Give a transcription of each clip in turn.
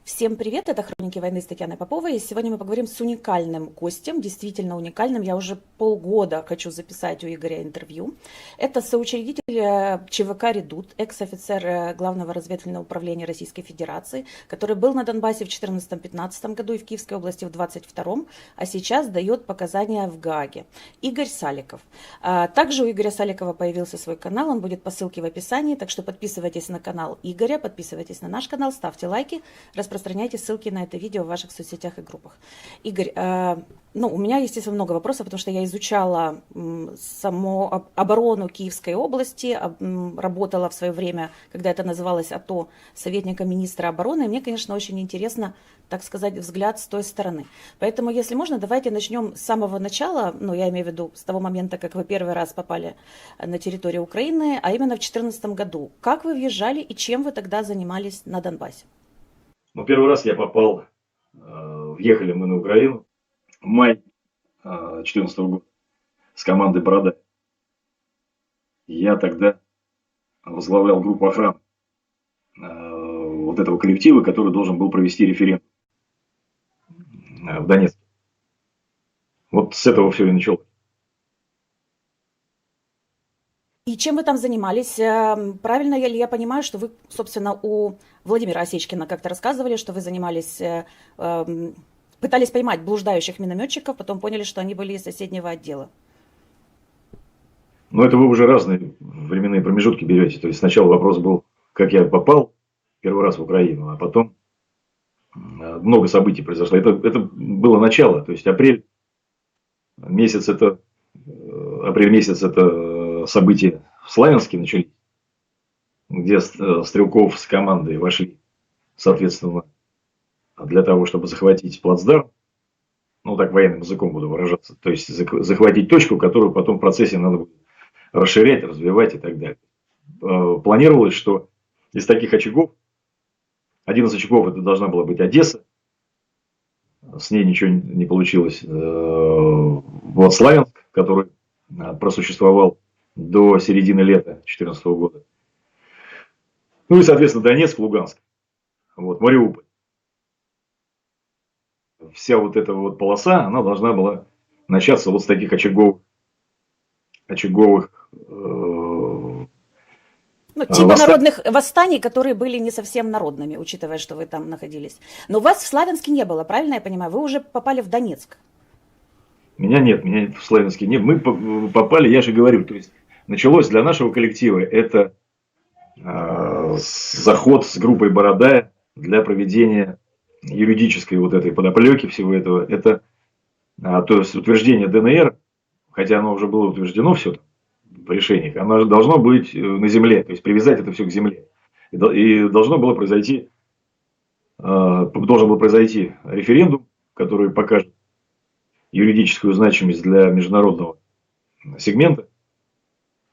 Всем привет, это «Хроники войны» с Татьяной Поповой. И сегодня мы поговорим с уникальным гостем, действительно уникальным. Я уже полгода хочу записать у Игоря интервью. Это соучредитель ЧВК «Редут», экс-офицер Главного разведывательного управления Российской Федерации, который был на Донбассе в 2014-2015 году и в Киевской области в 2022, а сейчас дает показания в Гааге. Игорь Саликов. Также у Игоря Саликова появился свой канал, он будет по ссылке в описании, так что подписывайтесь на канал Игоря, подписывайтесь на наш канал, ставьте лайки, распространяйте ссылки на это видео в ваших соцсетях и группах. Игорь, у меня, естественно, много вопросов, потому что я изучала саму оборону Киевской области, работала в свое время, когда это называлось АТО, советником министра обороны. И мне, конечно, очень интересно, так сказать, взгляд с той стороны. Поэтому, если можно, давайте начнем с самого начала, я имею в виду с того момента, как вы первый раз попали на территорию Украины, а именно в 2014 году. Как вы въезжали и чем вы тогда занимались на Донбассе? Первый раз я попал, въехали мы на Украину в мае 2014 года с командой «Борода». Я тогда возглавлял группу охраны вот этого коллектива, который должен был провести референдум в Донецке. Вот с этого все и началось. И чем вы там занимались? Правильно ли я понимаю, что вы, собственно, у Владимира Осечкина как-то рассказывали, что вы занимались, пытались поймать блуждающих минометчиков, потом поняли, что они были из соседнего отдела? Но это вы уже разные временные промежутки берете. То есть сначала вопрос был, как я попал первый раз в Украину, а потом много событий произошло. Это было начало, то есть апрель месяц это события в Славянске начались, где Стрелков с командой вошли, соответственно, для того, чтобы захватить плацдарм, так военным языком буду выражаться, то есть захватить точку, которую потом в процессе надо будет расширять, развивать и так далее. Планировалось, что из таких очагов, один из очагов это должна была быть Одесса, с ней ничего не получилось. Вот Славянск, который просуществовал до середины лета 2014 года. И, соответственно, Донецк, Луганск. Вот, Мариуполь. Вся вот эта вот полоса, она должна была начаться вот с таких очаговых Типа народных восстаний, которые были не совсем народными, учитывая, что вы там находились. Но вас в Славянске не было, правильно я понимаю? Вы уже попали в Донецк. Меня в Славянске нет. Мы попали, я же говорю, то есть началось для нашего коллектива это заход с группой «Борода» для проведения юридической вот этой подоплеки всего этого. Это то есть утверждение ДНР, хотя оно уже было утверждено все в решениях, оно должно быть на земле, то есть привязать это все к земле. И должен был произойти референдум, который покажет юридическую значимость для международного сегмента.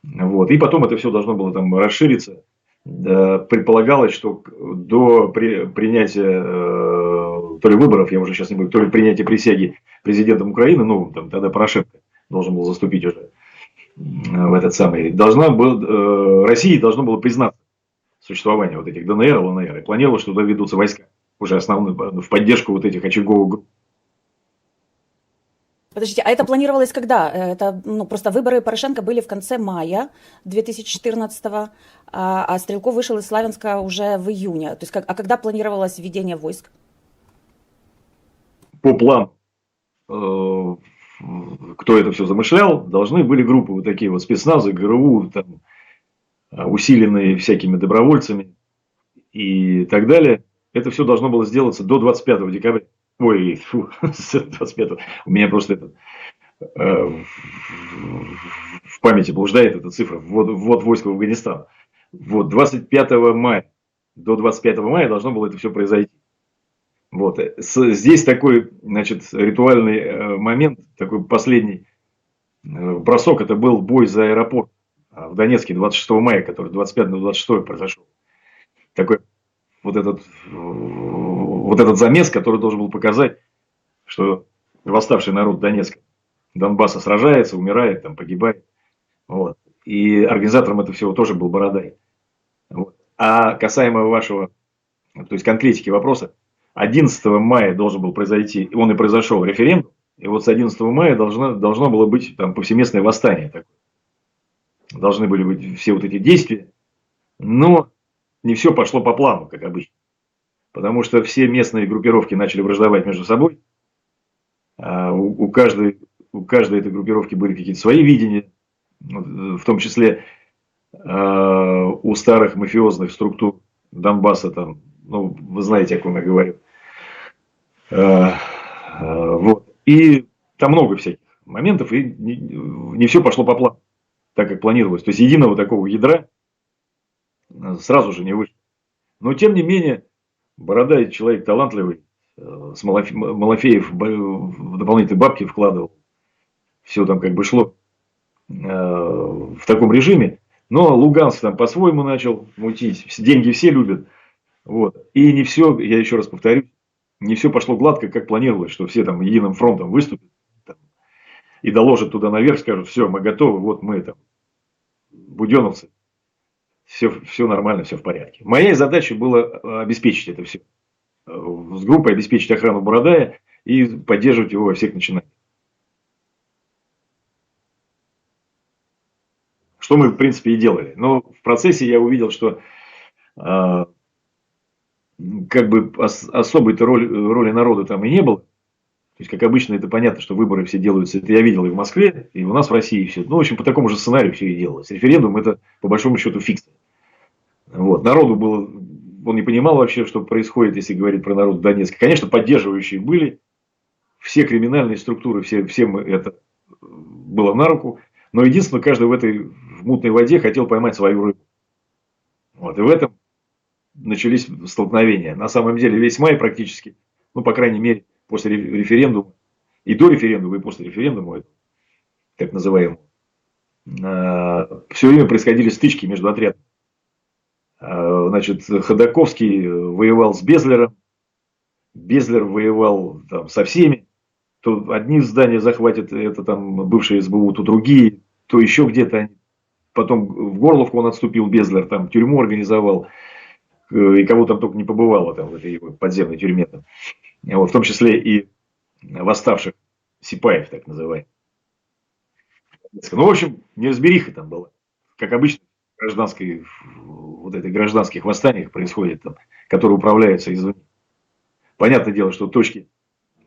Вот. И потом это все должно было там расшириться. Предполагалось, что до принятия то ли выборов, я уже сейчас не буду, то ли принятия присяги президентом Украины, тогда Порошенко должен был заступить уже в этот самый, России должно было признаться существование вот этих ДНР, ЛНР, и планировалось, что туда ведутся войска, уже основные, в поддержку вот этих очаговых групп. Подождите, а это планировалось когда? Это, просто выборы Порошенко были в конце мая 2014-го, а Стрелков вышел из Славянска уже в июне. То есть, а когда планировалось введение войск? По плану, кто это все замышлял, должны были группы вот такие вот спецназы, ГРУ, там, усиленные всякими добровольцами и так далее. Это все должно было сделаться до 25 декабря. Ой, 25-го. У меня просто в памяти блуждает эта цифра. Вот войско в Афганистан. Вот 25 мая. До 25 мая должно было это все произойти. Вот. Здесь такой, ритуальный момент, такой последний бросок. Это был бой за аэропорт в Донецке 26 мая, который 25 на 26 произошел. Такой вот этот замес, который должен был показать, что восставший народ Донецка, Донбасса сражается, умирает, там, погибает. Вот. И организатором этого всего тоже был Бородай. Вот. А касаемо вашего, то есть конкретики вопроса, 11 мая должен был произойти, он и произошел референдум, и вот с 11 мая должно было быть там повсеместное восстание такое. Должны были быть все вот эти действия, но не все пошло по плану, как обычно. Потому что все местные группировки начали враждовать между собой. У каждой этой группировки были какие-то свои видения, в том числе у старых мафиозных структур Донбасса, там, ну, вы знаете, о ком я говорю. Вот. И там много всяких моментов, и не все пошло по плану, так как планировалось. То есть единого такого ядра сразу же не вышло. Но тем не менее, Бородай человек талантливый, Малафеев в дополнительные бабки вкладывал. Все там как бы шло в таком режиме. Но Луганск там по-своему начал мутить. Деньги все любят. Вот. И не все, я еще раз повторю, не все пошло гладко, как планировалось, что все там единым фронтом выступят там, и доложат туда наверх, скажут, все, мы готовы, вот мы там, буденовцы, все нормально, все в порядке. Моя задача была обеспечить это все. С группой обеспечить охрану Бородая и поддерживать его во всех начинаниях. Что мы, в принципе, и делали. Но в процессе я увидел, что как бы особой-то роли народа там и не было. То есть, как обычно, это понятно, что выборы все делаются. Это я видел и в Москве, и у нас в России все. Ну, в общем, по такому же сценарию все и делалось. Референдум это, по большому счету, фикс. Вот. Народу было, он не понимал вообще, что происходит, если говорить про народ Донецка. Конечно, поддерживающие были. Все криминальные структуры, всем это было на руку. Но единственное, каждый в этой мутной воде хотел поймать свою рыбу. Вот. И в этом начались столкновения. На самом деле весь май практически, ну, по крайней мере, после референдума, и до референдума, и после референдума, так называемого, все время происходили стычки между отрядами. Значит, Ходаковский воевал с Безлером, Безлер воевал там со всеми. То одни здания захватят, это там бывшие СБУ, то другие, то еще где-то. Потом в Горловку он отступил, Безлер, там тюрьму организовал, и кого там только не побывало там в этой его подземной тюрьме. Там. Вот, в том числе и восставших сипаев, так называемых. Ну, в общем, неразбериха там была. Как обычно, вот этой гражданских восстаниях происходит, там, которые управляются извне. Понятное дело, что точки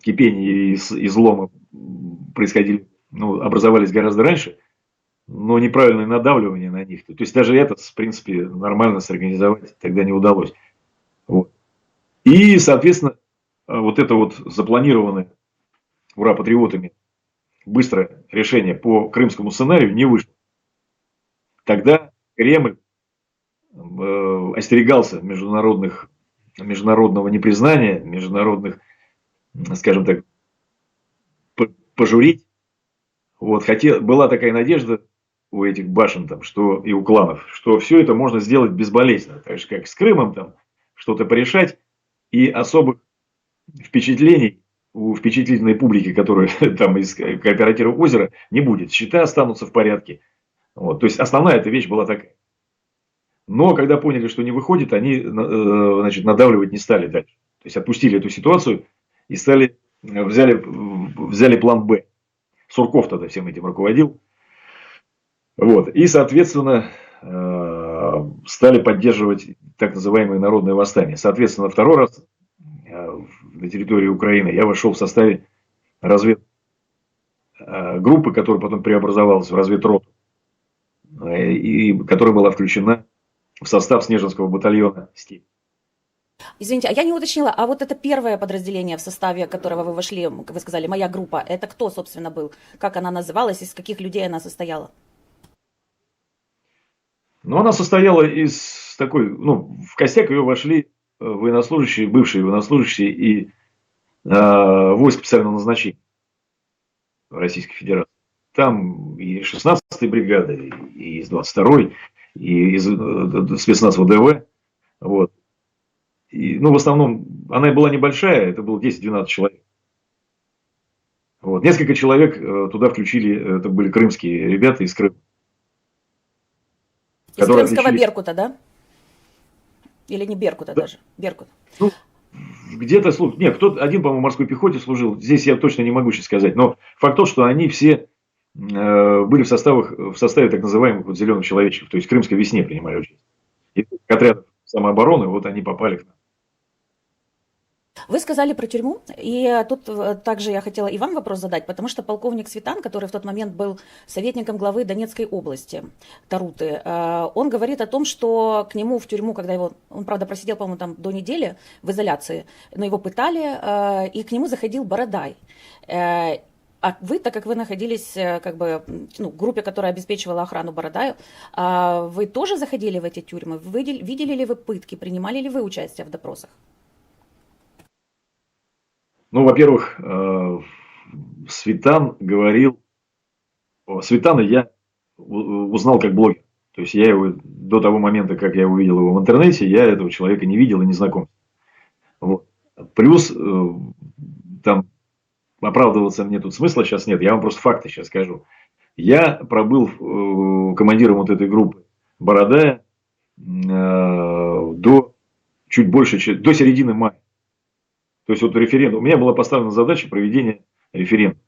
кипения и излома происходили, ну, образовались гораздо раньше, но неправильное надавливание на них. То есть даже это, в принципе, нормально сорганизовать тогда не удалось. Вот. И, соответственно, вот это вот запланированное ура-патриотами быстрое решение по крымскому сценарию не вышло. Тогда Кремль остерегался международного непризнания, международных, скажем так, пожурить. Вот, была такая надежда у этих башен там, что и у кланов, что все это можно сделать безболезненно, так же как с Крымом там что-то порешать, и особых впечатлений у впечатлительной публики, которая там из кооператива озера, не будет. Счета останутся в порядке. Вот, то есть основная эта вещь была такая. Но когда поняли, что не выходит, они, значит, надавливать не стали дальше. То есть отпустили эту ситуацию и взяли план Б. Сурков тогда всем этим руководил. Вот. И, соответственно, стали поддерживать так называемое народное восстание. Соответственно, второй раз на территории Украины я вошел в составе разведгруппы, которая потом преобразовалась в разведроту, и которая была включена в состав Снежинского батальона «Степь». Извините, а я не уточнила, а вот это первое подразделение, в составе которого вы вошли, как вы сказали, моя группа, это кто, собственно, был? Как она называлась, из каких людей она состояла? Ну, она состояла из такой, ну, в костяк ее вошли военнослужащие, бывшие военнослужащие и войск специального назначения Российской Федерации. Там и 16-й бригады, и из 22-й, и из спецназ ВДВ. Вот. И, ну, в основном, она была небольшая, это было 10-12 человек. Вот. Несколько человек туда включили, это были крымские ребята из Крыма. Из крымского Беркута, да? Или не Беркута, да, даже? Беркут. Ну, где-то, нет, кто-то один, по-моему, в морской пехоте служил, здесь я точно не могу сейчас сказать, но факт тот, что они все были в составе так называемых вот зеленых человечков, то есть в Крымской весне принимали участие. И отрядов самообороны, вот они попали к нам. Вы сказали про тюрьму, и тут также я хотела и вам вопрос задать, потому что полковник Светан, который в тот момент был советником главы Донецкой области, Таруты, он говорит о том, что к нему в тюрьму, когда он, правда, просидел, по-моему, там до недели в изоляции, но его пытали, и к нему заходил Бородай. А вы, так как вы находились как бы, в группе, которая обеспечивала охрану Бородаю, вы тоже заходили в эти тюрьмы? Видели ли вы пытки, принимали ли вы участие в допросах? Ну, во-первых, Светан говорил... Светана я узнал как блогер. То есть, я его до того момента, как я увидел его в интернете, я этого человека не видел и не знаком. Вот. Плюс, там, оправдываться мне тут смысла сейчас нет. Я вам просто факты сейчас скажу. Я пробыл командиром вот этой группы Бородая до чуть больше, до середины мая. То есть, вот референдум. У меня была поставлена задача проведения референдума.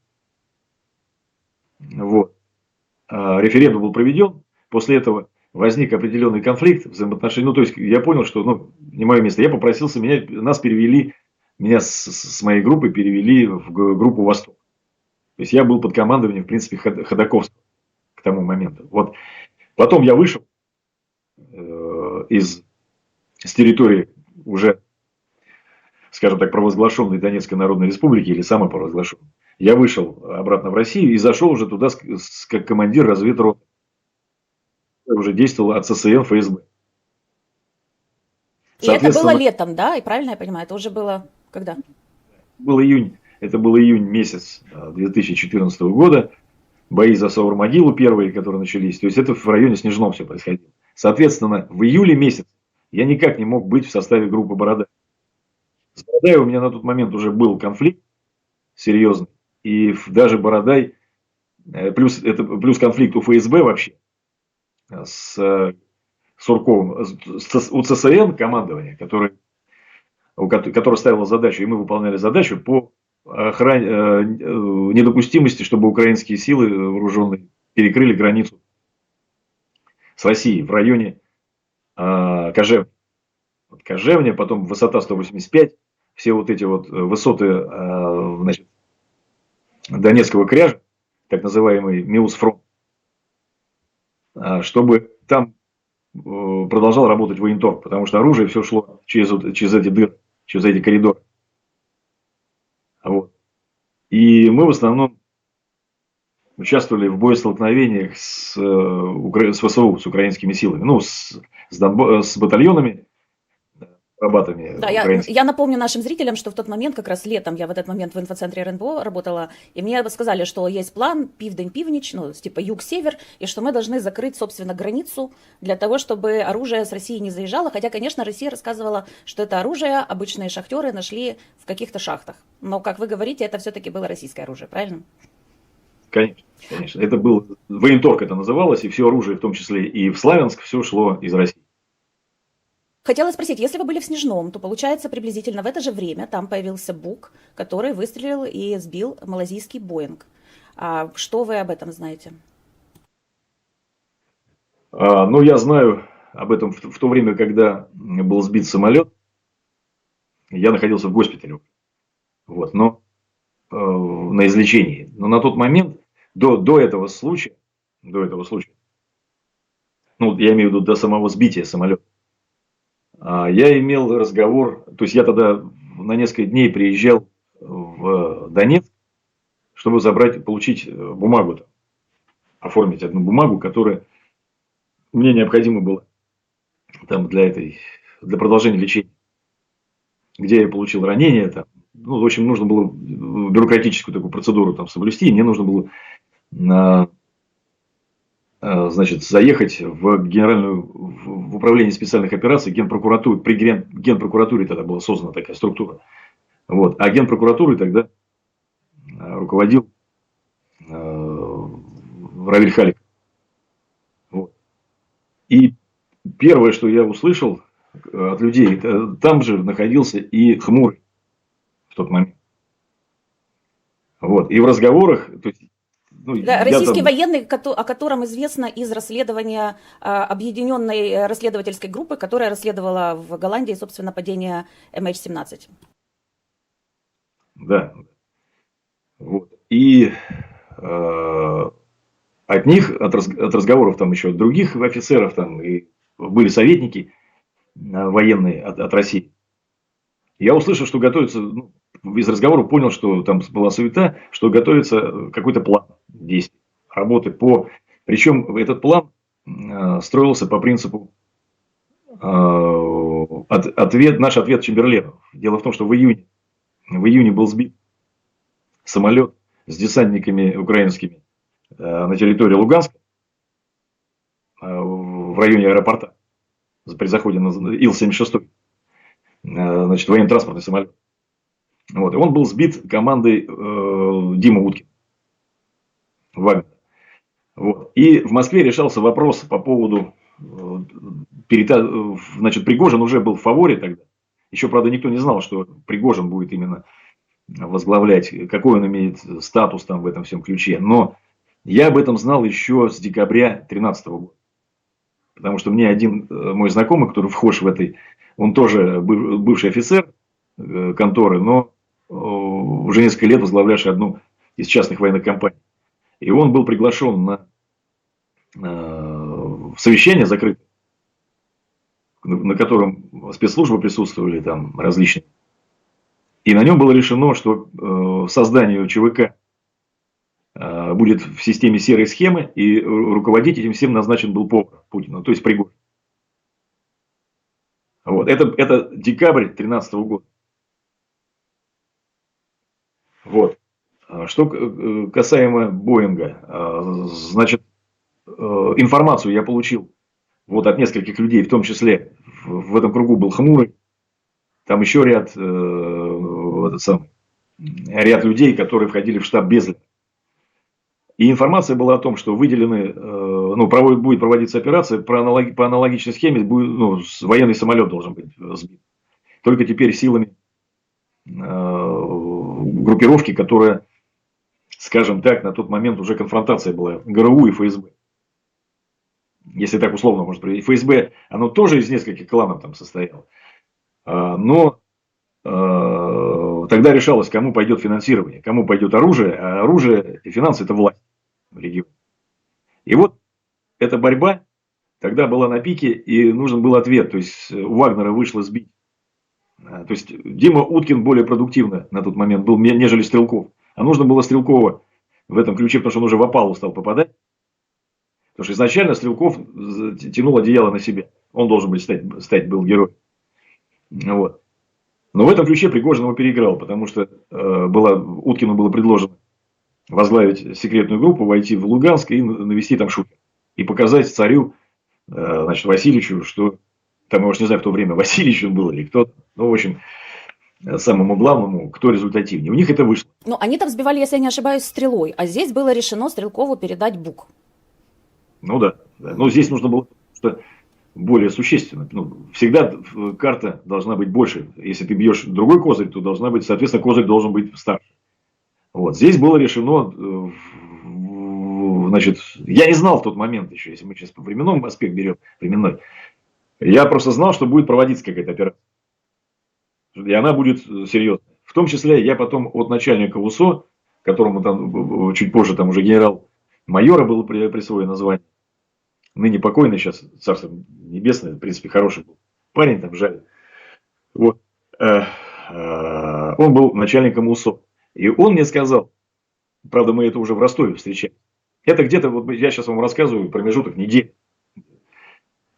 Вот. Референдум был проведен. После этого возник определенный конфликт взаимоотношений. Ну, то есть, я понял, что не мое место. Я попросился, нас перевели, меня с моей группы перевели в группу «Восток». То есть, я был под командованием, в принципе, Ходаковского к тому моменту. Вот. Потом я вышел с территории уже, скажем так, провозглашенной Донецкой Народной Республики или самопровозглашенной. Я вышел обратно в Россию и зашел уже туда как командир разведроты. Я уже действовал от ССН ФСБ. И это было летом, да? И правильно я понимаю? Это уже было когда? Это был июнь месяц 2014 года. Бои за Саур-могилу первые, которые начались. То есть, это в районе Снежном все происходило. Соответственно, в июле месяц я никак не мог быть в составе группы Бородай. С Бородай у меня на тот момент уже был конфликт серьезный. И даже Бородай, плюс конфликт у ФСБ вообще, с Сурковым, у ЦСН командование, которое ставило задачу, и мы выполняли задачу по недопустимости, чтобы украинские силы вооруженные перекрыли границу с Россией в районе Кожевни. Кожевня, потом высота 185, все вот эти вот высоты, значит, Донецкого кряжа, так называемый Миусфронт, чтобы там продолжал работать военторг, потому что оружие все шло через эти дыры, через эти коридоры. Вот. И мы в основном участвовали в боестолкновениях с ВСУ, с украинскими силами, с батальонами, рабатами. Да, я напомню нашим зрителям, что в тот момент, как раз летом, я в этот момент в инфоцентре РНБО работала, и мне сказали, что есть план Південь-Північ, типа юг-север, и что мы должны закрыть, собственно, границу для того, чтобы оружие с России не заезжало. Хотя, конечно, Россия рассказывала, что это оружие обычные шахтеры нашли в каких-то шахтах. Но, как вы говорите, это все-таки было российское оружие, правильно? Конечно, конечно. Это был военторг, это называлось, и все оружие, в том числе и в Славянск, все шло из России. Хотела спросить, если вы были в Снежном, то получается приблизительно в это же время там появился БУК, который выстрелил и сбил малазийский Боинг. Что вы об этом знаете? Я знаю об этом в то время, когда был сбит самолет. Я находился в госпитале. Вот, но на излечении. Но на тот момент, до этого случая, я имею в виду до самого сбития самолета, я имел разговор, то есть я тогда на несколько дней приезжал в Донецк, чтобы получить бумагу, оформить одну бумагу, которая мне необходима была там, для продолжения лечения, где я получил ранение. В общем, нужно было бюрократическую такую процедуру соблюсти, и мне нужно было заехать в управление специальных операций Генпрокуратуры. При Генпрокуратуре тогда была создана такая структура. Вот. А Генпрокуратурой тогда руководил Равиль Халиков. Вот. И первое, что я услышал от людей, там же находился и Хмурый. в тот момент. Вот. И в разговорах, то есть, ну, Да, я российский там, военный, о котором известно из расследования объединенной расследовательской группы, которая расследовала в Голландии, собственно, падение MH17. да, вот. И от них, от разговоров там еще от других офицеров, там и были советники военные от России. Я услышал, что готовится, ну, из разговора понял, что там была суета, что готовится какой-то план действий, работы по... Причем этот план строился по принципу наш ответ Чемберлену. Дело в том, что в июне был сбит самолет с десантниками украинскими на территории Луганска в районе аэропорта при заходе на Ил-76, значит, военно-транспортный самолет. Вот. И он был сбит командой Дима Уткин, Вагнер. Вот. И в Москве решался вопрос по поводу... Значит, Пригожин уже был в фаворе тогда. Еще, правда, никто не знал, что Пригожин будет именно возглавлять, какой он имеет статус там в этом всем ключе. Но я об этом знал еще с декабря 2013 года. Потому что мне один мой знакомый, который вхож в этой, он тоже бывший офицер конторы, но уже несколько лет возглавлявший одну из частных военных компаний. И он был приглашен на совещание закрытое, на котором спецслужбы присутствовали там различные. И на нем было решено, что созданию ЧВК будет в системе серой схемы, и руководить этим всем назначен был повар Путина, то есть Пригожин. Вот. Это декабрь 2013 года. Вот. Что касаемо Боинга, значит, информацию я получил вот от нескольких людей, в том числе в этом кругу был Хмурый, там еще ряд людей, которые входили в штаб Безлера. И информация была о том, что выделены, ну, будет проводиться операция по аналогичной схеме, военный самолет должен быть сбит. Только теперь силами группировки, которая, скажем так, на тот момент уже конфронтация была ГРУ и ФСБ. Если так условно можно привести. ФСБ, оно тоже из нескольких кланов там состояло. Но тогда решалось, кому пойдет финансирование, кому пойдет оружие, а оружие и финансы – это власть в регионе. И вот эта борьба тогда была на пике, и нужен был ответ. То есть у Вагнера вышло сбить. То есть Дима Уткин более продуктивно на тот момент был, нежели Стрелков. А нужно было Стрелкова в этом ключе, потому что он уже в опалу стал попадать. Потому что изначально Стрелков тянул одеяло на себя. Он должен был был героем. Вот. Но в этом ключе Пригожин его переиграл, потому что Уткину было предложено возглавить секретную группу, войти в Луганск и навести там шухер. И показать царю, значит, Васильевичу, что там, я уж не знаю, в то время Васильевич он был или кто-то, ну, в общем, самому главному, кто результативнее. У них это вышло. Ну, они там сбивали, если я не ошибаюсь, стрелой, а здесь было решено Стрелкову передать БУК. Ну да. Но здесь нужно было что более существенно. Ну, всегда карта должна быть больше. Если ты бьешь другой козырь, то должна быть, соответственно, козырь должен быть старше. Вот. Здесь было решено, значит, я не знал в тот момент еще, если мы сейчас по временному аспект берем, временной, я просто знал, что будет проводиться какая-то операция. И она будет серьезной. В том числе я потом от начальника УСО, которому там чуть позже там уже генерал-майора было присвоено название, ныне покойный сейчас, царство небесное, в принципе, хороший был парень, там жаль. Вот. Он был начальником УСО. И он мне сказал, правда, мы это уже в Ростове встречали. Это где-то, вот я сейчас вам рассказываю, промежуток недели.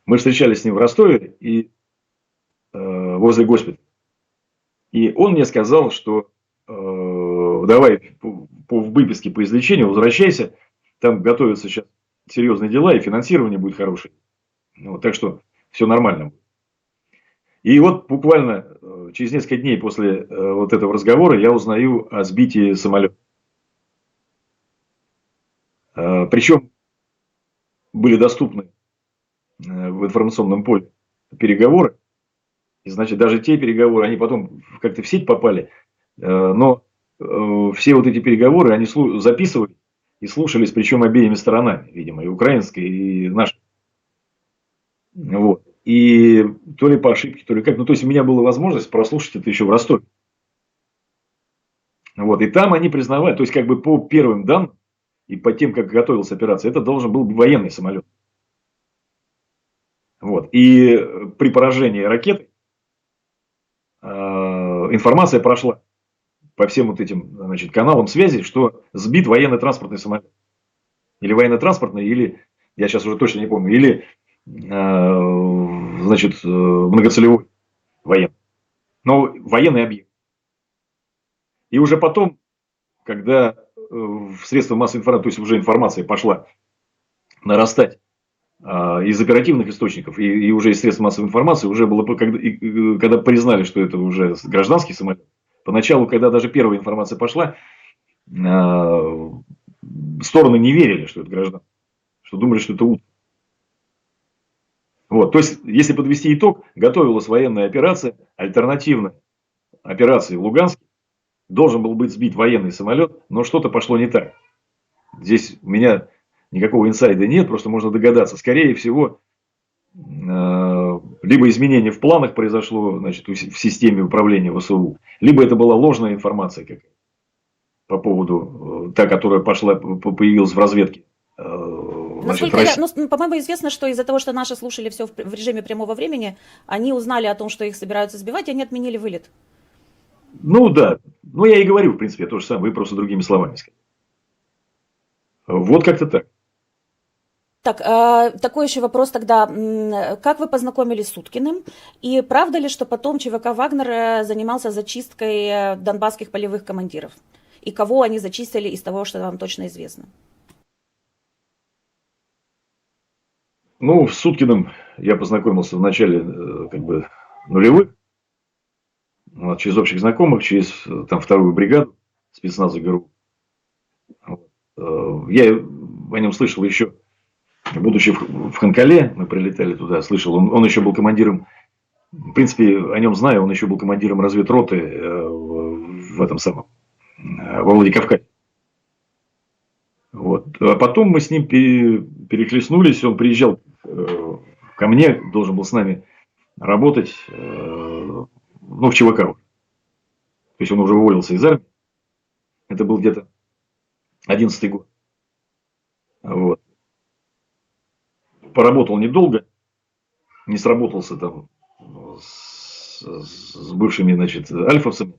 Мы встречались с ним в Ростове и возле госпиталя. И он мне сказал, что давай по выписке по излечению возвращайся, там готовятся сейчас серьезные дела и финансирование будет хорошее. Вот, так что все нормально. И вот буквально через несколько дней после вот этого разговора я узнаю о сбитии самолета. Причем были доступны в информационном поле переговоры. И значит, даже те переговоры, они потом как-то в сеть попали. Но все вот эти переговоры, они записывались и слушались, причем обеими сторонами, видимо, и украинской, и нашей. Вот. И то ли по ошибке, то ли как. Ну, то есть, у меня была возможность прослушать это еще в Ростове. Вот. И там они признавали, то есть, как бы по первым данным и по тем, как готовилась операция, это должен был быть военный самолет. Вот. И при поражении ракеты информация прошла по всем вот этим, значит, каналам связи, что сбит военно-транспортный самолет. Или военно-транспортный, или, я сейчас уже точно не помню, или, значит, многоцелевой военный. Но военный объект. И уже потом, когда в средства массовой информации, то есть уже информация пошла нарастать из оперативных источников и уже из средств массовой информации, уже было, когда признали, что это уже гражданский самолет, поначалу, когда даже первая информация пошла, стороны не верили, что это гражданский, что думали, что это утка. Вот, то есть, если подвести итог, готовилась военная операция, альтернативная операции в Луганске, должен был быть сбит военный самолет, но что-то пошло не так. Здесь у меня никакого инсайда нет, просто можно догадаться. Скорее всего, либо изменение в планах произошло, значит, в системе управления ВСУ, либо это была ложная информация какая-то по поводу та, которая появилась в разведке. Значит, Насколько я, ну, по-моему, известно, что из-за того, что наши слушали все в режиме прямого времени, они узнали о том, что их собираются сбивать, и они отменили вылет. Ну да, ну я и говорю, в принципе, то же самое, вы просто другими словами сказали. Вот как-то так. Так, такой еще вопрос тогда. Как вы познакомились с Уткиным? И правда ли, что потом ЧВК «Вагнер» занимался зачисткой донбасских полевых командиров? И кого они зачистили из того, что вам точно известно? Ну, с Суткиным я познакомился в начале как бы нулевых, вот, через общих знакомых, через там вторую бригаду спецназа ГРУ. Вот. Я о нем слышал еще, будучи в Ханкале, мы прилетели туда, слышал, он еще был командиром, в принципе, о нем знаю, он еще был командиром разведроты в этом самом, во Владикавказе. Вот. А потом мы с ним перехлестнулись, он приезжал ко мне, должен был с нами работать, ну, в ЧВК. То есть, он уже уволился из армии. Это был где-то 11-й год. Вот. Поработал недолго, не сработался там с бывшими, значит, альфовцами.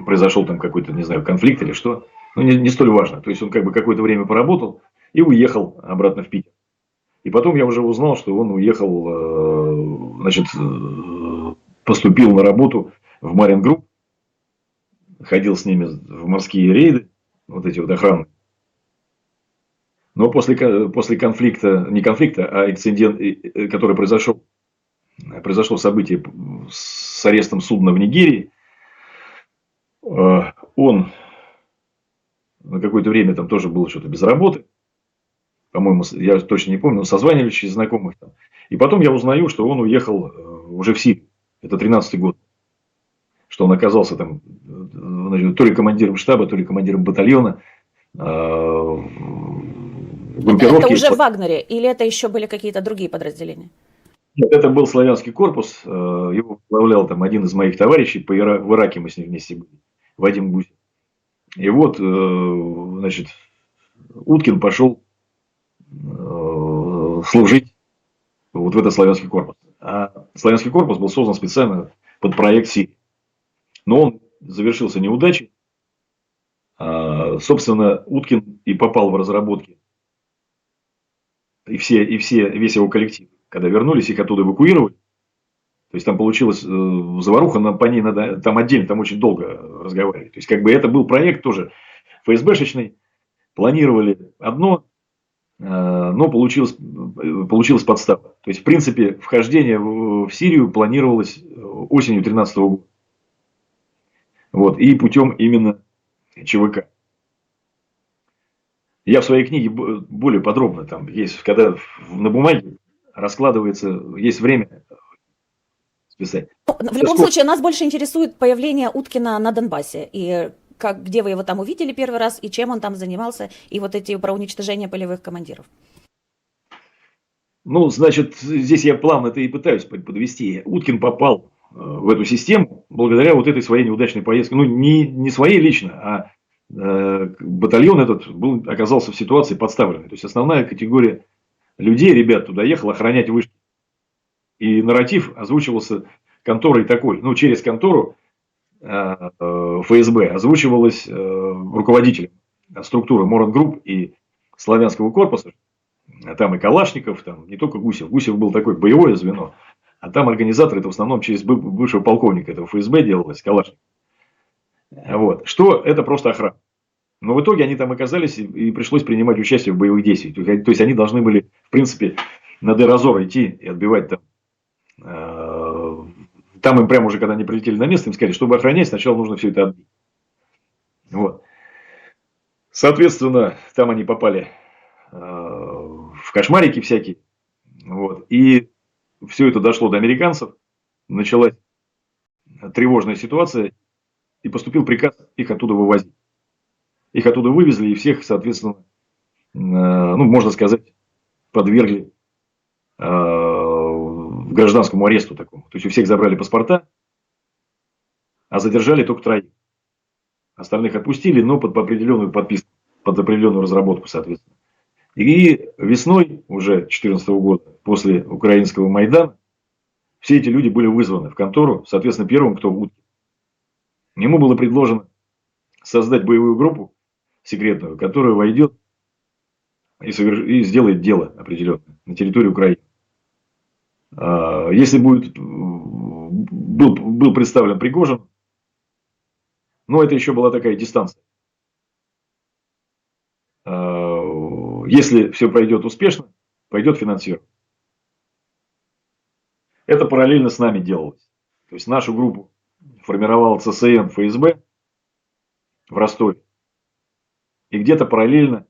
Произошел там какой-то, не знаю, конфликт или что. Но не столь важно. То есть, он как бы какое-то время поработал и уехал обратно в Питер. И потом я уже узнал, что он уехал, значит, поступил на работу в Марингрупп, ходил с ними в морские рейды, вот эти вот охраны. Но после конфликта, не конфликта, а инцидент, который произошло событие с арестом судна в Нигерии, он на какое-то время там тоже был что-то без работы. По-моему, я точно не помню, но созванивались через знакомых там. И потом я узнаю, что он уехал уже в Сирию. Это 13-й год. Что он оказался там, значит, то ли командиром штаба, то ли командиром батальона. Это уже в Вагнере? Или это еще были какие-то другие подразделения? Нет, это был славянский корпус. Его возглавлял там один из моих товарищей. В Ираке мы с ним вместе были. Вадим Гусев. И вот, значит, Уткин пошел служить вот в этот славянский корпус. А славянский корпус был создан специально под проект Сирии. Но он завершился неудачей. Собственно, Уткин и попал в разработки. И весь его коллектив. Когда вернулись, их оттуда эвакуировали. То есть, там получилась заваруха, по ней надо там отдельно, там очень долго разговаривать. То есть, как бы это был проект тоже ФСБшечный. Планировали одно, но получилась подстава. То есть, в принципе, вхождение в Сирию планировалось осенью 2013 года. Вот, и путем именно ЧВК. Я в своей книге более подробно, там есть, когда на бумаге раскладывается, есть время, писать. Ну, в любом случае, нас больше интересует появление Уткина на Донбассе. И как, где вы его там увидели первый раз, и чем он там занимался, и вот эти про уничтожение полевых командиров. Ну, значит, здесь я плавно это и пытаюсь подвести. Уткин попал в эту систему благодаря вот этой своей неудачной поездке. Ну, не своей лично, а батальон этот оказался в ситуации подставленной. То есть, основная категория людей, ребят, туда ехала охранять вышки. И нарратив озвучивался конторой такой. Ну, через контору ФСБ озвучивалось руководителем структуры Моран Групп и Славянского корпуса. Там и Калашников, там не только Гусев. Гусев был такое боевое звено. А там организатор, это в основном через бывшего полковника этого ФСБ делалось, Калашников. Вот. Что это просто охрана. Но в итоге они там оказались и пришлось принимать участие в боевых действиях. То есть они должны были, в принципе, на Деразор идти и отбивать там. Там им прямо уже, когда они прилетели на место, им сказали, чтобы охранять, сначала нужно все это отбить. Вот. Соответственно, там они попали в кошмарики всякие. Вот. И все это дошло до американцев. Началась тревожная ситуация. И поступил приказ их оттуда вывозить. Их оттуда вывезли и всех, соответственно, ну, можно сказать, подвергли гражданскому аресту такому. То есть у всех забрали паспорта, а задержали только троих. Остальных отпустили, но под определенную подписку, под определенную разработку, соответственно. И весной уже 2014 года, после украинского Майдана, все эти люди были вызваны в контору, соответственно, первым, кто Уткин. Ему было предложено создать боевую группу секретную, которая войдет и сделает дело определенное на территории Украины. Если был представлен Пригожин, но это еще была такая дистанция. Если все пройдет успешно, пойдет финансирование. Это параллельно с нами делалось. То есть нашу группу формировал ЦСН ФСБ в Ростове. И где-то параллельно,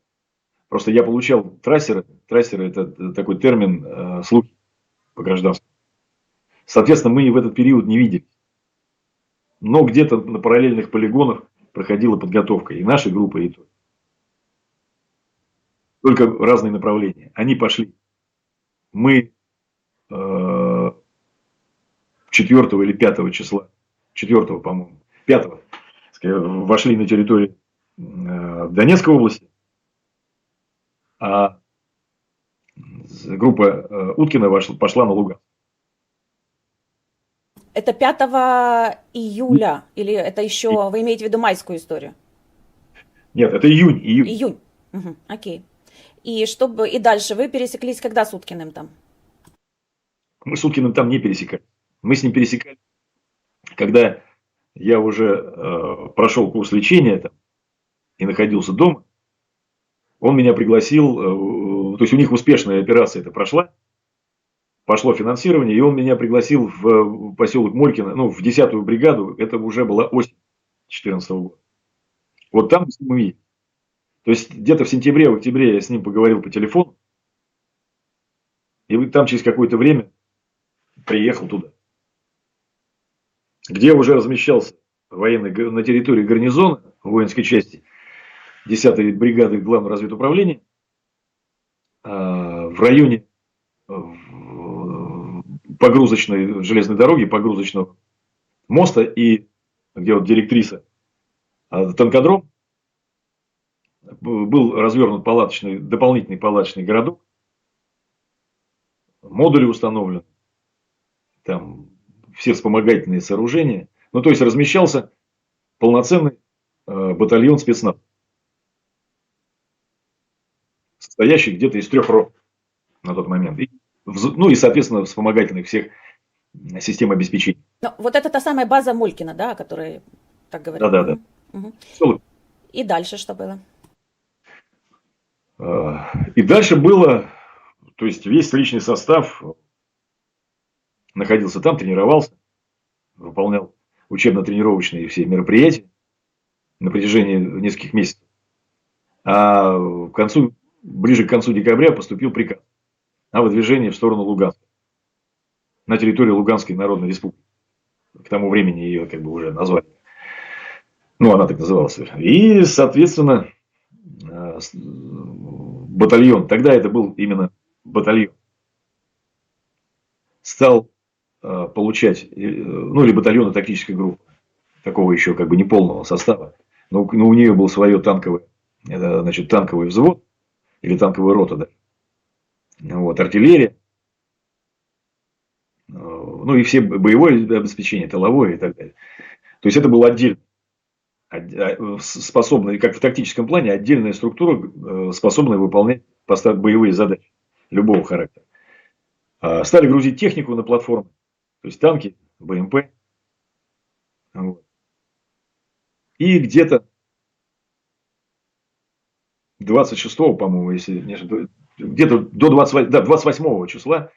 просто я получал трассеры. Трассеры это такой термин слухи по гражданству. Соответственно, мы в этот период не видели. Но где-то на параллельных полигонах проходила подготовка и нашей группы, и той. Только разные направления. Они пошли. Мы 4 или 5 числа, 4, по-моему, 5 вошли на территорию Донецкой области, а группа Уткина пошла на Луганск. Это 5 июля, или это еще, вы имеете в виду майскую историю? Нет, это июнь. Июнь. Угу, окей. И дальше вы пересеклись когда с Уткиным там? Мы с Уткиным там не пересекались. Мы с ним пересекались, когда я уже прошел курс лечения там, и находился дома. Он меня пригласил, то есть у них успешная операция это прошла, пошло финансирование, и он меня пригласил в поселок Молькино, ну, в 10-ю бригаду, это уже была осень 2014 года. Вот там мы с ним увидели. То есть где-то в сентябре-октябре я с ним поговорил по телефону, и там через какое-то время приехал туда, где уже размещался на территории гарнизона воинской части 10-й бригады Главного разведуправления в районе погрузочной железной дороги, погрузочного моста и где вот директриса танкодром, был развернут дополнительный палаточный городок, модули установлены, там все вспомогательные сооружения. Ну, то есть размещался полноценный батальон спецназа, состоящий где-то из 3 рот на тот момент. Ну и, соответственно, вспомогательных всех систем обеспечения. Ну, вот это та самая база Молькина, да, о которой так говорят? Да. Угу. И дальше что было? И дальше было, то есть весь личный состав находился там, тренировался, выполнял учебно-тренировочные все мероприятия на протяжении нескольких месяцев. А ближе к концу декабря поступил приказ о выдвижении в сторону Луганска. на территории Луганской Народной Республики. К тому времени ее как бы уже назвали. Ну, она так называлась. И, соответственно, батальон, тогда это был именно батальон, стал получать, ну, или батальон и тактическая группа, такого еще как бы неполного состава, но у нее был свое танковое, это, значит, танковый взвод, или танковая рота, да. Вот, артиллерия, ну и все боевое обеспечение, тыловое и так далее. То есть это был отдельно способный, как в тактическом плане, отдельная структура, способная выполнять боевые задачи любого характера. Стали грузить технику на платформы, то есть танки, БМП. Вот. И где-то 26-го, по-моему, если не ошибаюсь, где-то до 28 числа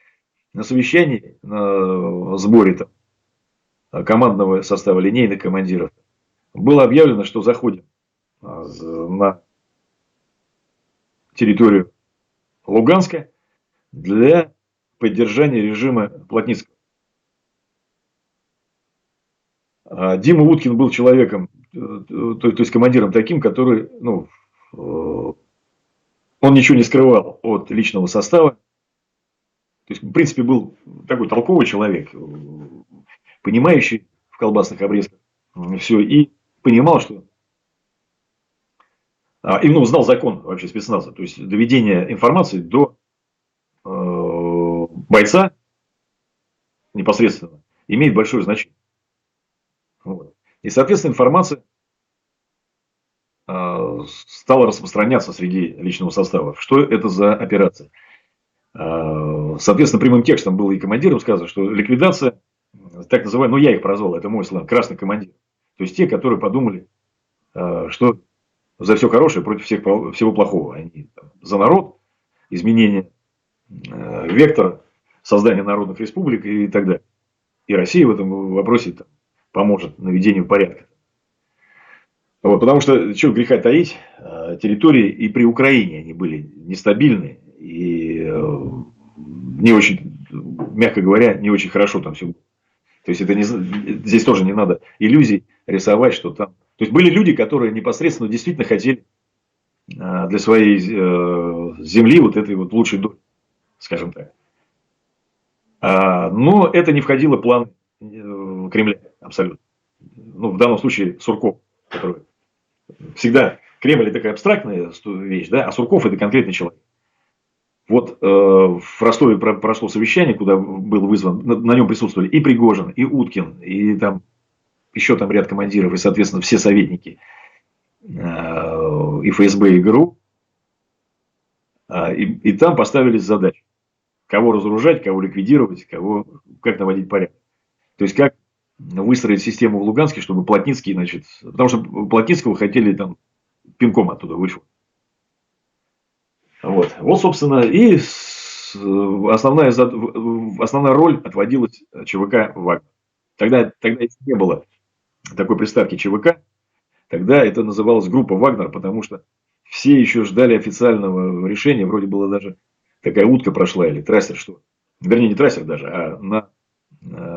на совещании, на сборе там, командного состава, линейных командиров, было объявлено, что заходим на территорию Луганска для поддержания режима Плотницкого. Дима Уткин был человеком, то есть командиром таким, который, ну, он ничего не скрывал от личного состава. То есть, в принципе, был такой толковый человек, понимающий в колбасных обрезках все, и понимал, что... именно знал закон вообще спецназа, то есть доведение информации до бойца непосредственно имеет большое значение. Вот. И, соответственно, информация стала распространяться среди личного состава. Что это за операция? Соответственно, прямым текстом было и командирам сказано, что ликвидация, так называемая, ну я их прозвал, это мой слан, красный командир. То есть те, которые подумали, что за все хорошее против всего плохого. Они там, за народ, изменение вектора, создание народных республик и так далее. И Россия в этом вопросе там, поможет наведению порядка. Вот, потому что, чего греха таить, территории и при Украине они были нестабильны и не очень, мягко говоря, не очень хорошо там все было. То есть это не, здесь тоже не надо иллюзий рисовать, что там. То есть были люди, которые непосредственно действительно хотели для своей земли вот этой вот лучшей доли, скажем так. Но это не входило в план Кремля абсолютно. Ну, в данном случае Сурков, который всегда Кремль это такая абстрактная вещь, да, а Сурков это конкретный человек. Вот в Ростове прошло совещание, куда был вызван, на нем присутствовали и Пригожин, и Уткин, и там еще там ряд командиров, и, соответственно, все советники и ФСБ, и ГРУ. И там поставились задачи. Кого разоружать, кого ликвидировать, как наводить порядок. То есть, как выстроить систему в Луганске, чтобы Плотницкий, значит... Потому что Плотницкого хотели там пинком оттуда вышел. Вот, собственно, и основная роль отводилась ЧВК «Вагнер». Тогда еще не было такой приставки ЧВК. Тогда это называлось группа «Вагнер», потому что все еще ждали официального решения. Вроде была даже такая утка прошла, или трассер, что... Вернее, не трассер даже, а на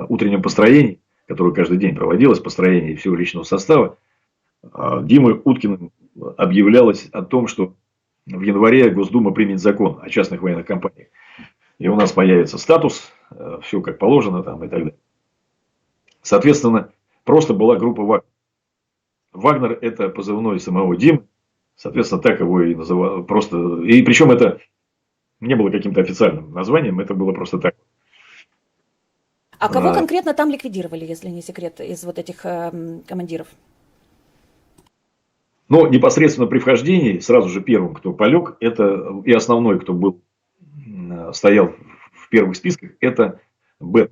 утреннем построении, которое каждый день проводилось, построение всего личного состава, Димой Уткиным объявлялось о том, что в январе Госдума примет закон о частных военных компаниях. И у нас появится статус, все как положено там и так далее. Соответственно, просто была группа «Вагнер». «Вагнер» – это позывной самого Димы. Соответственно, так его и называли. Просто... И причем это не было каким-то официальным названием, это было просто так. А кого конкретно там ликвидировали, если не секрет, из вот этих командиров? Но непосредственно при вхождении, сразу же первым, кто полег, это и основной, кто был, стоял в первых списках, это Бэтмен.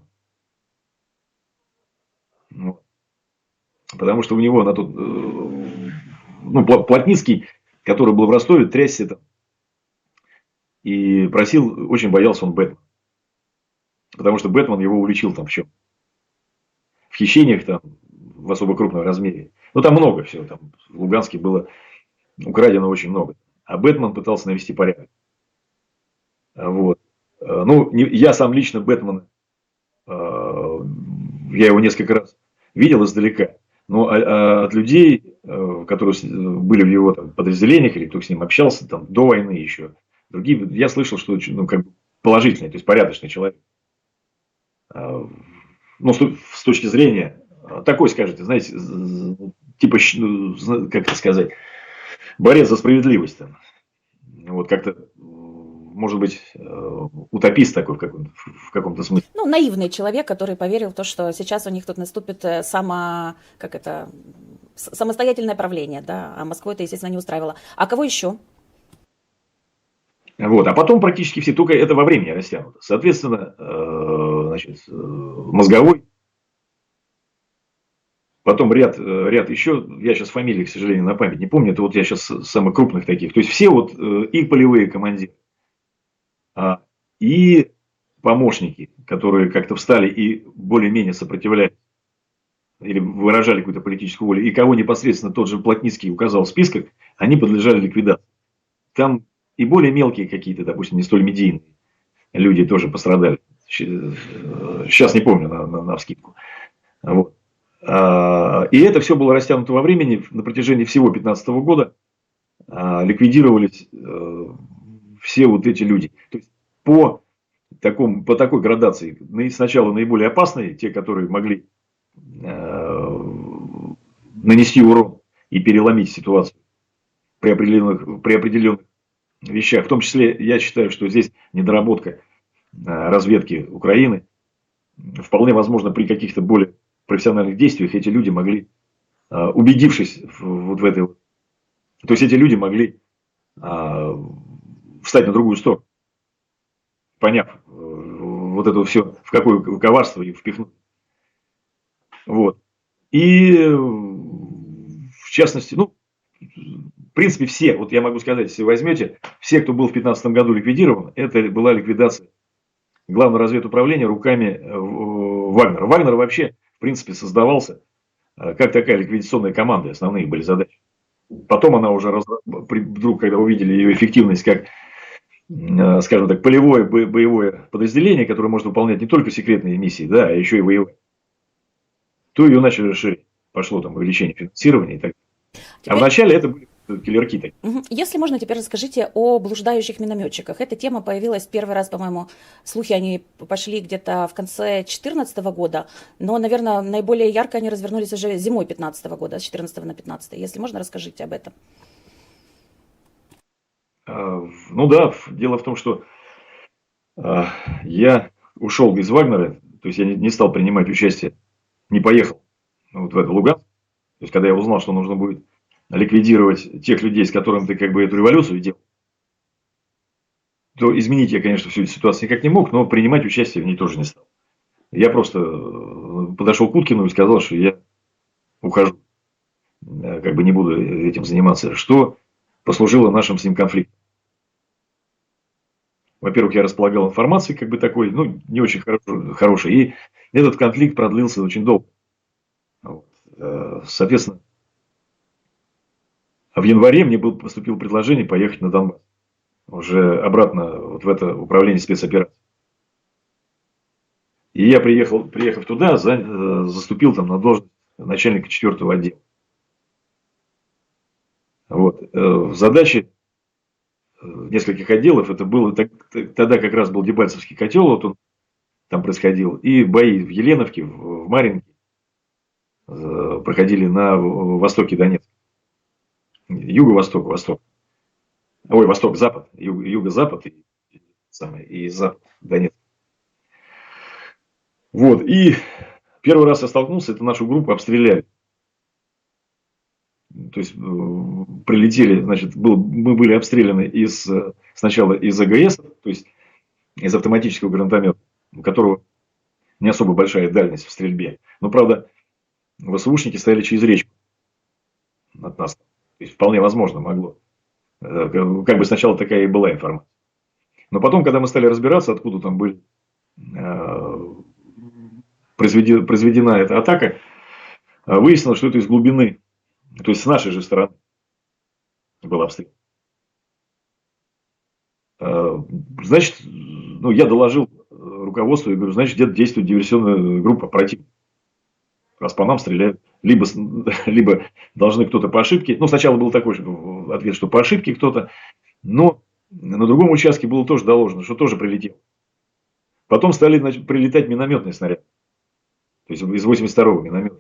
Потому что у него на тот, ну, Плотницкий, который был в Ростове, трясся там. И просил, очень боялся он Бэтмена. Потому что Бэтмен его уличил там в чем? В хищениях там, в особо крупном размере. Ну, там много всего. Там в Луганске было украдено очень много. А Бэтмен пытался навести порядок. Вот. Ну, я сам лично Бэтмена я его несколько раз видел издалека, но от людей, которые были в его там, подразделениях, или кто с ним общался там, до войны еще, другие, я слышал, что ну, как бы положительный, то есть порядочный человек. Ну, с точки зрения, такой, скажете, знаете, типа, как это сказать, борец за справедливость. Там. Вот как-то, может быть, утопист такой в каком-то смысле. Ну, наивный человек, который поверил в то, что сейчас у них тут наступит самостоятельное правление, да, а Москву это, естественно, не устраивало. А кого еще? Вот. А потом практически все, только это во времени растянуто. Соответственно, значит, мозговой, потом ряд еще, я сейчас фамилии, к сожалению, на память не помню, это вот я сейчас самых крупных таких. То есть все вот и полевые командиры, и помощники, которые как-то встали и более-менее сопротивлялись или выражали какую-то политическую волю, и кого непосредственно тот же Плотницкий указал в списках, они подлежали ликвидации. Там и более мелкие какие-то, допустим, не столь медийные люди тоже пострадали. Сейчас не помню навскидку. Вот. И это все было растянуто во времени. На протяжении всего 2015 года ликвидировались все вот эти люди. То есть по такой градации сначала наиболее опасные, те, которые могли нанести урон и переломить ситуацию при определенных вещах. В том числе, я считаю, что здесь недоработка разведки Украины. Вполне возможно, при каких-то более профессиональных действиях эти люди могли, убедившись вот в этой... То есть эти люди могли встать на другую сторону, поняв вот это все, в какое коварство их впихнуть. Вот. И в частности, ну, в принципе, все, вот я могу сказать, если возьмете, все, кто был в 2015 году ликвидирован, это была ликвидация Главного разведуправления руками Вагнера. Вагнер вообще, в принципе, создавался как такая ликвидационная команда, основные были задачи. Потом она уже, вдруг, когда увидели ее эффективность как, скажем так, полевое боевое подразделение, которое может выполнять не только секретные миссии, да, а еще и воевать, то ее начали расширять. Пошло там увеличение финансирования и так далее. А вначале это были киллерки такие. Если можно, теперь расскажите о блуждающих минометчиках. Эта тема появилась первый раз, по-моему, слухи они пошли где-то в конце 2014 года, но, наверное, наиболее ярко они развернулись уже зимой 2015 года, с 14 на 15. Если можно, расскажите об этом. Ну да, дело в том, что я ушел из Вагнера, то есть я не стал принимать участие, не поехал вот в этот Луганск. То есть когда я узнал, что нужно будет ликвидировать тех людей, с которыми ты как бы эту революцию делал, то изменить я, конечно, всю эту ситуацию никак не мог, но принимать участие в ней тоже не стал. Я просто подошел к Уткину и сказал, что я ухожу, как бы не буду этим заниматься, что послужило нашим с ним конфликтом. Во-первых, я располагал информацией, как бы такой, ну, не очень хорошей, и этот конфликт продлился очень долго. Вот. Соответственно, в январе мне поступило предложение поехать на Донбасс. Уже обратно вот в это управление спецопераций. И я, приехав туда, заступил там на должность начальника 4-го отдела. Вот. Задачи нескольких отделов, это было, тогда как раз был Дебальцевский котел, вот он там происходил, и бои в Еленовке, в Марьинке проходили на востоке Донецка. Юго-восток, восток. Ой, восток-запад, юго-запад и запад Донецк. Вот, и первый раз я столкнулся, это нашу группу обстреляли. То есть прилетели, значит, мы были обстреляны сначала из АГС, то есть из автоматического гранатомета, у которого не особо большая дальность в стрельбе. Но, правда, ВСУшники стояли через речку от нас. То есть вполне возможно могло. Как бы сначала такая и была информация. Но потом, когда мы стали разбираться, откуда там были произведена эта атака, выяснилось, что это из глубины. То есть с нашей же стороны был обстрел. Значит, ну, я доложил руководству и говорю, значит, где-то действует диверсионная группа противника. раз по нам стреляют. Либо, либо должны кто-то по ошибке. Ну, сначала был такой ответ, что по ошибке кто-то. Но на другом участке было тоже доложено, что тоже прилетел. Потом стали прилетать минометные снаряды. То есть из 82-го миномета.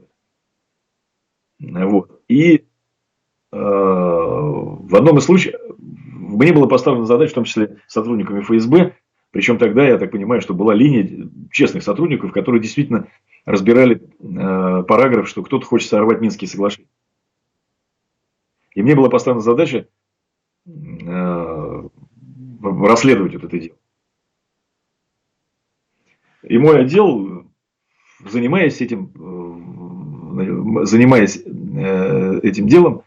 Вот. И в одном из случаев мне была поставлена задача, в том числе сотрудниками ФСБ, причем тогда, я так понимаю, что была линия честных сотрудников, которые действительно разбирали параграф, что кто-то хочет сорвать Минские соглашения. И мне была поставлена задача расследовать вот это дело. И мой отдел, занимаясь этим делом,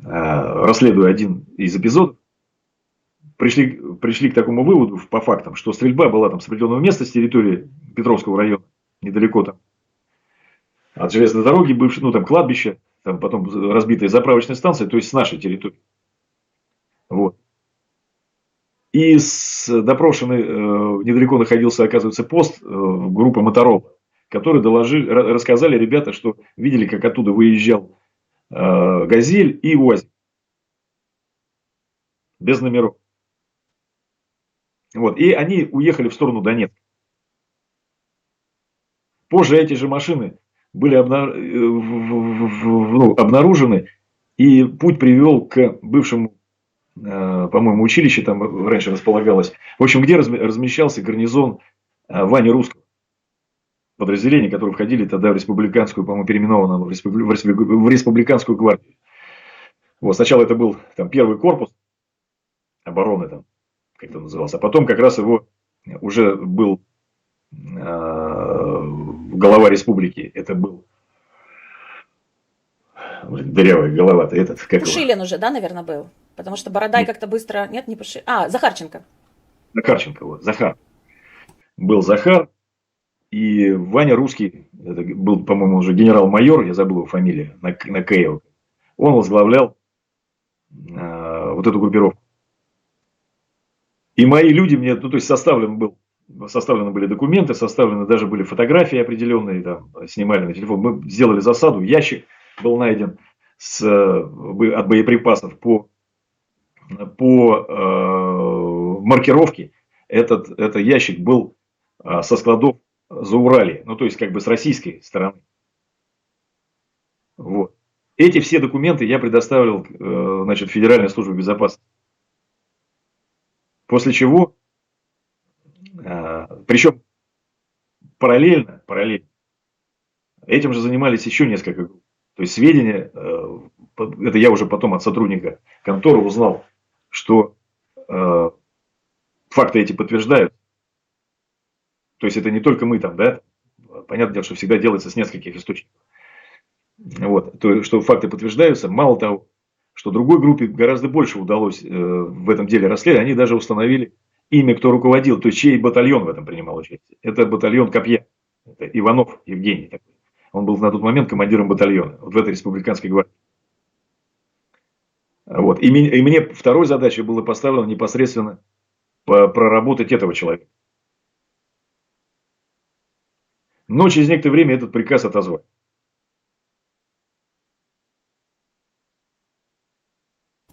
расследуя один из эпизодов, пришли к такому выводу по фактам, что стрельба была там с определенного места, с территории Петровского района, недалеко там от железной дороги, бывшей, ну там кладбище, там потом разбитая заправочная станция, то есть с нашей территории. Вот. И допрошенный недалеко находился, оказывается, пост группы Моторол, которые рассказали ребята, что видели, как оттуда выезжал «Газель» и «УАЗик». Без номеров. Вот. И они уехали в сторону Донецка. Позже эти же машины были обнаружены, и путь привел к бывшему, по-моему, училище, там раньше располагалось. В общем, где размещался гарнизон Вани Русского. Подразделения, которые входили тогда в республиканскую, по-моему, переименованную в республиканскую гвардию. Вот, сначала это был там первый корпус обороны, там, как это назывался, а потом как раз его уже был глава республики, это был дырявая голова-то этот, как Пушилин его? уже, да, наверное, был? Потому что Бородай как-то быстро... Нет, не Пушилин. А, Захарченко. Захарченко, вот, Захар. Был Захар, и Ваня Русский, это был, по-моему, уже генерал-майор, я забыл его фамилию, на Кеево. Он возглавлял вот эту группировку. И мои люди мне, ну, то есть составлены были документы, составлены даже были фотографии определенные, там, снимали на телефон. Мы сделали засаду, ящик был найден от боеприпасов по маркировке. Этот ящик был со складов Зауралья, ну то есть как бы с российской стороны. Вот. Эти все документы я предоставил, значит, Федеральной службе безопасности. После чего, причем параллельно, этим же занимались еще несколько групп. То есть сведения, это я уже потом от сотрудника конторы узнал, что факты эти подтверждают. То есть это не только мы там, да, понятное дело, что всегда делается с нескольких источников. Вот, то, что факты подтверждаются, мало того, что другой группе гораздо больше удалось в этом деле расследовать, они даже установили имя, кто руководил, то есть чей батальон в этом принимал участие. Это батальон Копья, это Иванов Евгений такой. Он был на тот момент командиром батальона, вот в этой республиканской гвардии. Вот. И мне второй задачей было поставлено непосредственно проработать этого человека. Но через некоторое время этот приказ отозвали.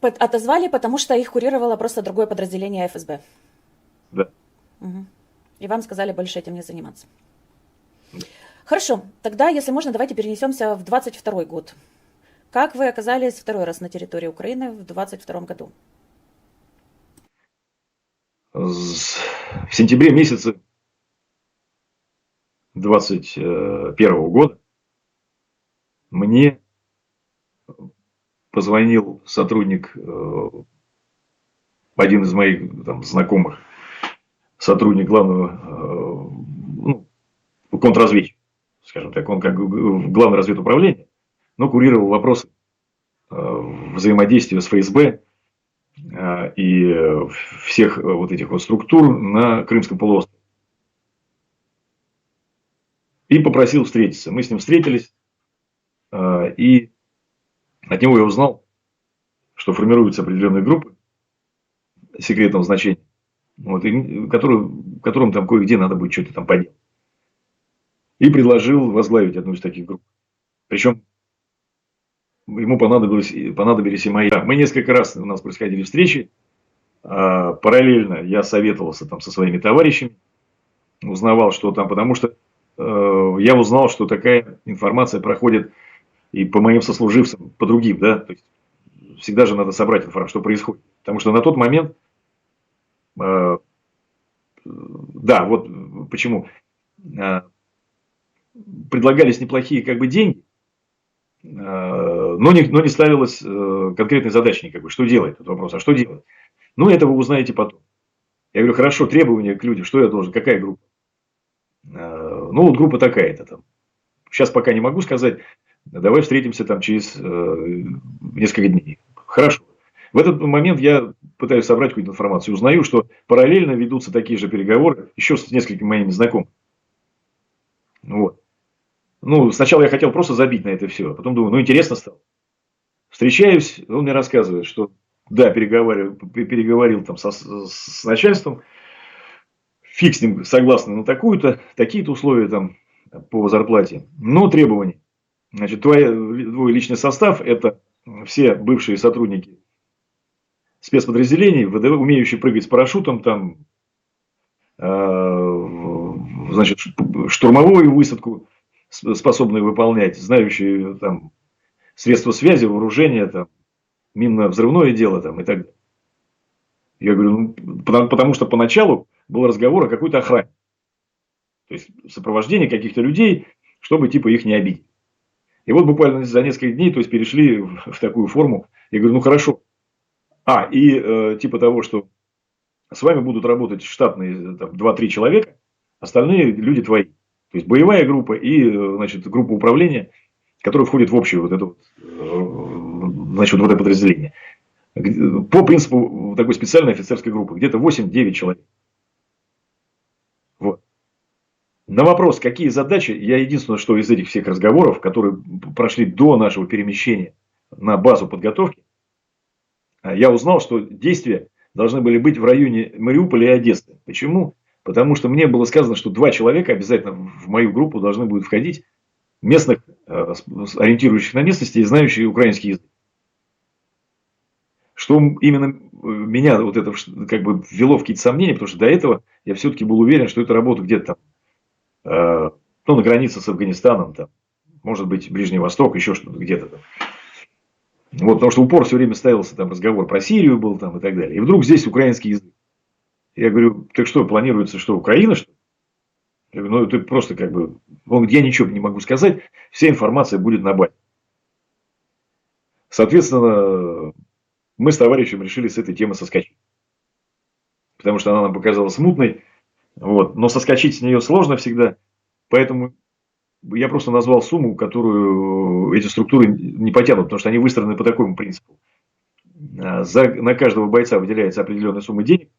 Отозвали, потому что их курировало просто другое подразделение ФСБ. Да. Угу. И вам сказали больше этим не заниматься. Хорошо, тогда, если можно, давайте перенесемся в 22 год. Как вы оказались второй раз на территории Украины в 22 году? В сентябре месяце 21 года мне позвонил сотрудник, один из моих там, знакомых, сотрудник главного контрразведчика, скажем так, он как главный разведуправление, но курировал вопросы взаимодействия с ФСБ и всех вот этих вот структур на Крымском полуострове. И попросил встретиться. Мы с ним встретились, и от него я узнал, что формируются определенные группы секретного значения, вот, которым там кое-где надо будет что-то там поделать. и предложил возглавить одну из таких групп. Причем ему понадобились и мои. Мы несколько раз у нас происходили встречи. Параллельно я советовался там со своими товарищами, узнавал, что там, потому что я узнал, что такая информация проходит и по моим сослуживцам, по другим, да, то есть всегда же надо собрать информацию, что происходит. Потому что на тот момент, да, вот почему, предлагались неплохие как бы деньги, но не ставилась конкретной задачи никакой, что делать, этот вопрос, а что делать? Ну, это вы узнаете потом. Я говорю, хорошо, требования к людям, что я должен, какая группа? Ну, вот группа такая-то там. Сейчас пока не могу сказать, давай встретимся там через несколько дней. Хорошо. В этот момент я пытаюсь собрать какую-то информацию. Узнаю, что параллельно ведутся такие же переговоры еще с несколькими моими знакомыми. Вот. Ну, сначала я хотел просто забить на это все, а потом думаю, ну, интересно стало. Встречаюсь, он мне рассказывает, что да, переговорил там с начальством, фиг с ним согласны на такую-то, такие-то условия там по зарплате, но требования. Значит, твой личный состав – это все бывшие сотрудники спецподразделений, ВДВ, умеющие прыгать с парашютом, там, значит, штурмовую высадку способные выполнять, знающие там средства связи, вооружение, там, минно-взрывное дело там, и так далее. Я говорю, ну, потому что поначалу был разговор о какой-то охране. То есть сопровождение каких-то людей, чтобы типа их не обидеть. И вот буквально за несколько дней, то есть перешли в такую форму. Я говорю, ну хорошо. Типа того, что с вами будут работать штатные там, 2-3 человека, остальные люди твои. То есть боевая группа и значит, группа управления, которая входит в общее вот это, значит, вот это подразделение. По принципу такой специальной офицерской группы, где-то 8-9 человек. Вот. На вопрос, какие задачи, я единственное, что из этих всех разговоров, которые прошли до нашего перемещения на базу подготовки, я узнал, что действия должны были быть в районе Мариуполя и Одессы. Почему? Потому что мне было сказано, что 2 человека обязательно в мою группу должны будут входить, местных, ориентирующих на местности и знающих украинский язык. Что именно меня вот это как бы ввело в какие-то сомнения, потому что до этого я все-таки был уверен, что это работа где-то там, ну, на границе с Афганистаном, там, может быть, Ближний Восток, еще что-то где-то там. Вот, потому что упор все время ставился там разговор про Сирию был там и так далее. И вдруг здесь украинский язык. Я говорю, так что, планируется, что Украина, что ли? Я говорю, ну, это просто как бы... Он говорит, я ничего не могу сказать, вся информация будет на базе. Соответственно, мы с товарищем решили с этой темы соскочить. Потому что она нам показалась смутной. Вот. Но соскочить с нее сложно всегда. Поэтому я просто назвал сумму, которую эти структуры не потянут. Потому что они выстроены по такому принципу. На каждого бойца выделяется определенная сумма денег.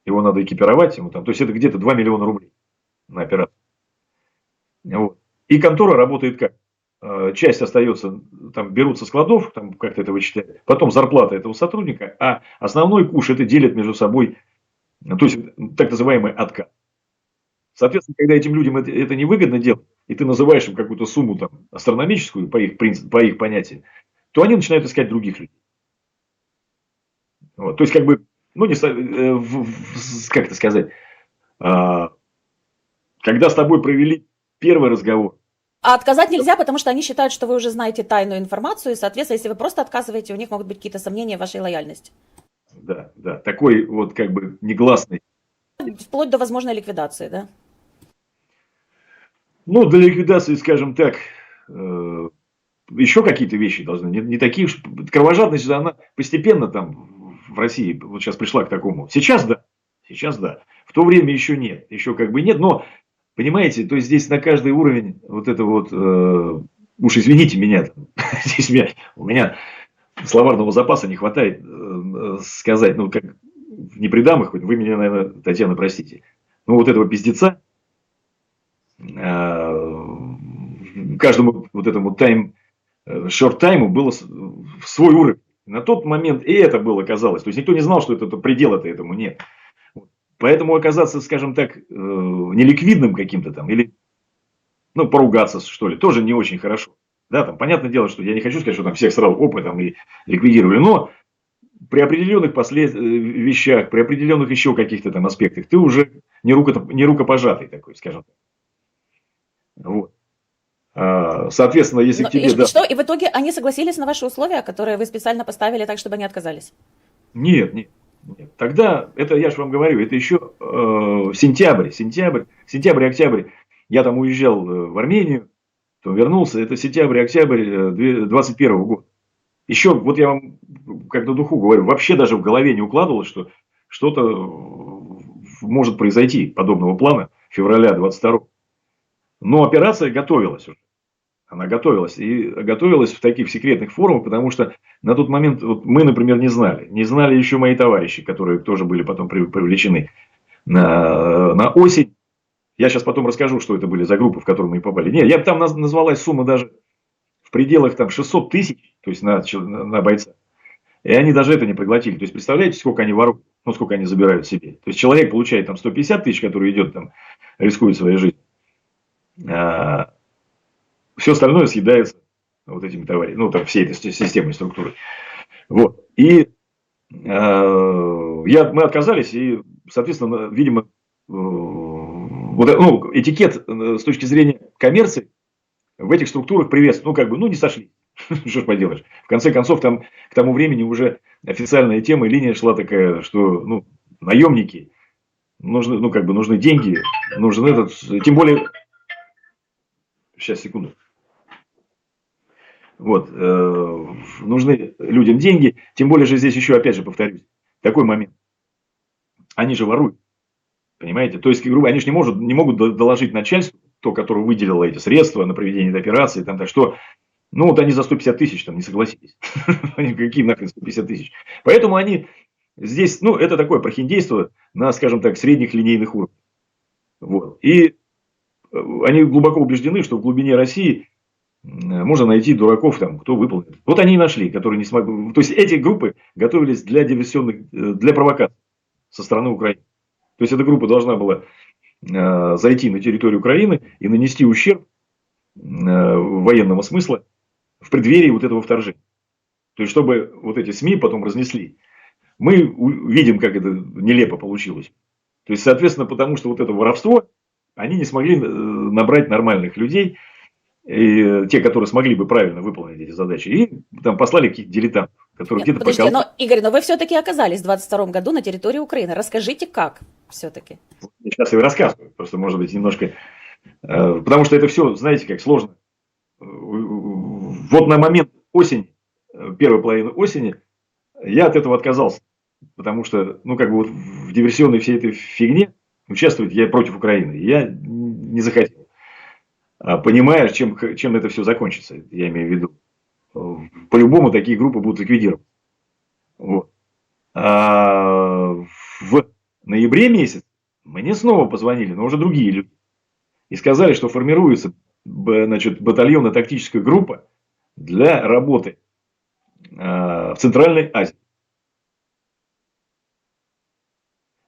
Его надо экипировать. Ему там, то есть это где-то 2 миллиона рублей на операцию. Вот. И контора работает как? Часть остается, там берут со складов, там как-то это вычитают, потом зарплата этого сотрудника, а основной куш это делят между собой, то есть так называемый откат. Соответственно, когда этим людям это невыгодно делать, и ты называешь им какую-то сумму там, астрономическую по их понятиям, то они начинают искать других людей. Вот. То есть, как бы, ну, не, как это сказать, когда с тобой провели первый разговор. А отказать нельзя, потому что они считают, что вы уже знаете тайную информацию, и, соответственно, если вы просто отказываете, у них могут быть какие-то сомнения в вашей лояльности. Да, да, такой вот как бы негласный. Вплоть до возможной ликвидации, да? Ну, для ликвидации, скажем так, еще какие-то вещи должны. Не такие уж. Кровожадность, она постепенно там в России вот сейчас пришла к такому. Сейчас да. Сейчас да. В то время еще нет. Еще как бы нет. Но, понимаете, то есть здесь на каждый уровень вот это вот, уж извините меня, здесь у меня словарного запаса не хватает сказать, ну, как не придам их, вы меня, наверное, Татьяна, простите. Ну, вот этого пиздеца, каждому вот этому шорт-тайму было свой уровень. На тот момент и это было, казалось. То есть, никто не знал, что это предела-то этому нет. Поэтому оказаться, скажем так, неликвидным каким-то там, или ну, поругаться, что ли, тоже не очень хорошо. Да, там, понятное дело, что я не хочу сказать, что там всех сразу опытом и ликвидировали, но при определенных вещах, при определенных еще каких-то там аспектах, ты уже не рукопожатый такой, скажем так. Вот. Соответственно, если к тебе, И да. что? И в итоге они согласились на ваши условия, которые вы специально поставили так, чтобы они отказались? Нет, нет, нет. Тогда, это я же вам говорю, это еще сентябрь, октябрь. Я там уезжал в Армению, то вернулся, это сентябрь-октябрь 2021 года. Еще, вот я вам как на духу говорю, вообще даже в голове не укладывалось, что что-то может произойти подобного плана февраля 22. Но операция готовилась уже. Она готовилась. И готовилась в таких секретных формах, потому что на тот момент вот мы, например, не знали. Не знали еще мои товарищи, которые тоже были потом привлечены на осень. Я сейчас потом расскажу, что это были за группы, в которые мы попали. Нет, там назвалась сумма даже в пределах там 600 тысяч, то есть на бойца. И они даже это не проглотили. То есть, представляете, сколько они воруют, ну, сколько они забирают себе. То есть, человек получает там 150 тысяч, который идет там, рискует своей жизнью. Все остальное съедается вот этими товарищами, ну, там, всей этой системой, структурой. Вот. И мы отказались, и, соответственно, видимо, этикет с точки зрения коммерции в этих структурах приветствует. Не сошли. Что ж поделаешь. В конце концов, там к тому времени уже официальная тема и линия шла такая, что, наемники, нужны деньги, нужен этот, тем более, сейчас, секунду. Вот, нужны людям деньги, тем более же здесь еще, опять же, повторюсь, такой момент. Они же воруют, понимаете? То есть, грубо, они же не могут доложить начальству, то, которое выделило эти средства на проведение этой операции, там, так что, они за 150 тысяч там не согласились. Какие нахрен 150 тысяч? Поэтому они здесь, это такое прохиндейство на, скажем так, средних линейных уровнях. Вот. И они глубоко убеждены, что в глубине России можно найти дураков, там, кто выполнит. Вот они и нашли, которые не смогли. То есть, эти группы готовились для для провокаций со стороны Украины. То есть, эта группа должна была зайти на территорию Украины и нанести ущерб военного смысла в преддверии вот этого вторжения. То есть, чтобы вот эти СМИ потом разнесли. Мы видим, как это нелепо получилось. То есть, соответственно, потому что вот это воровство, они не смогли набрать нормальных людей, и те, которые смогли бы правильно выполнить эти задачи, и там послали каких-то дилетантов, которые где-то Подождите, но, Игорь, вы все-таки оказались в 22 году на территории Украины. Расскажите, как все-таки? Я сейчас и рассказываю, просто, может быть, немножко... Потому что это все, знаете, как сложно. Вот на момент осени, первой половины осени, я от этого отказался. Потому что, вот в диверсионной всей этой фигне участвовать я против Украины. Я не захотел. Понимая, чем это все закончится, я имею в виду. По-любому такие группы будут ликвидированы. Вот. В ноябре месяц мне снова позвонили, но уже другие люди. И сказали, что формируется, батальонно-тактическая группа для работы в Центральной Азии.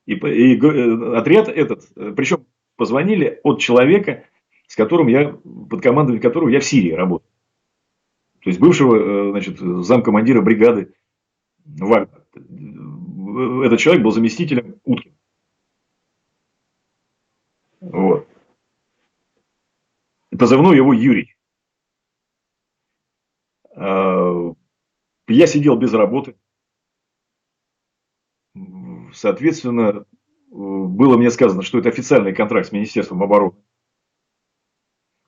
И отряд этот, причем позвонили от человека, под командой которого я в Сирии работал. То есть, бывшего, замкомандира бригады Вагнер. Этот человек был заместителем Уткина. Вот. Позывной его Юрий. Я сидел без работы. Соответственно, было мне сказано, что это официальный контракт с Министерством обороны.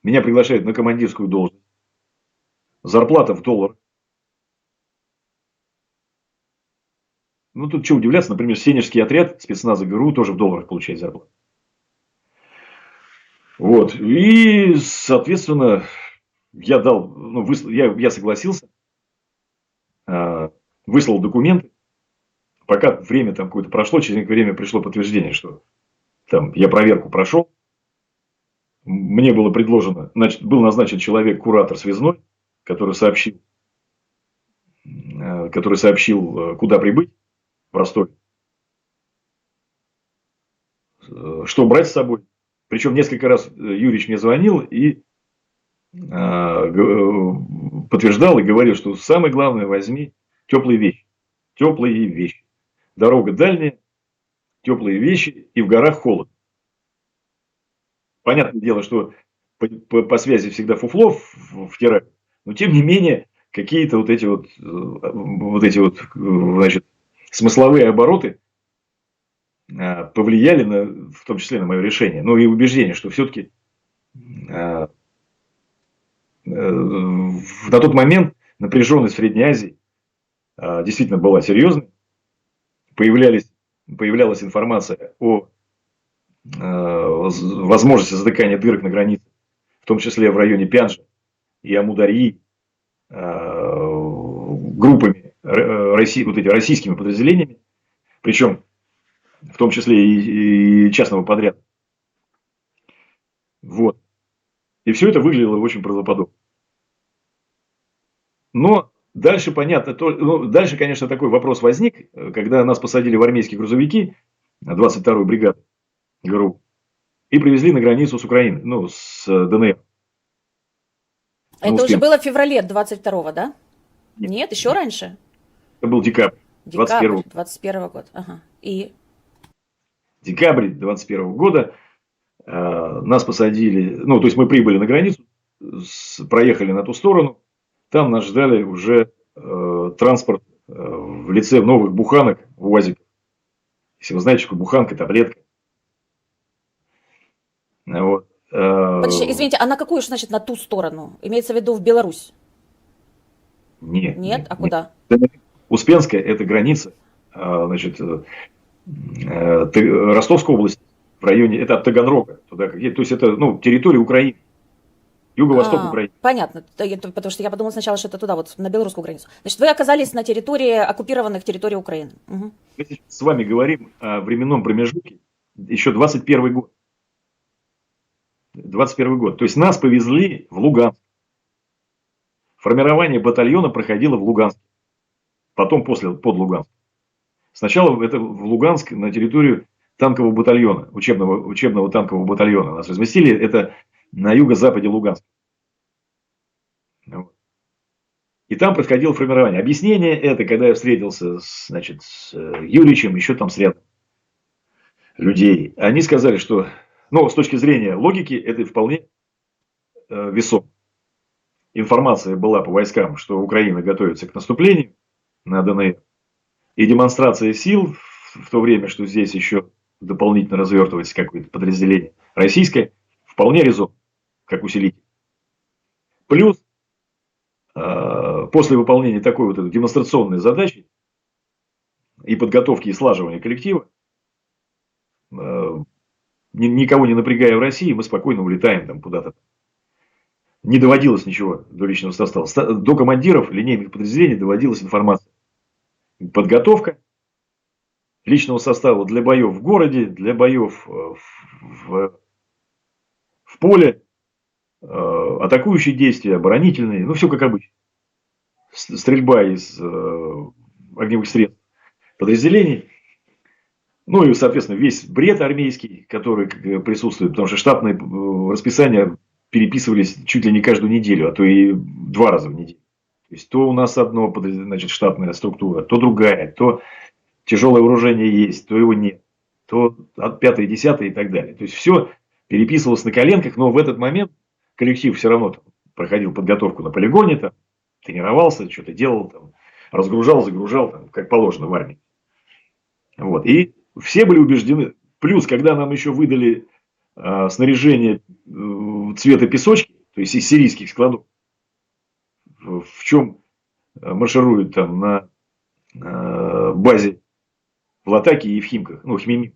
Меня приглашают на командирскую должность. Зарплата в доллар. Тут что удивляться, например, Сенежский отряд спецназа ГРУ тоже в долларах получает зарплату. Вот. И, соответственно, я я согласился, выслал документы. Пока время там какое-то прошло, через некоторое время пришло подтверждение, что там я проверку прошел. Мне было предложено, был назначен человек-куратор связной, который сообщил, куда прибыть в Ростове, что брать с собой. Причем несколько раз Юрич мне звонил и подтверждал и говорил, что самое главное, возьми теплые вещи. Теплые вещи. Дорога дальняя, теплые вещи, и в горах холод. Понятное дело, что по связи всегда фуфло втирают, но тем не менее какие-то вот эти вот, значит, смысловые обороты повлияли в том числе на мое решение. Ну и убеждение, что все-таки на тот момент напряженность в Средней Азии действительно была серьезной. Появлялась информация о возможности затыкания дырок на границе, в том числе в районе Пянджа и Амударьи, группами, вот эти российскими подразделениями, причем в том числе и частного подряда. Вот. И все это выглядело очень правдоподобно. Но дальше, понятно, дальше, конечно, такой вопрос возник, когда нас посадили в армейские грузовики 22-й бригады ГРУ и привезли на границу с Украиной, ну, с ДНР. Это уже было в феврале 22-го, да? Нет, еще раньше? Это был декабрь. Декабрь 21 года. Ага. И? Декабрь 21 года нас посадили, ну, то есть мы прибыли на границу, проехали на ту сторону, там нас ждали уже транспорт в лице новых буханок, УАЗиков. Если вы знаете, что буханка, таблетка. Вот. Подожди, извините, а на какую же, значит, на ту сторону? Имеется в виду в Беларусь? Нет. Нет? А куда? Успенская – это граница, значит, Ростовской области, в районе, это от Таганрога, туда, то есть это, ну, территория Украины, юго-восток Украины. Понятно, потому что я подумала сначала, что это туда, вот на белорусскую границу. Значит, вы оказались на территории, оккупированных территорий Украины. Угу. Мы сейчас с вами говорим о временном промежутке, еще 21 год. 21 год. То есть нас повезли в Луганск. Формирование батальона проходило в Луганске. Потом под Луганск. Сначала это в Луганск на территорию танкового батальона, учебного танкового батальона. Нас разместили это на юго-западе Луганска. Вот. И там происходило формирование. Объяснение это, когда я встретился с Юричем, еще там с рядом людей. Они сказали, что, ну, с точки зрения логики, это вполне весомо. Информация была по войскам, что Украина готовится к наступлению на ДНР. И демонстрация сил в то время, что здесь еще дополнительно развертывается какое-то подразделение российское, вполне резонно, как усилитель. Плюс, после выполнения такой вот этой демонстрационной задачи и подготовки и слаживания коллектива, никого не напрягая в России, мы спокойно улетаем там куда-то. Не доводилось ничего до личного состава. До командиров линейных подразделений доводилась информация. Подготовка личного состава для боев в городе, для боев в поле, атакующие действия, оборонительные, ну все как обычно. Стрельба из огневых средств подразделений. Ну и, соответственно, весь бред армейский, который присутствует, потому что штатные расписания переписывались чуть ли не каждую неделю, а то и 2 раза в неделю. То есть то у нас одно, значит, штатная структура, то другая, то тяжелое вооружение есть, то его нет, то от 5-й, 10-й и так далее. То есть все переписывалось на коленках, но в этот момент коллектив все равно проходил подготовку на полигоне, там, тренировался, что-то делал, там, разгружал, загружал, там, как положено в армии. Вот. И все были убеждены. Плюс, когда нам еще выдали снаряжение цвета песочки, то есть из сирийских складов, в чем маршируют там на базе в Латаке и в Химках, ну, Хмими.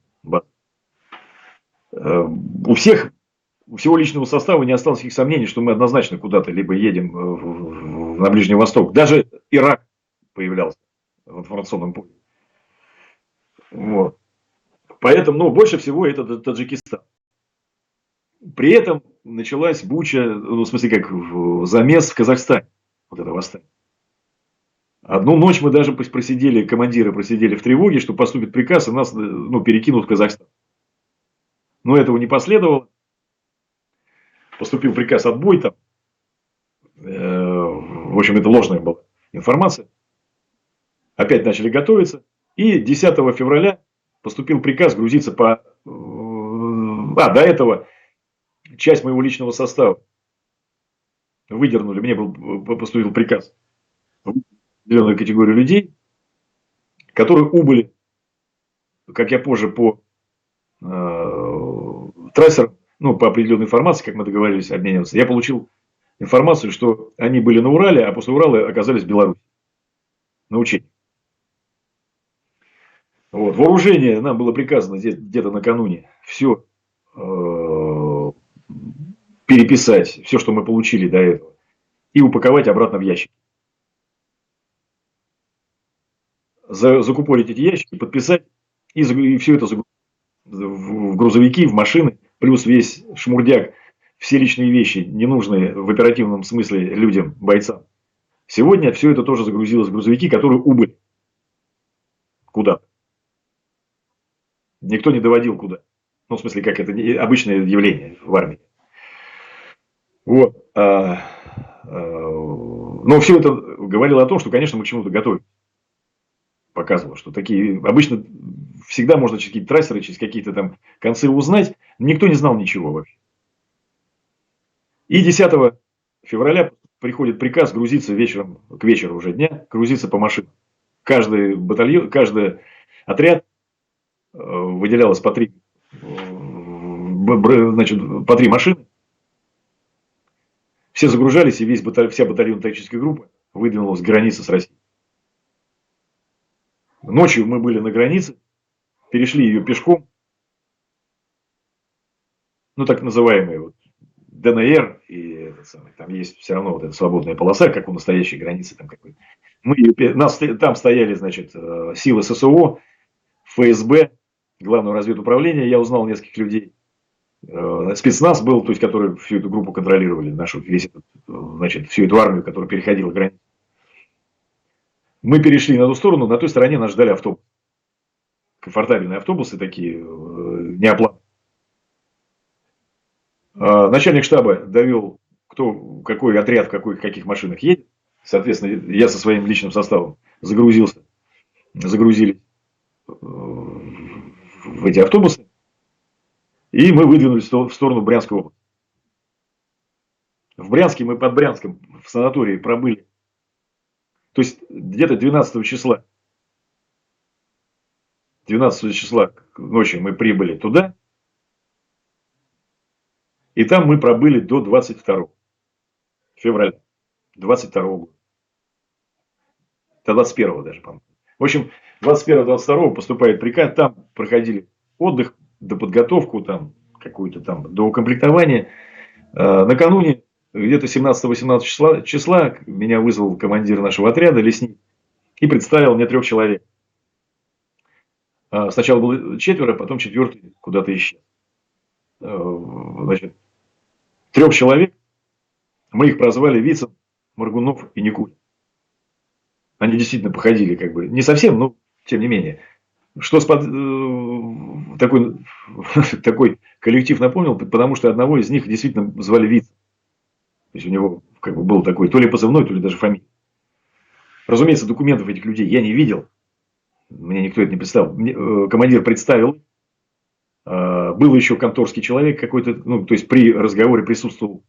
У всего личного состава не осталось никаких сомнений, что мы однозначно куда-то либо едем на Ближний Восток. Даже Ирак появлялся в информационном поле. Вот. Поэтому, ну, больше всего это Таджикистан. При этом началась буча, ну, в смысле, как замес в Казахстане. Вот это восстание. Одну ночь мы даже просидели, командиры просидели в тревоге, что поступит приказ, и нас, ну, перекинут в Казахстан. Но этого не последовало. поступил приказ «отбой», там, в общем, это ложная была информация. Опять начали готовиться. И 10 февраля поступил приказ грузиться по... до этого часть моего личного состава выдернули. Мне поступил приказ в определенную категорию людей, которые убыли, как я позже по трассерам, ну, по определенной информации, как мы договорились обмениваться, я получил информацию, что они были на Урале, а после Урала оказались в Беларуси на учении. Вот. Вооружение нам было приказано где-то накануне все переписать, все, что мы получили до этого, и упаковать обратно в ящики. Закупорить эти ящики, подписать и все это загрузить в грузовики, в машины, плюс весь шмурдяк, все личные вещи, ненужные в оперативном смысле людям, бойцам. Сегодня все это тоже загрузилось в грузовики, которые убыли куда-то. Никто не доводил куда. Ну, в смысле, как это обычное явление в армии. Вот. Но все это говорило о том, что, конечно, мы к чему-то готовим. Показывало, что такие... Обычно всегда можно через какие-то трассеры, через какие-то там концы узнать. Никто не знал ничего вообще. И 10 февраля приходит приказ грузиться вечером, к вечеру уже дня, грузиться по машинам. Каждый батальон, каждый отряд выделялось по 3 машины. Все загружались, и вся батальонно-тактическая группа выдвинулась к границе с Россией. Ночью мы были на границе, перешли ее пешком. Ну, так называемые вот ДНР, и там есть все равно вот эта свободная полоса, как у настоящей границы. Там там стояли, значит, силы ССО, ФСБ, Главное разведуправление. Я узнал нескольких людей. Спецназ был, то есть, который всю эту группу контролировали, всю эту армию, которая переходила границу. Мы перешли на ту сторону, на той стороне нас ждали автобусы. Комфортабельные автобусы такие, неоплатные. Начальник штаба довел, какой отряд в каких машинах едет. Соответственно, я со своим личным составом загрузились в эти автобусы. И мы выдвинулись в сторону Брянской области. В Брянске мы под Брянском в санатории пробыли. То есть где-то 12 числа ночью мы прибыли туда. И там мы пробыли до 22 февраля 22 года. До 21 даже, по-моему. В общем, 21-22 поступает приказ, там проходили отдых, доподготовку, там какую-то там доукомплектование. Накануне, где-то 17-18 числа, меня вызвал командир нашего отряда, лесник, и представил мне 3 человек. Сначала было 4, потом 4 куда-то исчез. Значит, 3 человек, мы их прозвали Вицин, Моргунов и Никулин. Они действительно походили, как бы, не совсем, но тем не менее. Что такой коллектив напомнил, потому что одного из них действительно звали Вицин. То есть у него как бы был такой то ли позывной, то ли даже фамилия. Разумеется, документов этих людей я не видел. Мне никто это не представил. Командир представил. Был еще конторский человек какой-то, ну, то есть при разговоре присутствовал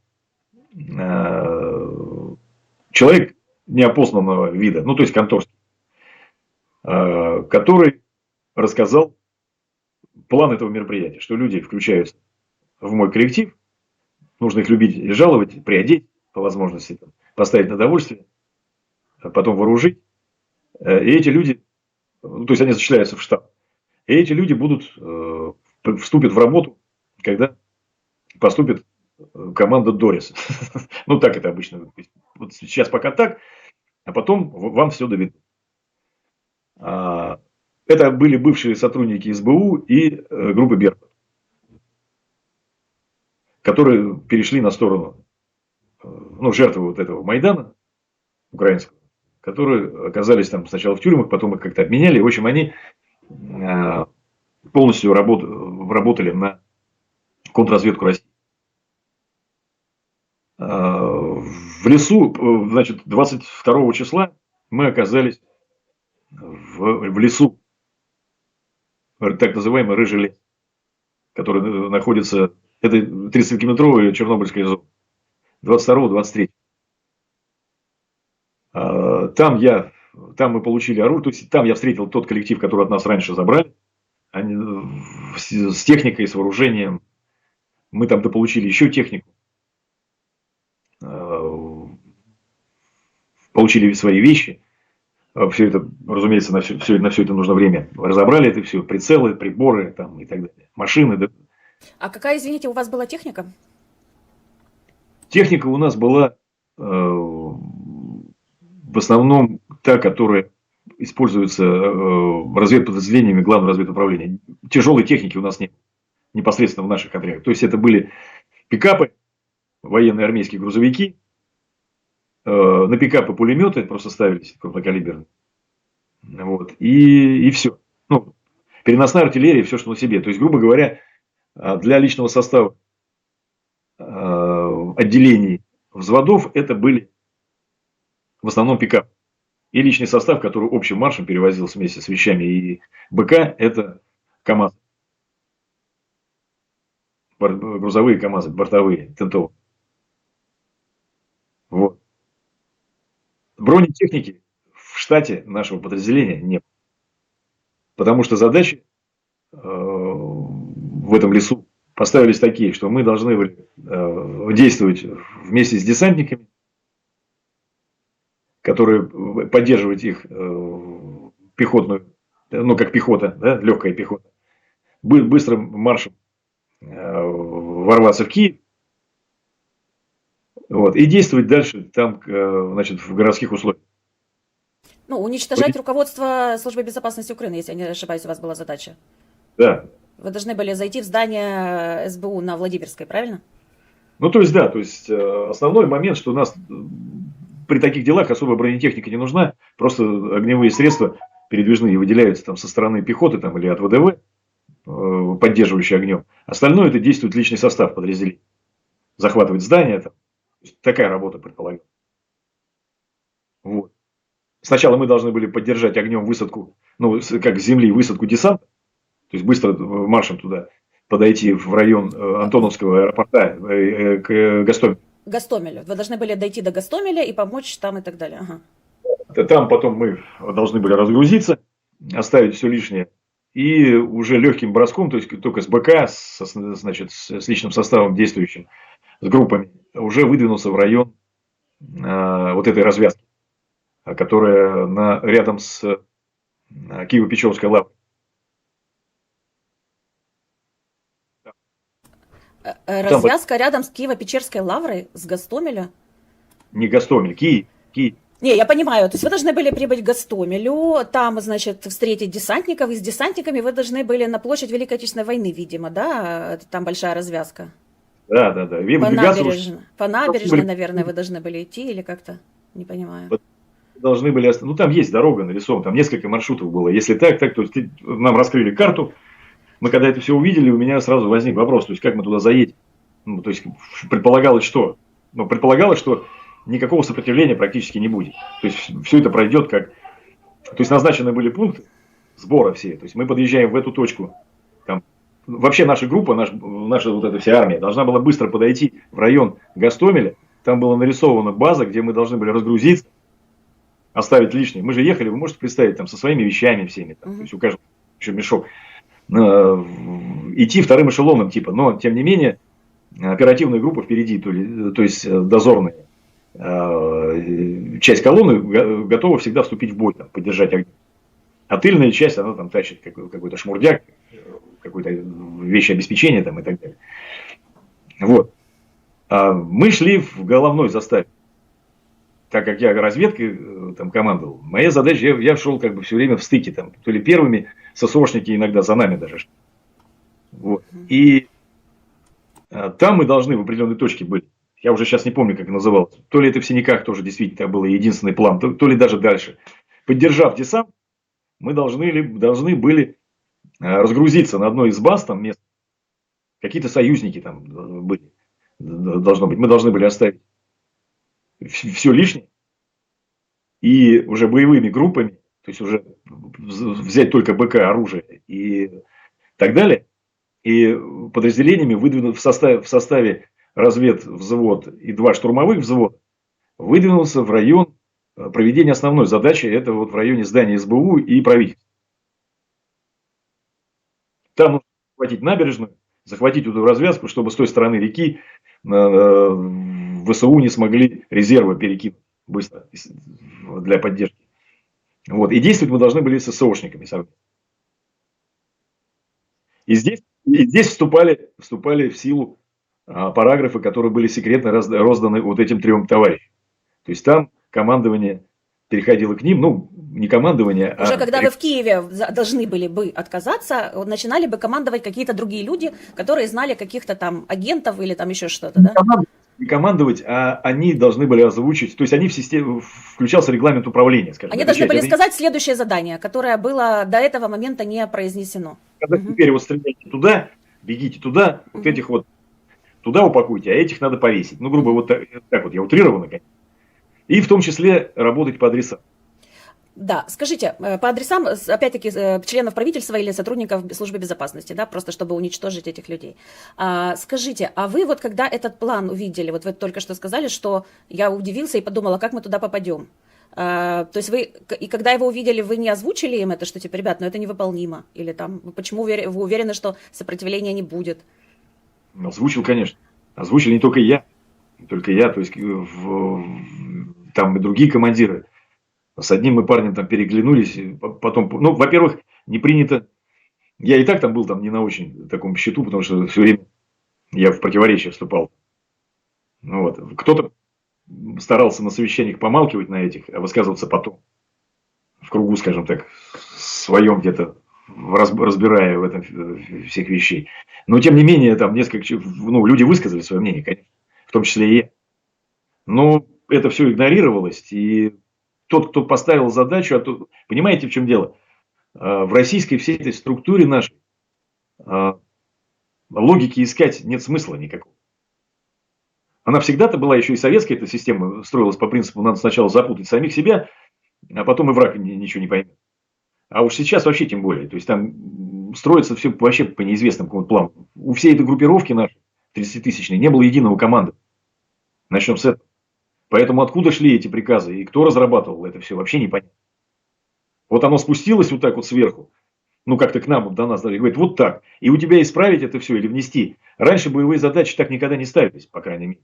человек неопознанного вида, ну, то есть конторский, который рассказал план этого мероприятия, что люди включаются в мой коллектив, нужно их любить и жаловать, приодеть, по возможности поставить на довольствие, потом вооружить. И эти люди, то есть они зачисляются в штаб, и эти люди вступят в работу, когда поступит команда Дорис. Ну, так это обычно. Вот сейчас пока так, а потом вам все доведут. Это были бывшие сотрудники СБУ и группы Беркут, которые перешли на сторону, ну, жертвы вот этого Майдана украинского, которые оказались там сначала в тюрьмах, потом их как-то обменяли. В общем, они полностью работали на контрразведку России. В лесу, значит, 22 числа мы оказались в лесу, так называемый Рыжий лес, который находится, это 30-километровая Чернобыльская зона, 22-23. Там мы получили оружие, то есть там я встретил тот коллектив, который от нас раньше забрали, они, с техникой, с вооружением. Мы там дополучили еще технику, получили свои вещи. Все это, разумеется, на все это нужно время. Разобрали это все, прицелы, приборы там, и так далее, машины. Да. А какая, извините, у вас была техника? Техника у нас была в основном та, которая используется разведподразделениями Главного разведуправления. Тяжелой техники у нас нет непосредственно в наших отрядах. То есть это были пикапы, военные армейские грузовики, на пикапы пулеметы просто ставились крупнокалиберные. Вот. И все. Ну, переносная артиллерия, все, что на себе. То есть, грубо говоря, для личного состава отделений взводов это были в основном пикап. И личный состав, который общим маршем перевозился вместе с вещами и БК, это КАМАЗ. Грузовые КАМАЗы, бортовые, тентовые. Вот. Бронетехники в штате нашего подразделения нет. Потому что задачи в этом лесу поставились такие, что мы должны были действовать вместе с десантниками, которые поддерживать их пехотную, ну как пехота, да, легкая пехота, быстрым маршем ворваться в Киев, вот, и действовать дальше там, значит, в городских условиях. Ну, уничтожать руководство Службы безопасности Украины, если я не ошибаюсь, у вас была задача. Да. Вы должны были зайти в здание СБУ на Владимирской, правильно? Ну, то есть, да, то есть, основной момент, что у нас при таких делах особо бронетехника не нужна, просто огневые средства передвижные выделяются там со стороны пехоты там, или от ВДВ, поддерживающие огнем. Остальное это действует личный состав подразделений. Захватывать здание, там. Такая работа предполагалась. Вот. Сначала мы должны были поддержать огнем высадку, ну, как с земли высадку десанта, то есть быстро маршем туда подойти в район Антоновского аэропорта к Гостомелю. Гостомелю. Вы должны были дойти до Гостомеля и помочь там и так далее. Ага. Там потом мы должны были разгрузиться, оставить все лишнее. И уже легким броском, то есть только с БК, значит, с личным составом действующим, с группами, уже выдвинулся в район вот этой развязки, которая рядом с Киево-Печерской лаврой. Развязка рядом с Киево-Печерской лаврой, с Гостомеля? Не Гостомель, Киев. Не, я понимаю, то есть вы должны были прибыть к Гостомелю, там, значит, встретить десантников, и с десантниками вы должны были на площадь Великой Отечественной войны, видимо, да? Там большая развязка. Да. По набережной, наверное, вы должны были идти или как-то, не понимаю. Должны были, ну там есть дорога нарисована, там несколько маршрутов было. Если так, то есть нам раскрыли карту. Мы когда это все увидели, у меня сразу возник вопрос, то есть как мы туда заедем? Ну, то есть предполагалось, что? Ну, предполагалось, что никакого сопротивления практически не будет. То есть все это пройдет как... То есть назначены были пункты сбора все. То есть мы подъезжаем в эту точку. Там, вообще наша группа, наша вот эта вся армия должна была быстро подойти в район Гостомеля. Там была нарисована база, где мы должны были разгрузиться, оставить лишнее. Мы же ехали, вы можете представить, там со своими вещами всеми. Там, то есть у каждого еще мешок. Идти вторым эшелоном типа. Но тем не менее оперативная группа впереди, то есть дозорные. Часть колонны готова всегда вступить в бой, там, поддержать огонь. А тыльная часть, она там тащит какой-то шмурдяк, какое-то вещи обеспечения там, и так далее. Вот. Мы шли в головной заставе. Так как я разведкой там командовал, моя задача, я шел как бы все время в стыке, там, то ли первыми, ССОшники иногда за нами даже. Вот. И там мы должны в определенной точке быть. Я уже сейчас не помню, как это называлось. То ли это в Синяках тоже действительно был единственный план, то ли даже дальше. Поддержав десант, мы должны были разгрузиться на одной из баз, там мест. Какие-то союзники там были, должно быть. Мы должны были оставить все лишнее, и уже боевыми группами, то есть уже взять только БК, оружие и так далее, и подразделениями выдвинут в составе разведвзвод и 2 штурмовых взвода выдвинулся в район проведения основной задачи, это вот в районе здания СБУ и правительства. Там нужно захватить набережную, захватить эту развязку, чтобы с той стороны реки ВСУ не смогли резервы перекинуть быстро для поддержки. Вот. И действовать мы должны были с ССОшниками. И здесь вступали в силу параграфы, которые были секретно розданы вот этим 3 товарищам. То есть там командование переходило к ним, ну, не командование, Уже когда вы в Киеве должны были бы отказаться, начинали бы командовать какие-то другие люди, которые знали каких-то там агентов или там еще что-то, да? Не командовать, а они должны были озвучить, то есть они в систему, включался регламент управления, скажем. Они должны были сказать следующее задание, которое было до этого момента не произнесено. Когда теперь вот стреляйте туда, бегите туда, вот этих вот туда упакуйте, а этих надо повесить. Ну, грубо вот так вот, я утрированно, конечно. И в том числе работать по адресам. Да, скажите, по адресам, опять-таки, членов правительства или сотрудников службы безопасности, да, просто чтобы уничтожить этих людей. Скажите, а вы вот когда этот план увидели, вот вы только что сказали, что я удивился и подумала, как мы туда попадем. То есть вы, и когда его увидели, вы не озвучили им это, что типа, ребят, ну это невыполнимо? Или там, почему вы уверены, что сопротивления не будет? Озвучил, конечно. Озвучили не только я, то есть там и другие командиры. С одним мы парнем там переглянулись, потом, ну, во-первых, не принято, я и так там был там не на очень таком счету, потому что все время я в противоречие вступал. Вот. Кто-то старался на совещаниях помалкивать на этих, а высказываться потом, в кругу, скажем так, своем где-то, разбирая в этом всех вещей. Но, тем не менее, там несколько, ну, люди высказали свое мнение, конечно, в том числе и я. Но это все игнорировалось, и тот, кто поставил задачу, понимаете, в чем дело? В российской всей этой структуре нашей логики искать нет смысла никакого. Она всегда-то была, еще и советская эта система строилась по принципу, надо сначала запутать самих себя, а потом и враг ничего не поймет. А уж сейчас вообще тем более. То есть там строится все вообще по неизвестному какому-то плану. У всей этой группировки нашей, 30-тысячной, не было единого команды. Начнем с этого. Поэтому откуда шли эти приказы и кто разрабатывал это все, вообще непонятно. Вот оно спустилось вот так вот сверху, ну как-то к нам, вот до нас, и говорит, вот так. И у тебя исправить это все или внести. Раньше боевые задачи так никогда не ставились, по крайней мере.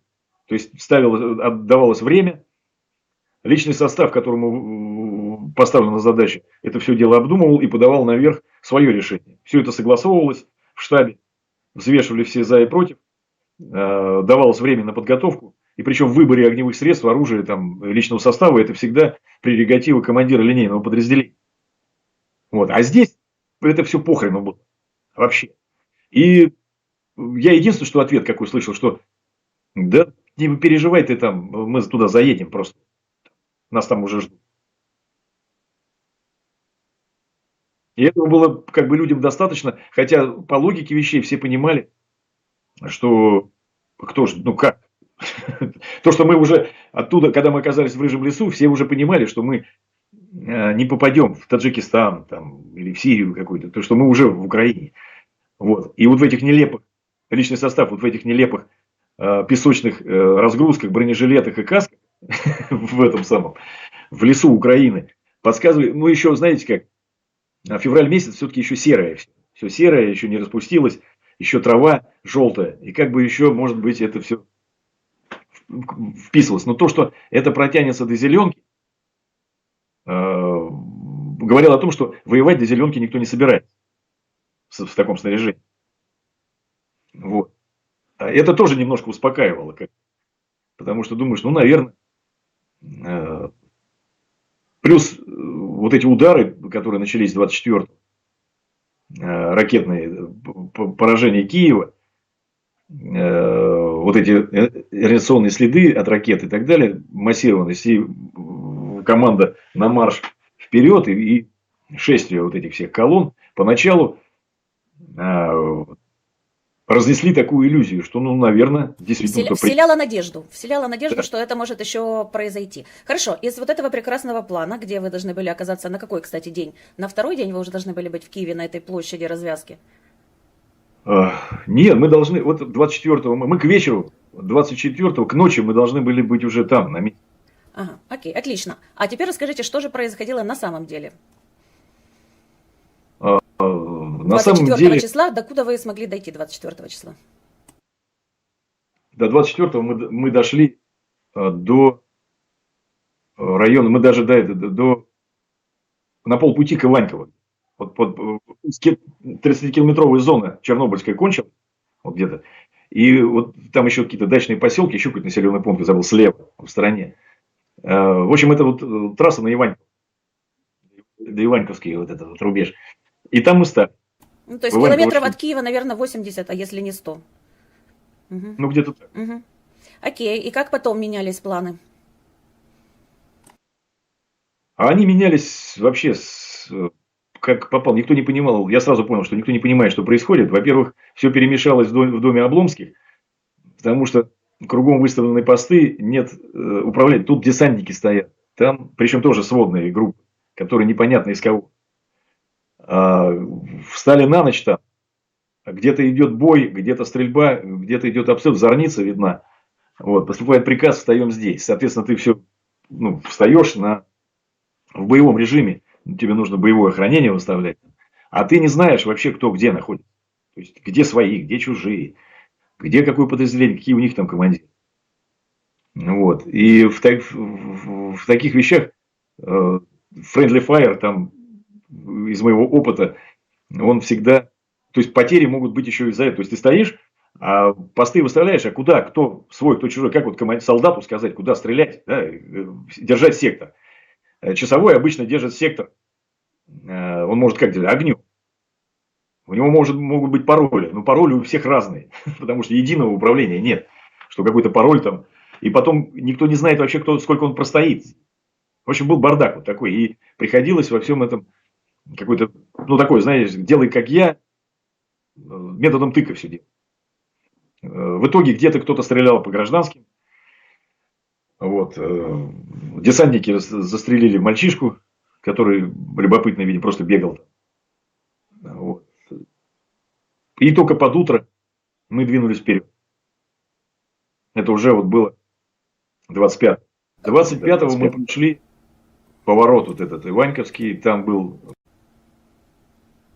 То есть отдавалось время, личный состав, которому поставлена задача, это все дело обдумывал и подавал наверх свое решение. Все это согласовывалось в штабе, взвешивали все за и против, давалось время на подготовку. И причем в выборе огневых средств, оружия, там, личного состава, это всегда прерогатива командира линейного подразделения. Вот. А здесь это все похрену было. Вообще. И я единственное, что ответ какой слышал, что да не переживай ты там, мы туда заедем просто. Нас там уже ждут. И этого было как бы людям достаточно, хотя по логике вещей все понимали, что кто ж, ну как, то, что мы уже оттуда, когда мы оказались в Рыжем лесу, все уже понимали, что мы не попадем в Таджикистан там, или в Сирию какую-то, то, что мы уже в Украине. Вот. И вот в этих нелепых, личный состав, вот в этих нелепых песочных разгрузках, бронежилетах и касках в этом самом, в лесу Украины, подсказывали, ну еще, знаете как, февраль месяц все-таки еще серое. Все серое, еще не распустилось, еще трава желтая. И как бы еще, может быть, это все вписывалось. Но то, что это протянется до зеленки, говорило о том, что воевать до зеленки никто не собирается в таком снаряжении. Вот. Это тоже немножко успокаивало. Потому что думаешь, ну, наверное. Плюс вот эти удары, которые начались 24-го, ракетные поражения Киева, вот эти радиационные следы от ракет и так далее, массированность, и команда на марш вперед, и шествие вот этих всех колонн, поначалу разнесли такую иллюзию, что, ну, наверное, действительно кто Вселяла надежду, Да. что это может еще произойти. Хорошо, из вот этого прекрасного плана, где вы должны были оказаться, на какой, кстати, день? На второй день вы уже должны были быть в Киеве, на этой площади развязки? Нет, мы должны, вот 24-го, мы к вечеру, 24-го, к ночи мы должны были быть уже там, на месте. Ага, окей, отлично. А теперь расскажите, что же происходило на самом деле? На самом 24 деле, числа, докуда вы смогли дойти 24 числа? до 24-го мы дошли до района, мы даже на полпути к Иваньково. Вот 30-километровая зона Чернобыльская кончилась, вот где-то. И вот там еще какие-то дачные поселки, еще какой-то населенный пункт, я забыл, слева, в стороне. В общем, это вот трасса на Иваньково, до Иваньковский вот этот вот рубеж. И там мы стали. Ну, то есть В Иваньково километров шли. от Киева, наверное, 80, а если не 100. Угу, Ну, где-то так. угу. Окей, и как потом менялись планы? А они менялись вообще как попал. Никто не понимал. Я сразу понял, что никто не понимает, что происходит. Во-первых, все перемешалось в доме Обломских, потому что кругом выставлены посты, нет управления. Тут десантники стоят. Там, причем тоже сводные группы, которые непонятно из кого. Встали на ночь там. Где-то идет бой, где-то стрельба, где-то идет обстрел, зорница видна. Вот, поступает приказ, встаем здесь. Соответственно, ты все, ну, встаешь в боевом режиме. Тебе нужно боевое охранение выставлять. А ты не знаешь вообще, кто где находится. То есть, где свои, где чужие. Где какое подразделение, какие у них там командиры. Вот. И в таких вещах Friendly Fire, там, из моего опыта, он всегда... То есть, потери могут быть еще из-за этого. То есть, ты стоишь, а посты выставляешь, а куда, кто свой, кто чужой, как вот солдату сказать, куда стрелять, да, держать сектор. Часовой обычно держит сектор, он может как делать, огнем. У него могут быть пароли, но пароли у всех разные, потому что единого управления нет, что какой-то пароль там, и потом никто не знает вообще, сколько он простоит. В общем, был бардак вот такой, и приходилось во всем этом какой-то, ну, такой, знаешь, делай как я, методом тыка все делать. В итоге где-то кто-то стрелял по гражданским. Вот. Десантники застрелили мальчишку, который любопытно, видимо, просто бегал. Вот. И только под утро мы двинулись вперед. Это уже вот было 25-го. 25-го мы пришли поворот вот этот Иваньковский. Там был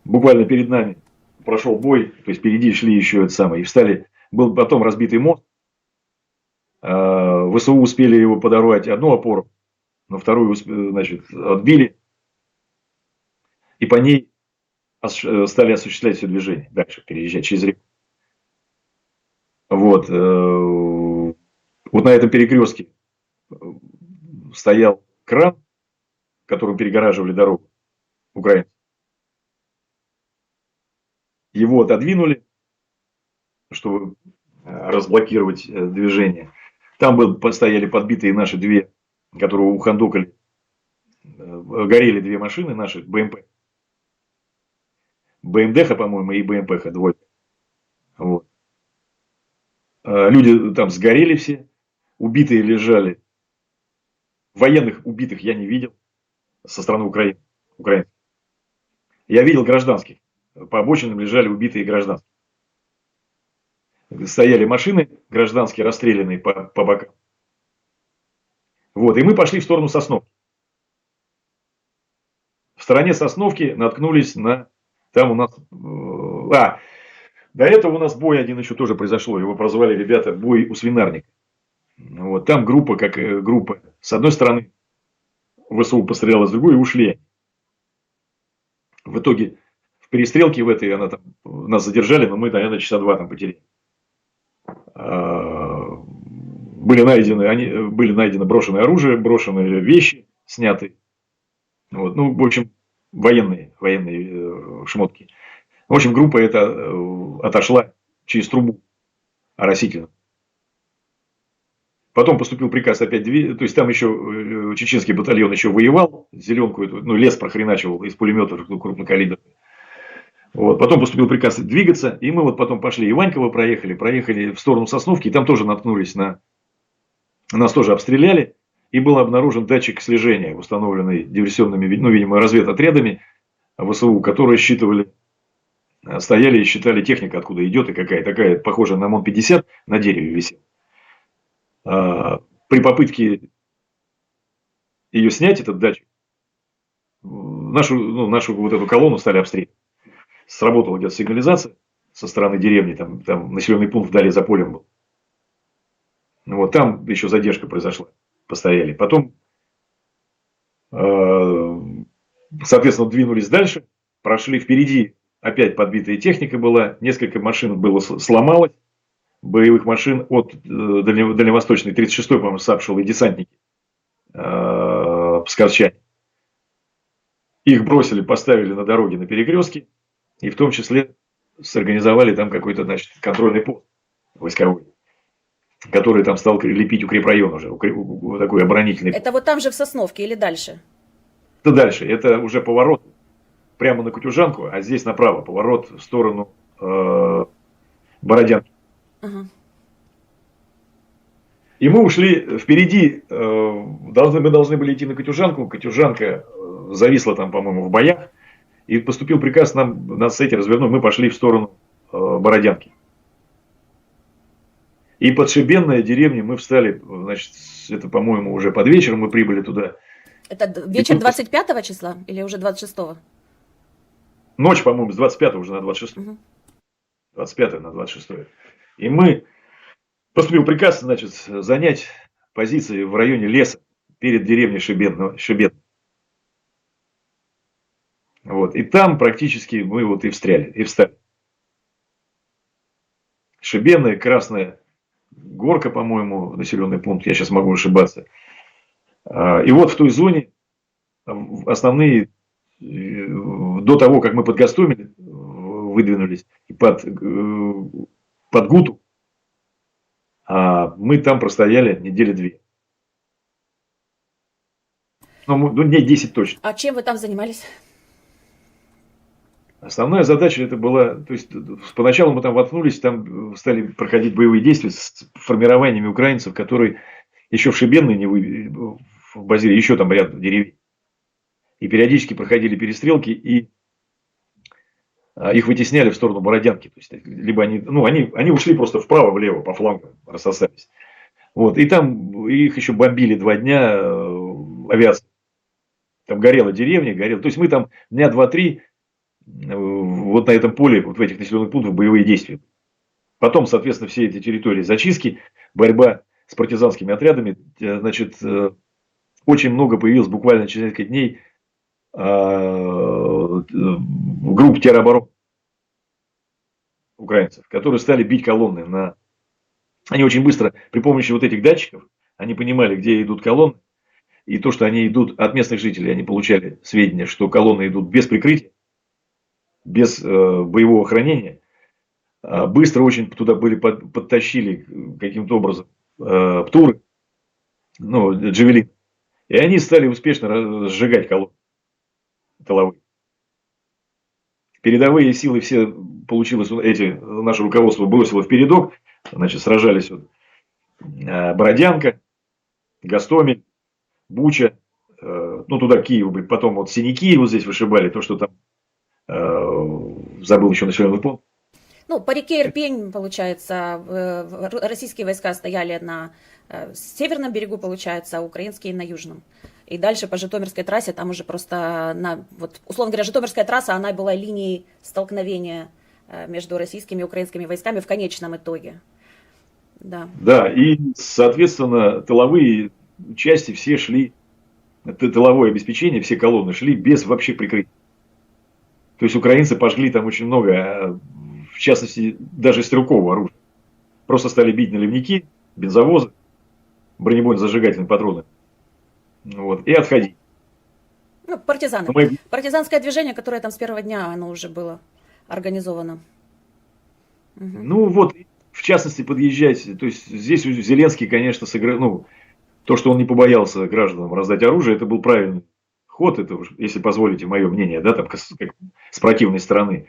буквально перед нами прошел бой. То есть впереди шли еще это самое. И встали. Был потом разбитый мост. ВСУ успели его подорвать одну опору, но вторую, значит, отбили. И по ней стали осуществлять все движение. Дальше переезжать через реку. Вот. Вот на этом перекрестке стоял кран, которым перегораживали дорогу украинцы. Его отодвинули, чтобы разблокировать движение. Там стояли подбитые наши две, которые ухандокали. Горели две машины наши, БМП. БМДХ, по-моему, и БМПХ, двое. Вот. Люди там сгорели все, убитые лежали. Военных убитых я не видел со стороны Украины. Я видел гражданских. По обочинам лежали убитые гражданские. Стояли машины гражданские, расстрелянные по бокам. Вот, и мы пошли в сторону Сосновки. В стороне Сосновки наткнулись на... Там у нас... до этого у нас бой один еще тоже произошло. Его прозвали ребята бой у свинарника. Вот, там группа, как группа. С одной стороны ВСУ постреляла, с другой и ушли. В итоге в перестрелке в этой нас задержали, но мы, наверное, часа два там потеряли. Были найдены брошенное оружие, брошенные вещи, снятые. Вот, ну, в общем, военные шмотки. В общем, группа эта отошла через трубу оросительно. Потом поступил приказ опять то есть там еще чеченский батальон еще воевал, зеленку эту, ну, лес прохреначивал из пулеметов крупнокалиберных. Вот. Потом поступил приказ двигаться, и мы вот потом пошли Иваньково, проехали в сторону Сосновки, и там тоже наткнулись нас тоже обстреляли, и был обнаружен датчик слежения, установленный диверсионными, ну, видимо, разведотрядами ВСУ, которые стояли и считали техника, откуда идет, и какая такая, похожая на МОН-50, на дереве висела. При попытке ее снять, этот датчик, нашу вот эту колонну стали обстреливать. Сработала где-то сигнализация со стороны деревни, там населенный пункт вдали за полем был. Вот там еще задержка произошла, постояли. Потом, соответственно, двинулись дальше, прошли впереди, опять подбитая техника была, несколько машин было сломалось, боевых машин от дальневосточной, 36-й, по-моему, САП шел, и десантники псковчане. Их бросили, поставили на дороге на перекрестке, и в том числе сорганизовали там какой-то, значит, контрольный пост войсковой, который там стал лепить укрепрайон уже, такой оборонительный. Это вот там же в Сосновке или дальше? Это дальше, это уже поворот прямо на Кутюжанку, а здесь направо, поворот в сторону Бородянки. Ага. И мы ушли впереди, мы должны были идти на Катюжанку. Катюжанка зависла там, по-моему, в боях. И поступил приказ нас с этим развернуть. Мы пошли в сторону Бородянки. И под Шибенной деревней мы встали, значит, это, по-моему, уже под вечер мы прибыли туда. Это вечер 25 числа или уже 26-го? Ночь, по-моему, с 25 уже на 26. Угу. 25 на 26. И мы... Поступил приказ, значит, занять позиции в районе леса перед деревней Шибен. Вот. И там практически мы вот и встали. Шибенная, Красная Горка, по-моему, населенный пункт, я сейчас могу ошибаться. И вот в той зоне основные, до того, как мы под Гостомель выдвинулись, и под Гуту, мы там простояли недели 2. Ну, дней 10 точно. А чем вы там занимались? Основная задача это была, то есть поначалу мы там воткнулись, там стали проходить боевые действия с формированиями украинцев, которые еще в Шибенной не в базе, еще там ряд деревень. И периодически проходили перестрелки, и их вытесняли в сторону Бородянки. То есть, либо они ушли просто вправо-влево, по флангам рассосались. Вот. И там их еще бомбили 2 дня авиация. Там горела деревня, горела. То есть мы там дня 2-3 вот на этом поле, вот в этих населенных пунктах боевые действия. Потом, соответственно, все эти территории зачистки, борьба с партизанскими отрядами. Значит, очень много появилось буквально через несколько дней групп тероборон украинцев, которые стали бить колонны. Они очень быстро, при помощи вот этих датчиков, они понимали, где идут колонны. И то, что они идут от местных жителей, они получали сведения, что колонны идут без прикрытия, без боевого хранения. Быстро очень туда подтащили каким-то образом птуры, джавелин. И они стали успешно сжигать колонны тыловые. Передовые силы все получилось, наше руководство бросило в передок, значит, сражались Бородянка, Гостомель, Буча, туда Киев, потом вот Синяки вот здесь вышибали, то, что там, забыл еще населенный пункт. По реке Ирпень, получается, российские войска стояли на северном берегу, получается, а украинские на южном. И дальше по Житомирской трассе, там уже просто, условно говоря, Житомирская трасса, она была линией столкновения между российскими и украинскими войсками в конечном итоге. Да, и, соответственно, тыловые части все шли, тыловое обеспечение, все колонны шли без вообще прикрытия. То есть украинцы пожгли там очень много, в частности, даже стрелкового оружия. Просто стали бить наливники, бензовозы, бронебойно-зажигательные патроны. Вот, и отходить. Партизаны. Партизанское движение, которое там с первого дня, оно уже было организовано. Угу. В частности, подъезжать. То есть, здесь Зеленский, конечно, сыграл, то, что он не побоялся гражданам раздать оружие, это был правильный ход, это, если позволите, мое мнение, да, там, с противной стороны.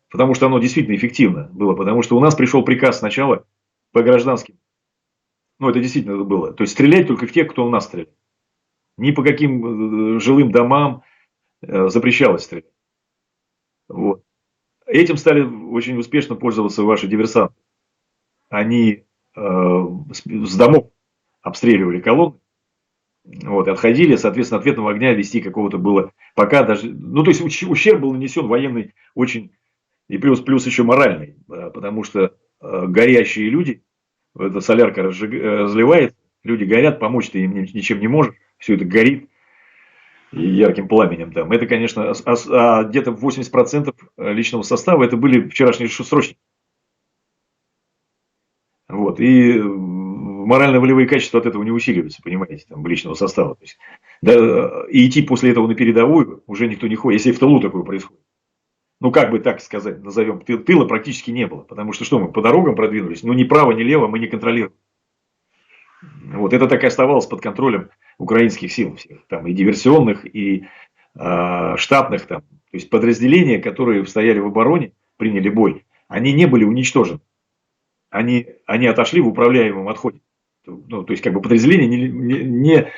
потому что оно действительно эффективно было, потому что у нас пришел приказ сначала по гражданским. Ну, это действительно было. То есть, стрелять только в тех, кто у нас стреляет. Ни по каким жилым домам запрещалось стрелять. Вот. Этим стали очень успешно пользоваться ваши диверсанты. Они с домов обстреливали колонны. Вот, отходили, соответственно, ответного огня вести какого-то было пока даже... Ну, то есть, ущерб был нанесен военный очень... И плюс еще моральный. Потому что горящие люди, эта солярка разливает, люди горят, помочь ты им ничем не можешь. Все это горит и ярким пламенем там. Это, конечно, где-то 80% личного состава это были вчерашние срочники. Вот. И морально-волевые качества от этого не усиливаются, понимаете, там, личного состава. То есть, да, и идти после этого на передовую уже никто не ходит, если в тылу такое происходит. Ну, как бы так сказать, назовем, тыла практически не было. Потому что что мы по дорогам продвинулись, ну, ни право, ни лево мы не контролируем. Вот это так и оставалось под контролем украинских сил всех, там и диверсионных, и штатных там. То есть подразделения, которые стояли в обороне, приняли бой, они не были уничтожены. Они отошли в управляемом отходе. Ну, то есть, как бы подразделение не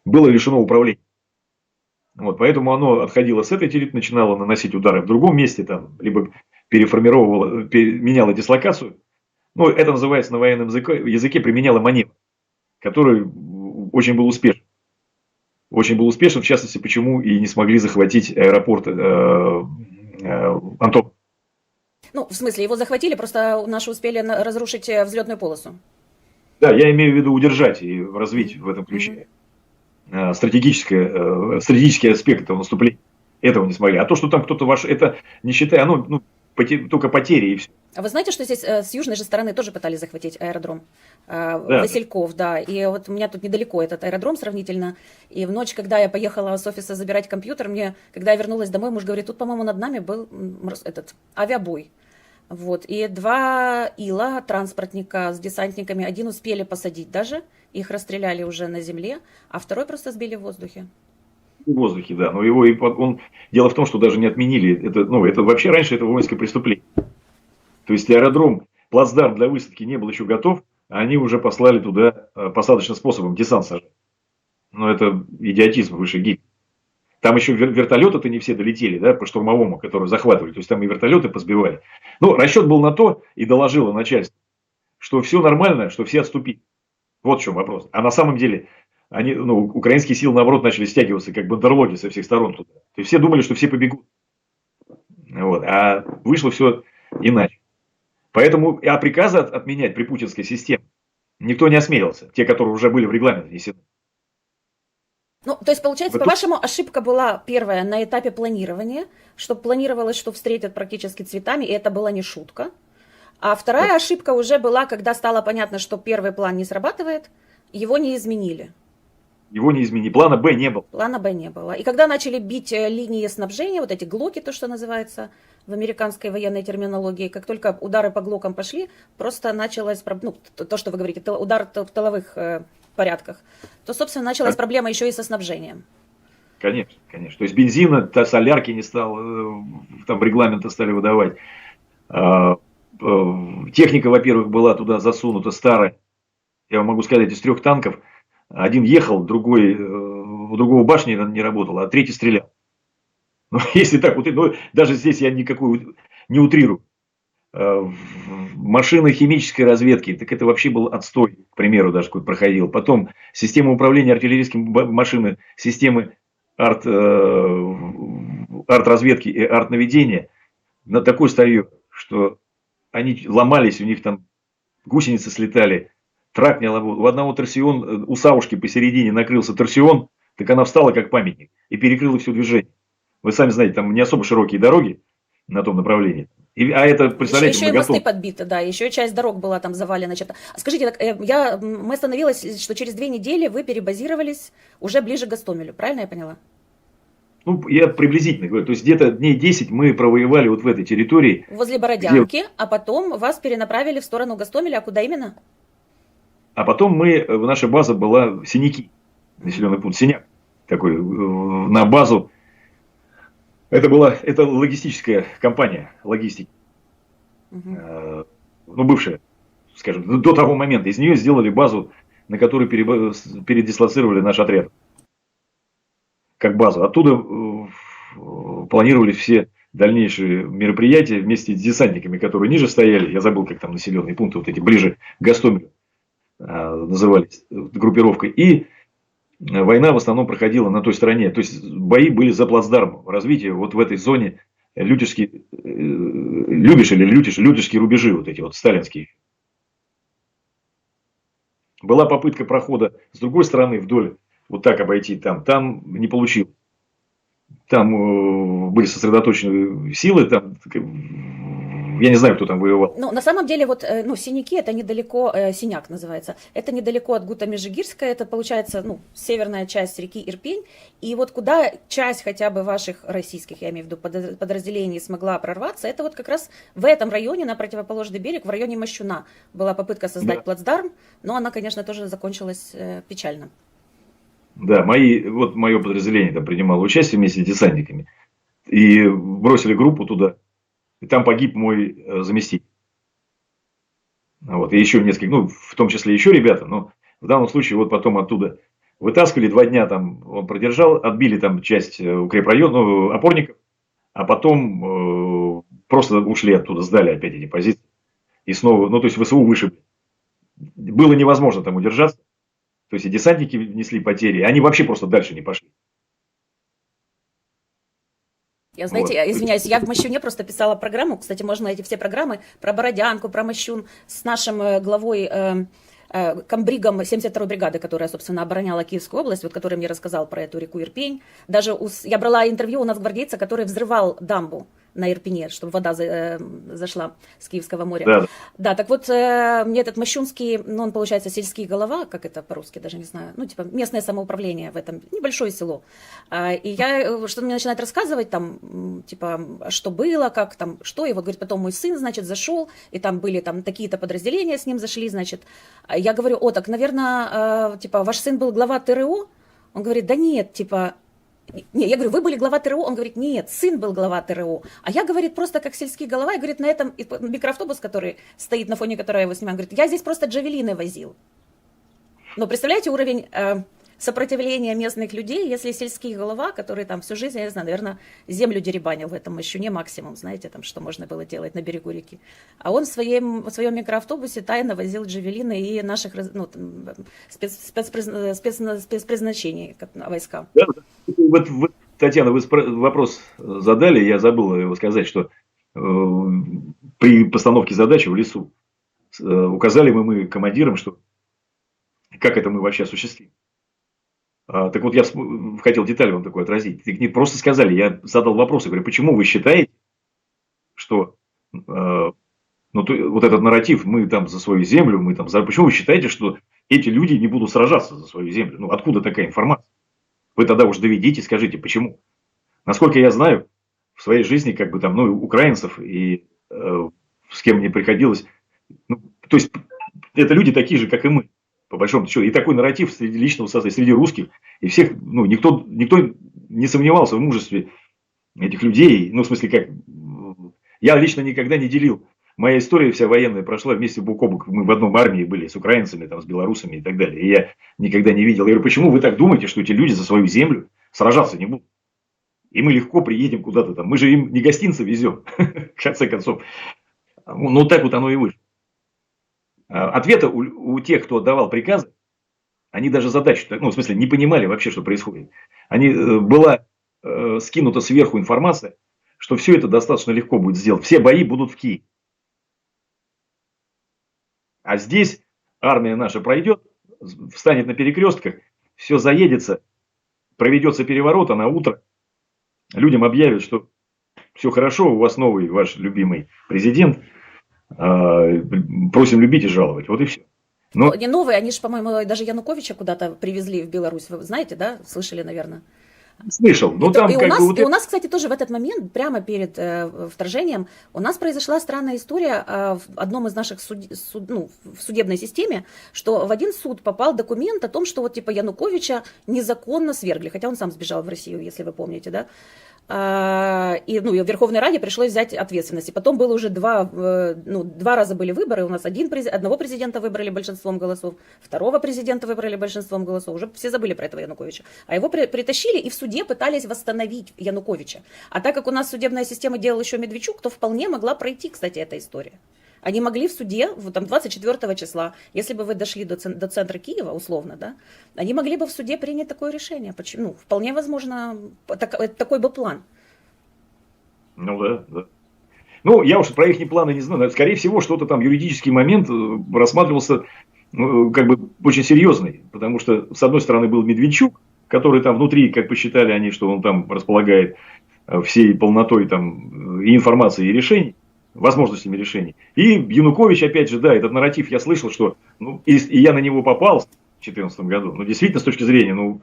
было лишено управления. Вот, поэтому оно отходило с этой территории, начинало наносить удары в другом месте, там, либо переформировало, меняло дислокацию. Ну, это называется на военном языке применяло маневр, который очень был успешен. Очень был успешен, в частности, почему и не смогли захватить аэропорт Антон. Ну, в смысле, его захватили, просто наши успели разрушить взлетную полосу. Да, я имею в виду удержать и развить в этом ключе. Стратегический аспект этого наступления. Этого не смогли. А то, что там кто-то ваш, это не считая, ну, только потери и все. А вы знаете, что здесь с южной же стороны тоже пытались захватить аэродром Да. Васильков, да. И вот у меня тут недалеко этот аэродром сравнительно. И в ночь, когда я поехала с офиса забирать компьютер, когда я вернулась домой, муж говорит, тут, по-моему, над нами был этот авиабой. Вот. И 2 Ила, транспортника с десантниками, один успели посадить даже, их расстреляли уже на земле, а второй просто сбили в воздухе. В воздухе, да. Но дело в том, что даже не отменили. Это вообще раньше это воинское преступление. То есть аэродром, плацдарм для высадки не был еще готов, а они уже послали туда посадочным способом десант сажать. Но это идиотизм выше гибели. Там еще вертолеты-то не все долетели, да, по штурмовому, который захватывали. То есть там и вертолеты позбивали. Но расчет был на то, и доложило начальство, что все нормально, что все отступили. Вот в чем вопрос. А на самом деле, украинские силы, наоборот, начали стягиваться, как бандерлоги со всех сторон туда. То есть все думали, что все побегут. Вот. А вышло все иначе. Поэтому приказы отменять при путинской системе никто не осмелился. Те, которые уже были в регламент внесены. Ну, то есть, получается, по-вашему, ошибка была первая на этапе планирования, что планировалось, что встретят практически цветами, и это была не шутка. А вторая ошибка уже была, когда стало понятно, что первый план не срабатывает, его не изменили. Его не изменили. Плана Б не было. Плана Б не было. И когда начали бить линии снабжения, вот эти глоки, то, что называется в американской военной терминологии, как только удары по глокам пошли, просто началось, ну, то, что вы говорите, удар в тыловых порядках, то, собственно, началась проблема еще и со снабжением. Конечно, конечно. То есть бензина, солярки не стало, там регламенты стали выдавать. Техника, во-первых, была туда засунута старая. Я вам могу сказать, из 3 танков один ехал, у другого башня не работала, а третий стрелял. Ну, если так, даже здесь я никакую не утрирую. Машины химической разведки, так это вообще был отстой, к примеру, даже какой-то проходил. Потом система управления артиллерийскими машинами, системы арт-разведки и арт-наведения на такой старье, что они ломались, у них там гусеницы слетали, трак не работал. У одного торсион, у Савушки посередине накрылся торсион, так она встала как памятник и перекрыла все движение. Вы сами знаете, там не особо широкие дороги на том направлении. А это, представляете, еще и мосты подбиты, да, еще и часть дорог была там завалена. Скажите, мы остановилась, что через 2 недели вы перебазировались уже ближе к Гостомелю, правильно я поняла? Ну, я приблизительно говорю, то есть где-то дней 10 мы провоевали вот в этой территории. Возле Бородянки, а потом вас перенаправили в сторону Гостомеля, а куда именно? А потом наша база была Синяки, населенный пункт Синяк, такой, на базу. Это логистическая компания, логистики. Мгм. ну, бывшая, скажем, до того момента. Из нее сделали базу, на которую передислоцировали наш отряд, как базу. Оттуда планировались все дальнейшие мероприятия вместе с десантниками, которые ниже стояли. Я забыл, как там населенные пункты, вот эти ближе к Гастомелю назывались группировкой. И война в основном проходила на той стороне. То есть бои были за плацдармом. Развитие вот в этой зоне лютежские, лютежские рубежи, вот эти вот сталинские. Была попытка прохода с другой стороны вдоль, вот так обойти там не получилось. Там были сосредоточены силы, там, я не знаю, кто там воевал. Ну, на самом деле, вот, ну, Синяки, это недалеко, Синяк называется, это недалеко от Гута Межигирска, это, получается, ну, северная часть реки Ирпень, и вот куда часть хотя бы ваших российских, я имею в виду, подразделений смогла прорваться, это вот как раз в этом районе, на противоположный берег, в районе Мощуна, была попытка создать плацдарм, но она, конечно, тоже закончилась печально. Да, вот мое подразделение там принимало участие вместе с десантниками, и бросили группу туда, и там погиб мой заместитель. Вот, и еще несколько, ну, в том числе еще ребята, но в данном случае вот потом оттуда вытаскивали, 2 дня там он продержал, отбили там часть укрепрайона, опорников, а потом просто ушли оттуда, сдали опять эти позиции. И снова, ну, то есть ВСУ вышибли. Было невозможно там удержаться. То есть и десантники несли потери, они вообще просто дальше не пошли. Я, знаете, Вот. извиняюсь, я в Мощуне просто писала программу, кстати, можно найти все программы про Бородянку, про Мощун с нашим главой комбригом 72-й бригады, которая, собственно, обороняла Киевскую область, вот который мне рассказал про эту реку Ирпень. Даже я брала интервью у нас гвардейца, который взрывал дамбу на Ирпене, чтобы вода зашла с Киевского моря. Да. Да, так вот, мне этот Мощунский, ну, он, получается, сельский голова, как это по-русски, даже не знаю, ну, типа, местное самоуправление в этом, небольшое село. И я, что-то мне начинает рассказывать, там, типа, что было, как там, что, и вот, говорит, потом мой сын, значит, зашел, и там были там такие-то подразделения с ним зашли, значит. Я говорю, о, так, наверное, типа, ваш сын был глава ТРО? Он говорит, да нет, типа, не, я говорю, вы были глава ТРО? Он говорит, нет, сын был глава ТРО. А я, говорит, просто как сельский голова, и, говорит, на этом микроавтобус, который стоит на фоне которого я его снимаю, говорит, я здесь просто джавелины возил. Но представляете уровень сопротивления местных людей, если сельский голова, который там всю жизнь, я не знаю, наверное, землю деребанил в этом Мощуне максимум, знаете, там, что можно было делать на берегу реки. А он в своем микроавтобусе тайно возил джавелины и наших, ну, спецпризначений войска. Да, вот, Татьяна, вы вопрос задали, я забыл его сказать, что при постановке задачи в лесу указали мы командирам, что как это мы вообще осуществим. Так вот, я хотел деталь вам такой отразить. Не просто сказали, я задал вопрос, я говорю, почему вы считаете, что ну, вот этот нарратив, мы там за свою землю, мы там за... Почему вы считаете, что эти люди не будут сражаться за свою землю? Ну, откуда такая информация? Вы тогда уж доведите, скажите, почему? Насколько я знаю, в своей жизни, как бы там, ну, украинцев и с кем мне приходилось, ну, то есть, это люди такие же, как и мы, по большому счету. И такой нарратив среди личного состава, среди русских, и всех, ну, никто не сомневался в мужестве этих людей. Ну, в смысле, как, я лично никогда не делил. Моя история вся военная прошла вместе бок о бок. Мы в одном армии были с украинцами, там, с белорусами и так далее. И я никогда не видел. Я говорю, почему вы так думаете, что эти люди за свою землю сражаться не будут? И мы легко приедем куда-то там. Мы же им не гостинцы везем, в конце концов. Ну, так вот оно и вышло. Ответа у тех, кто отдавал приказы, они даже задачу, ну, в смысле, не понимали вообще, что происходит. Была скинута сверху информация, что все это достаточно легко будет сделать. Все бои будут в Киеве. А здесь армия наша пройдет, встанет на перекрестках, все заедется, проведется переворот, а на утро людям объявят, что все хорошо, у вас новый ваш любимый президент, просим любить и жаловать. Вот и все. Но... Не новые, они же, по-моему, даже Януковича куда-то привезли в Беларусь. Вы знаете, да? Слышали, наверное. Слышал, но там как бы вот И у это... нас, кстати, тоже в этот момент, прямо перед вторжением, у нас произошла странная история в одном из наших ну, в судебной системе, что в один суд попал документ о том, что вот типа Януковича незаконно свергли, хотя он сам сбежал в Россию, если вы помните, да. И, ну, и в Верховной Раде пришлось взять ответственность. И потом было уже два раза были выборы. У нас одного президента выбрали большинством голосов, второго президента выбрали большинством голосов. Уже все забыли про этого Януковича. А его притащили и в суде пытались восстановить Януковича. А так как у нас судебная система делал еще Медведчук, то вполне могла пройти, кстати, эта история. Они могли в суде, там, 24 числа, если бы вы дошли до центра Киева, условно, да, они могли бы в суде принять такое решение. Почему? Ну, вполне возможно, такой бы план. Ну да, да. Ну, я уж про их планы не знаю. Скорее всего, что-то там юридический момент рассматривался как бы очень серьезный. Потому что, с одной стороны, был Медведчук, который там внутри, как посчитали они, что он там располагает всей полнотой там и информации, и решений, возможностями решений. И Янукович, опять же, да, этот нарратив я слышал, что, ну, и я на него попал в 2014 году. Ну, действительно, с точки зрения, ну,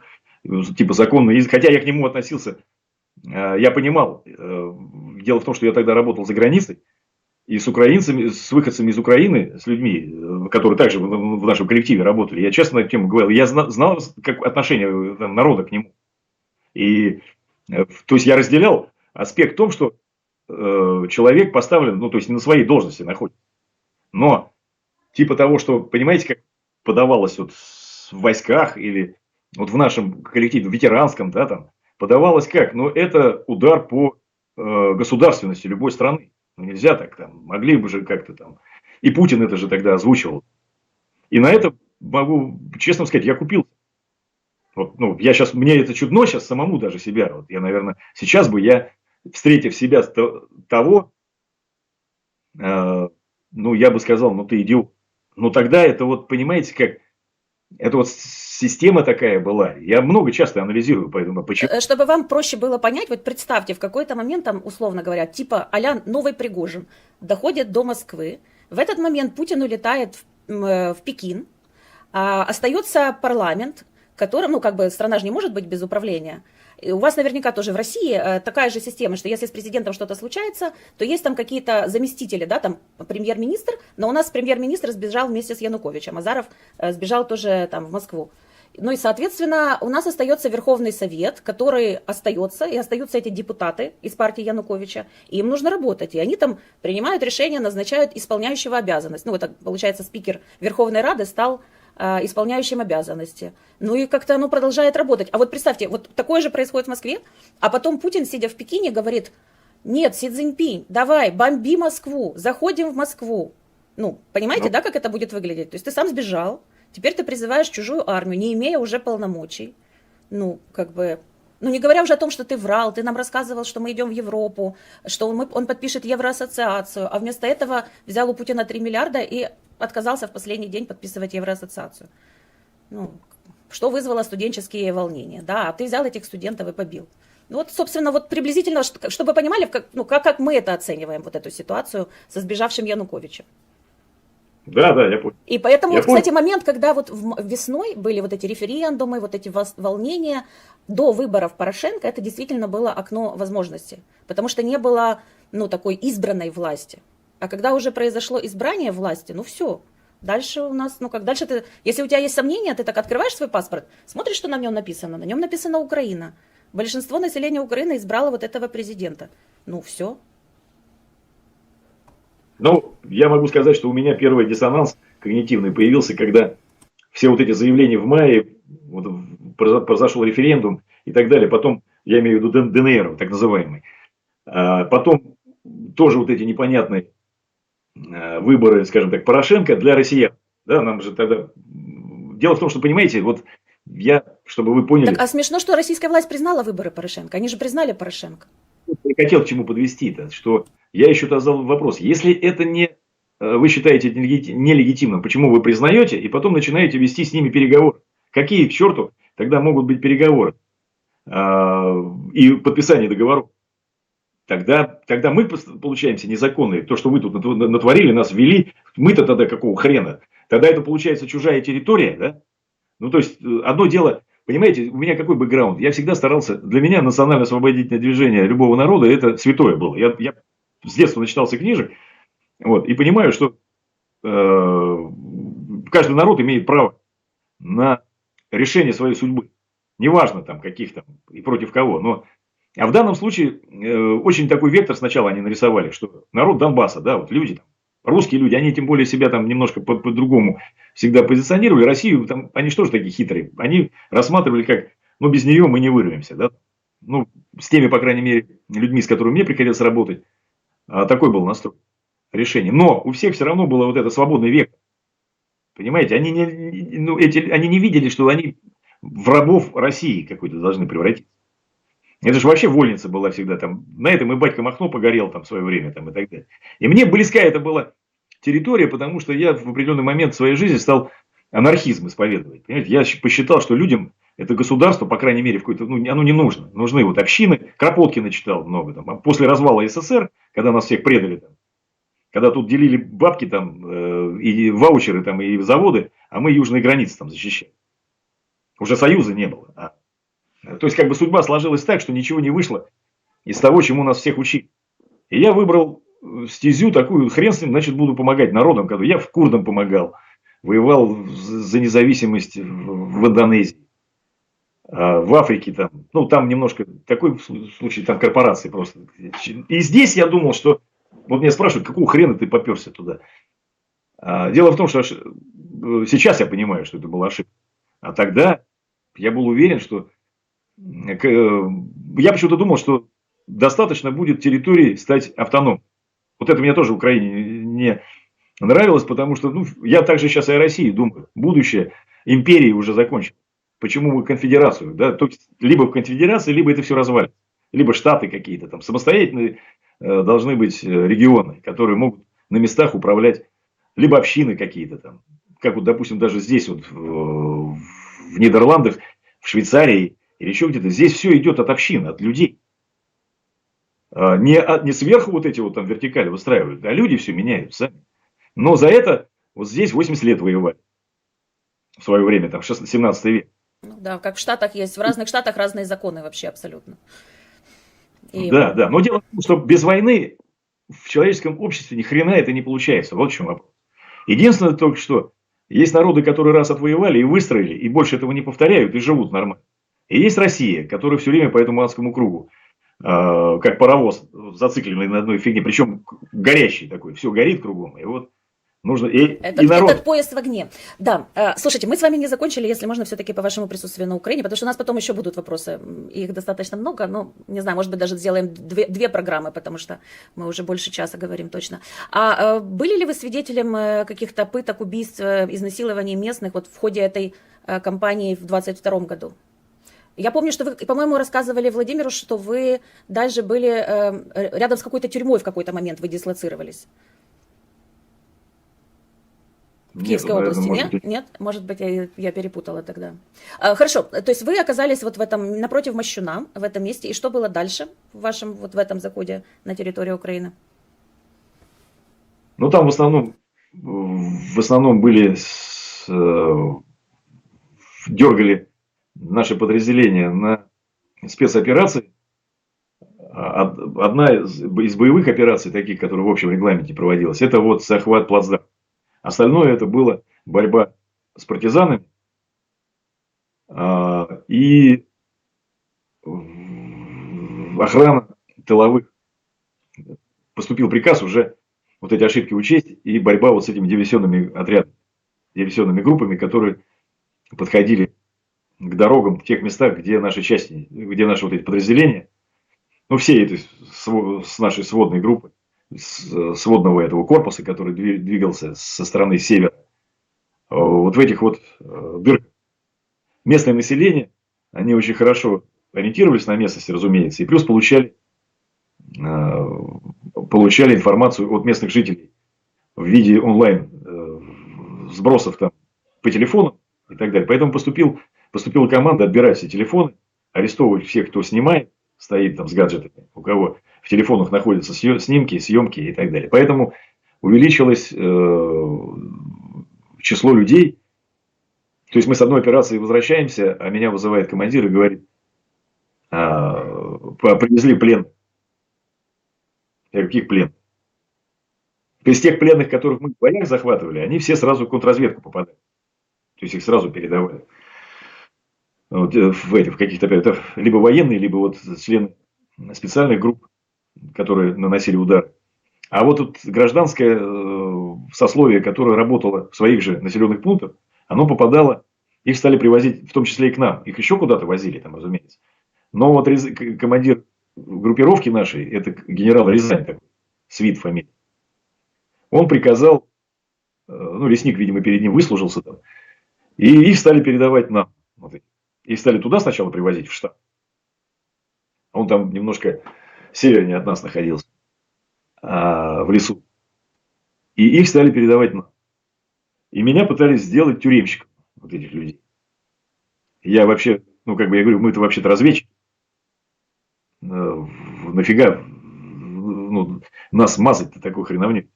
типа законно, хотя я к нему относился, я понимал, дело в том, что я тогда работал за границей, и с украинцами, с выходцами из Украины, с людьми, которые также в нашем коллективе работали, я честно на эту тему говорил, я знал как отношение там, народа к нему. И, то есть, я разделял аспект в том, что человек поставлен, ну, то есть, на своей должности находится. Но, типа того, что, понимаете, как подавалось вот в войсках или вот в нашем коллективе, в ветеранском, да, там, подавалось как? Ну, это удар по государственности любой страны. Ну, нельзя так, там, могли бы же как-то там. И Путин это же тогда озвучивал. И на это могу честно сказать, я купил. Вот, ну, я сейчас, мне это чудно сейчас самому даже себя. Вот я, наверное, сейчас бы я, встретив себя того, ну, я бы сказал, ну, ты идиот. Ну, тогда это вот, понимаете, как, это вот система такая была. Я много часто анализирую, поэтому почему. Чтобы вам проще было понять, вот представьте, в какой-то момент, там, условно говоря, типа а-ля новый Пригожин доходит до Москвы. В этот момент Путин улетает в Пекин. Остается парламент, которым, ну, как бы страна же не может быть без управления. И у вас наверняка тоже в России такая же система, что если с президентом что-то случается, то есть там какие-то заместители, да, там премьер-министр, но у нас премьер-министр сбежал вместе с Януковичем, Азаров сбежал тоже там в Москву. Ну и, соответственно, у нас остается Верховный Совет, который остается, и остаются эти депутаты из партии Януковича, и им нужно работать, и они там принимают решения, назначают исполняющего обязанность. Ну, это, получается, спикер Верховной Рады стал исполняющим обязанности. Ну и как-то оно продолжает работать. А вот представьте, вот такое же происходит в Москве, а потом Путин, сидя в Пекине, говорит: нет, Си Цзиньпинь, давай, бомби Москву, заходим в Москву. Ну, понимаете, да, как это будет выглядеть? То есть ты сам сбежал, теперь ты призываешь чужую армию, не имея уже полномочий. Ну, как бы... Ну, не говоря уже о том, что ты врал, ты нам рассказывал, что мы идем в Европу, что он подпишет Евроассоциацию, а вместо этого взял у Путина 3 миллиарда и отказался в последний день подписывать Евроассоциацию. Ну, что вызвало студенческие волнения. Да, а ты взял этих студентов и побил. Ну, вот, собственно, вот приблизительно, чтобы вы понимали, как мы это оцениваем, вот эту ситуацию со сбежавшим Януковичем. Да, да, я понял. И поэтому, вот, кстати, момент, когда вот весной были вот эти референдумы, вот эти волнения, до выборов Порошенко, это действительно было окно возможностей. Потому что не было, ну, такой избранной власти. А когда уже произошло избрание власти, ну все, дальше у нас, ну как дальше ты, если у тебя есть сомнения, ты так открываешь свой паспорт, смотришь, что на нем написано. На нем написано Украина. Большинство населения Украины избрало вот этого президента. Ну все. Ну, я могу сказать, что у меня первый диссонанс когнитивный появился, когда все вот эти заявления в мае, вот, произошел референдум и так далее, потом, я имею в виду ДНР, так называемый, потом тоже вот эти непонятные выборы, скажем так, Порошенко для россиян. Да, нам же тогда... Дело в том, что, понимаете, вот я, чтобы вы поняли... Так, а смешно, что российская власть признала выборы Порошенко. Они же признали Порошенко. Я хотел к чему подвести-то, что я еще задал вопрос. Если это не вы считаете нелегитимным, почему вы признаете и потом начинаете вести с ними переговоры? Какие к черту тогда могут быть переговоры и подписание договоров? Тогда мы получаемся незаконные. То, что вы тут натворили, нас ввели, мы-то тогда какого хрена? Тогда это получается чужая территория, да? Ну, то есть, одно дело, понимаете, у меня какой бэкграунд? Я всегда старался, для меня национально-освободительное движение любого народа это святое было. Я с детства начитался книжек, вот, и понимаю, что каждый народ имеет право на решение своей судьбы. Неважно там каких там и против кого. Но, а в данном случае очень такой вектор сначала они нарисовали, что народ Донбасса, да, вот люди там, русские люди, они тем более себя там немножко по-другому всегда позиционировали. Россию, там, они что же такие хитрые? Они рассматривали как, ну, без нее мы не вырвемся, да. Ну, с теми, по крайней мере, людьми, с которыми мне приходилось работать, такой был настрой решения. Но у всех все равно было вот это свободный век. Понимаете, они они не видели, что они в рабов России какой-то должны превратиться. Это же вообще вольница была всегда там. На этом и батька Махно погорел там в свое время там, и так далее. И мне близка эта была территория, потому что я в определенный момент в своей жизни стал анархизм исповедовать. Понимаете, я посчитал, что людям это государство, по крайней мере, в какой-то, ну, оно не нужно. Нужны вот общины. Кропоткина читал много там. А после развала СССР, когда нас всех предали там, когда тут делили бабки там, и ваучеры там, и заводы, а мы южные границы там защищали. Уже союза не было. То есть, как бы судьба сложилась так, что ничего не вышло из того, чему нас всех учили. И я выбрал стезю такую, хрен с ним, значит, буду помогать народам. Когда я в курдам помогал, воевал за независимость в Индонезии, в Африке там, ну, там немножко такой случай, там корпорации просто. И здесь я думал, что, вот меня спрашивают, какого хрена ты поперся туда? Дело в том, что сейчас я понимаю, что это была ошибка. А тогда я был уверен, что я почему-то думал, что достаточно будет территории стать автономной. Вот это мне тоже в Украине не нравилось, потому что, ну, я также сейчас и о России думаю. Будущее империи уже закончено. Почему мы конфедерацию? Да? То есть, либо в конфедерации, либо это все развалится. Либо штаты какие-то там самостоятельные должны быть регионы, которые могут на местах управлять, либо общины какие-то там. Как вот, допустим, даже здесь вот в Нидерландах, в Швейцарии или еще где-то, здесь все идет от общин, от людей. Не сверху вот эти вот там вертикали выстраивают, а люди все меняют сами. Но за это вот здесь 80 лет воевали. В свое время, там, 17 век. Ну, да, как в Штатах есть. В разных штатах разные законы вообще абсолютно. И... Да, да. Но дело в том, что без войны в человеческом обществе ни хрена это не получается. Вот в чем вопрос. Единственное только что, есть народы, которые раз отвоевали и выстроили, и больше этого не повторяют, и живут нормально. И есть Россия, которая все время по этому адскому кругу, как паровоз, зацикленный на одной фигне, причем горящий такой, все горит кругом. И вот нужно... Этот поезд в огне. Да, слушайте, мы с вами не закончили, если можно, все-таки по вашему присутствию на Украине, потому что у нас потом еще будут вопросы, их достаточно много, но, не знаю, может быть, даже сделаем две программы, потому что мы уже больше часа говорим точно. А были ли вы свидетелем каких-то пыток, убийств, изнасилований местных вот в ходе этой кампании в 2022 году? Я помню, что вы, по-моему, рассказывали Владимиру, что вы даже были рядом с какой-то тюрьмой в какой-то момент, вы дислоцировались. В Киевской области, нет? Нет? Может быть, я перепутала тогда. Хорошо, то есть вы оказались вот в этом, напротив Мощуна, в этом месте, и что было дальше в вашем, вот в этом заходе на территорию Украины? Ну, там в основном были, дергали наши подразделения на спецоперации. Одна из боевых операций, таких, которые в общем регламенте проводилась, это вот захват плацдарма. Остальное это была борьба с партизанами и охрана тыловых. Поступил приказ уже вот эти ошибки учесть и борьба вот с этими диверсионными отрядами, диверсионными группами, которые подходили к дорогам в тех местах, где наши части, где наши вот эти подразделения, ну все это с нашей сводной группы, сводного этого корпуса, который двигался со стороны севера, вот в этих вот дырках. Местное население, они очень хорошо ориентировались на местности, разумеется, и плюс получали информацию от местных жителей в виде онлайн сбросов там по телефону и так далее. Поэтому поступила команда отбирать все телефоны, арестовывать всех, кто снимает, стоит там с гаджетами, у кого в телефонах находятся снимки, съемки и так далее. Поэтому увеличилось число людей, То есть мы с одной операции возвращаемся, а меня вызывает командир и говорит, привезли плен. Я говорю, каких плен? То есть тех пленных, которых мы в боях захватывали, они все сразу в контрразведку попадали. То есть их сразу передавали. Вот, в каких-то, это либо военные, либо вот члены специальных групп, которые наносили удар. А вот тут гражданское сословие, которое работало в своих же населенных пунктах, оно попадало, их стали привозить, в том числе и к нам. Их еще куда-то возили, там, разумеется. Но вот командир группировки нашей, это генерал Рязань такой, Свит фамилия, он приказал, ну, лесник, видимо, перед ним выслужился там, и их стали передавать нам. Вот, их стали туда сначала привозить, в штаб. Он там немножко севернее от нас находился, в лесу. И их стали передавать нам. И меня пытались сделать тюремщиком, вот этих людей. Я вообще, ну, как бы я говорю, мы-то вообще-то разведчики. Нафига, ну, нас мазать-то такой хреновню.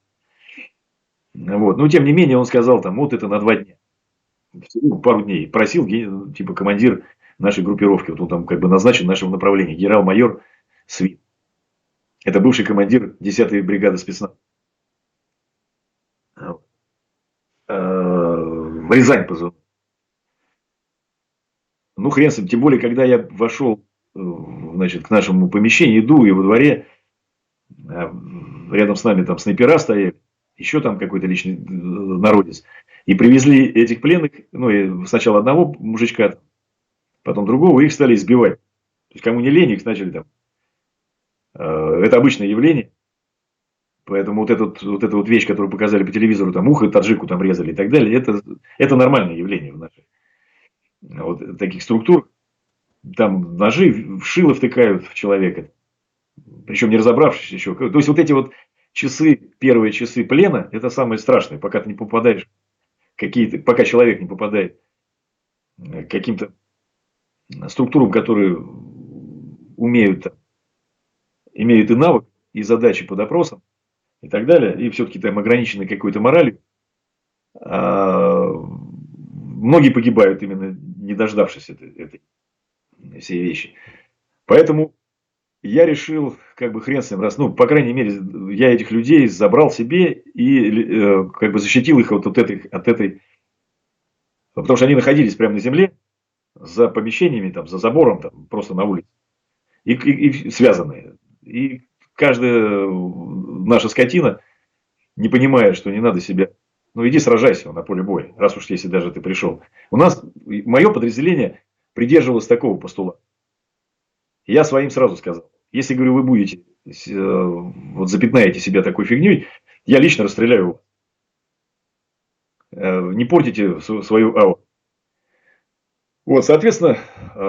Вот. Но тем не менее он сказал там, вот это на 2 дня. Всего пару дней. Просил, типа, командир нашей группировки, вот он там как бы назначен нашего направления, генерал-майор Свит. Это бывший командир 10-й бригады спецназа. Рязань позвонил. Ну, хрен с ним. Тем более, когда я вошел, значит, к нашему помещению, иду, и во дворе рядом с нами там снайпера стояли, еще там какой-то личный народец. И привезли этих пленных, ну, и сначала одного мужичка, потом другого, и их стали избивать. То есть, кому не лень, их начали там. Это обычное явление. Поэтому вот эта вот вещь, которую показали по телевизору, там ухо таджику там резали и так далее, это нормальное явление в нашей вот таких структур. Там ножи в шило втыкают в человека. Причем не разобравшись еще. То есть вот эти вот часы, первые часы плена, это самое страшное, пока ты не попадаешь пока человек не попадает к каким-то структурам, которые имеют и навык, и задачи по допросам, и так далее, и все-таки там ограничены какой-то моралью. Многие погибают именно не дождавшись этой всей вещи. Поэтому я решил, как бы хрен с ним, раз, ну, по крайней мере, я этих людей забрал себе и как бы защитил их от этой, потому что они находились прямо на земле, за помещениями, там, за забором, там, просто на улице, и связанные. И каждая наша скотина, не понимая, что не надо себя, ну, иди сражайся на поле боя, раз уж если даже ты пришел. Мое подразделение придерживалось такого постулата. Я своим сразу сказал, если, говорю, вы будете, вот запятнаете себя такой фигней, я лично расстреляю вас. Не портите свою ауру. Вот, соответственно,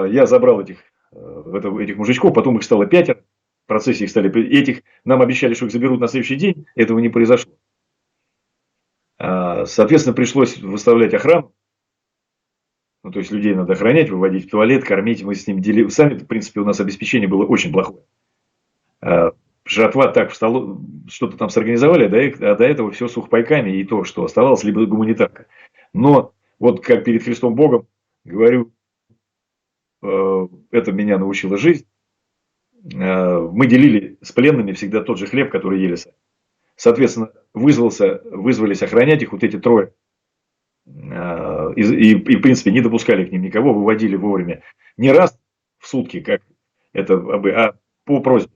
я забрал этих мужичков, потом их стало 5. В процессе их стали... нам обещали, что их заберут на следующий день. Этого не произошло. Соответственно, пришлось выставлять охрану. Ну, то есть, людей надо охранять, выводить в туалет, кормить. Мы с ним делили. Сами, в принципе, у нас обеспечение было очень плохое. Жратва так в столу что-то там сорганизовали, а до этого все сухпайками и то, что оставалось, либо гуманитарка. Но вот как перед Христом Богом говорю, это меня научила жизнь. Мы делили с пленными всегда тот же хлеб, который ели сами. Соответственно, вызвались охранять их вот эти 3. И, в принципе, не допускали к ним никого, выводили вовремя. Не раз в сутки, как это, а по просьбе.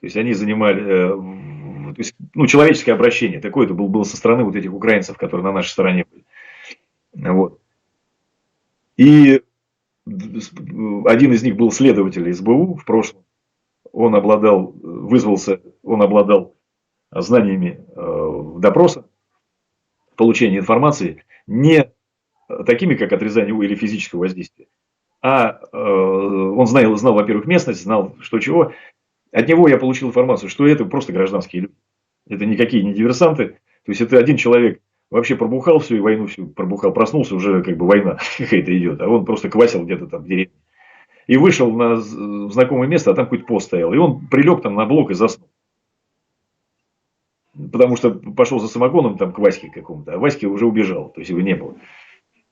То есть, они занимали, то есть, ну, человеческое обращение. Такое это было со стороны вот этих украинцев, которые на нашей стороне были. Вот. И один из них был следователь СБУ в прошлом. Он обладал знаниями допроса, получения информации, не такими, как отрезание или физического воздействия, а он знал, во-первых, местность, знал, что чего. От него я получил информацию, что это просто гражданские люди. Это никакие не диверсанты. То есть, это один человек вообще пробухал всю, и войну всю пробухал, проснулся, уже как бы война какая-то идет, а он просто квасил где-то там в деревне. И вышел на знакомое место, а там какой-то пост стоял. И он прилег там на блок и заснул. Потому что пошел за самогоном там к Ваське какому-то, а Ваське уже убежал, то есть его не было.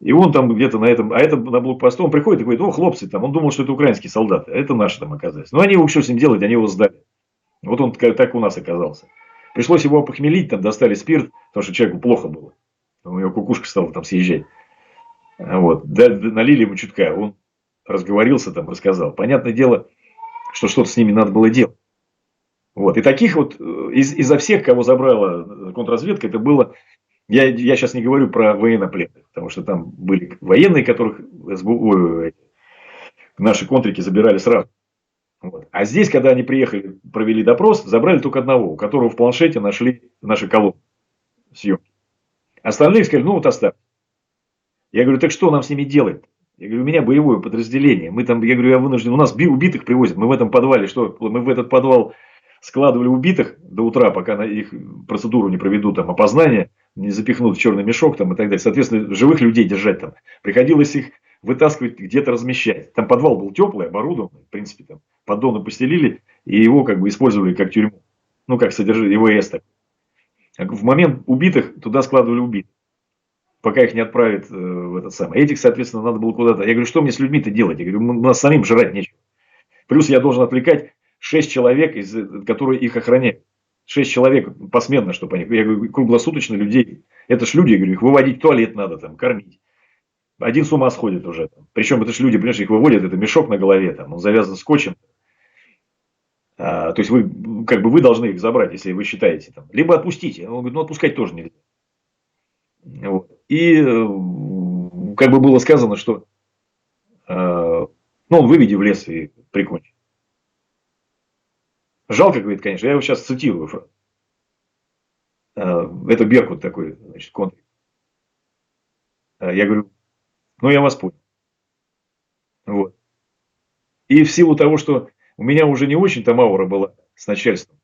И он там где-то на этом, а это на блокпосту, он приходит и говорит, о, хлопцы, там, он думал, что это украинские солдаты, а это наши там оказались. Но они его что с ним делать, они его сдали. Вот он так у нас оказался. Пришлось его похмелить, там достали спирт, потому что человеку плохо было. У него кукушка стала там съезжать. Вот. Налили ему чутка, он разговорился там, рассказал. Понятное дело, что что-то с ними надо было делать. Вот. И таких вот изо всех, кого забрала контрразведка, это было... Я сейчас не говорю про военнопленных, потому что там были военные, которых наши контрики забирали сразу. Вот. А здесь, когда они приехали, провели допрос, забрали только одного, у которого в планшете нашли наши колонны съемки. Остальных сказали, ну вот оставь. Я говорю, так что нам с ними делать? Я говорю, у меня боевое подразделение. Мы там, я говорю, я вынужден, у нас убитых привозят. Мы в этом подвале, что? Мы в этот подвал складывали убитых до утра, пока на их процедуру не проведут, там, опознание, не запихнут в черный мешок там, и так далее. Соответственно, живых людей держать там. Приходилось их вытаскивать, где-то размещать. Там подвал был теплый, оборудованный, в принципе, там поддоны постелили, и его как бы использовали как тюрьму. Ну, как содержали, ИВС так. В момент убитых туда складывали убитых, пока их не отправят в этот самый. Этих, соответственно, надо было куда-то. Я говорю, что мне с людьми-то делать? Я говорю, у нас самим жрать нечего. Плюс я должен отвлекать 6 человек, которые их охраняют. 6 человек посменно, чтобы они... Я говорю, круглосуточно людей. Это ж люди, я говорю, их выводить в туалет надо, там, кормить. Один с ума сходит уже. Там. Причем это ж люди, понимаешь, их выводят, это мешок на голове, там, он завязан скотчем. То есть вы, как бы вы должны их забрать, если вы считаете. Там. Либо отпустите. Он говорит, ну отпускать тоже нельзя. Вот. И как бы было сказано, что ну, он выведи в лес и прикончи. Жалко, говорит, конечно, я его сейчас цитирую. Это Беркут такой, значит, контрик. Я говорю, ну я вас понял. Вот. И в силу того, что у меня уже не очень-то аура была с начальством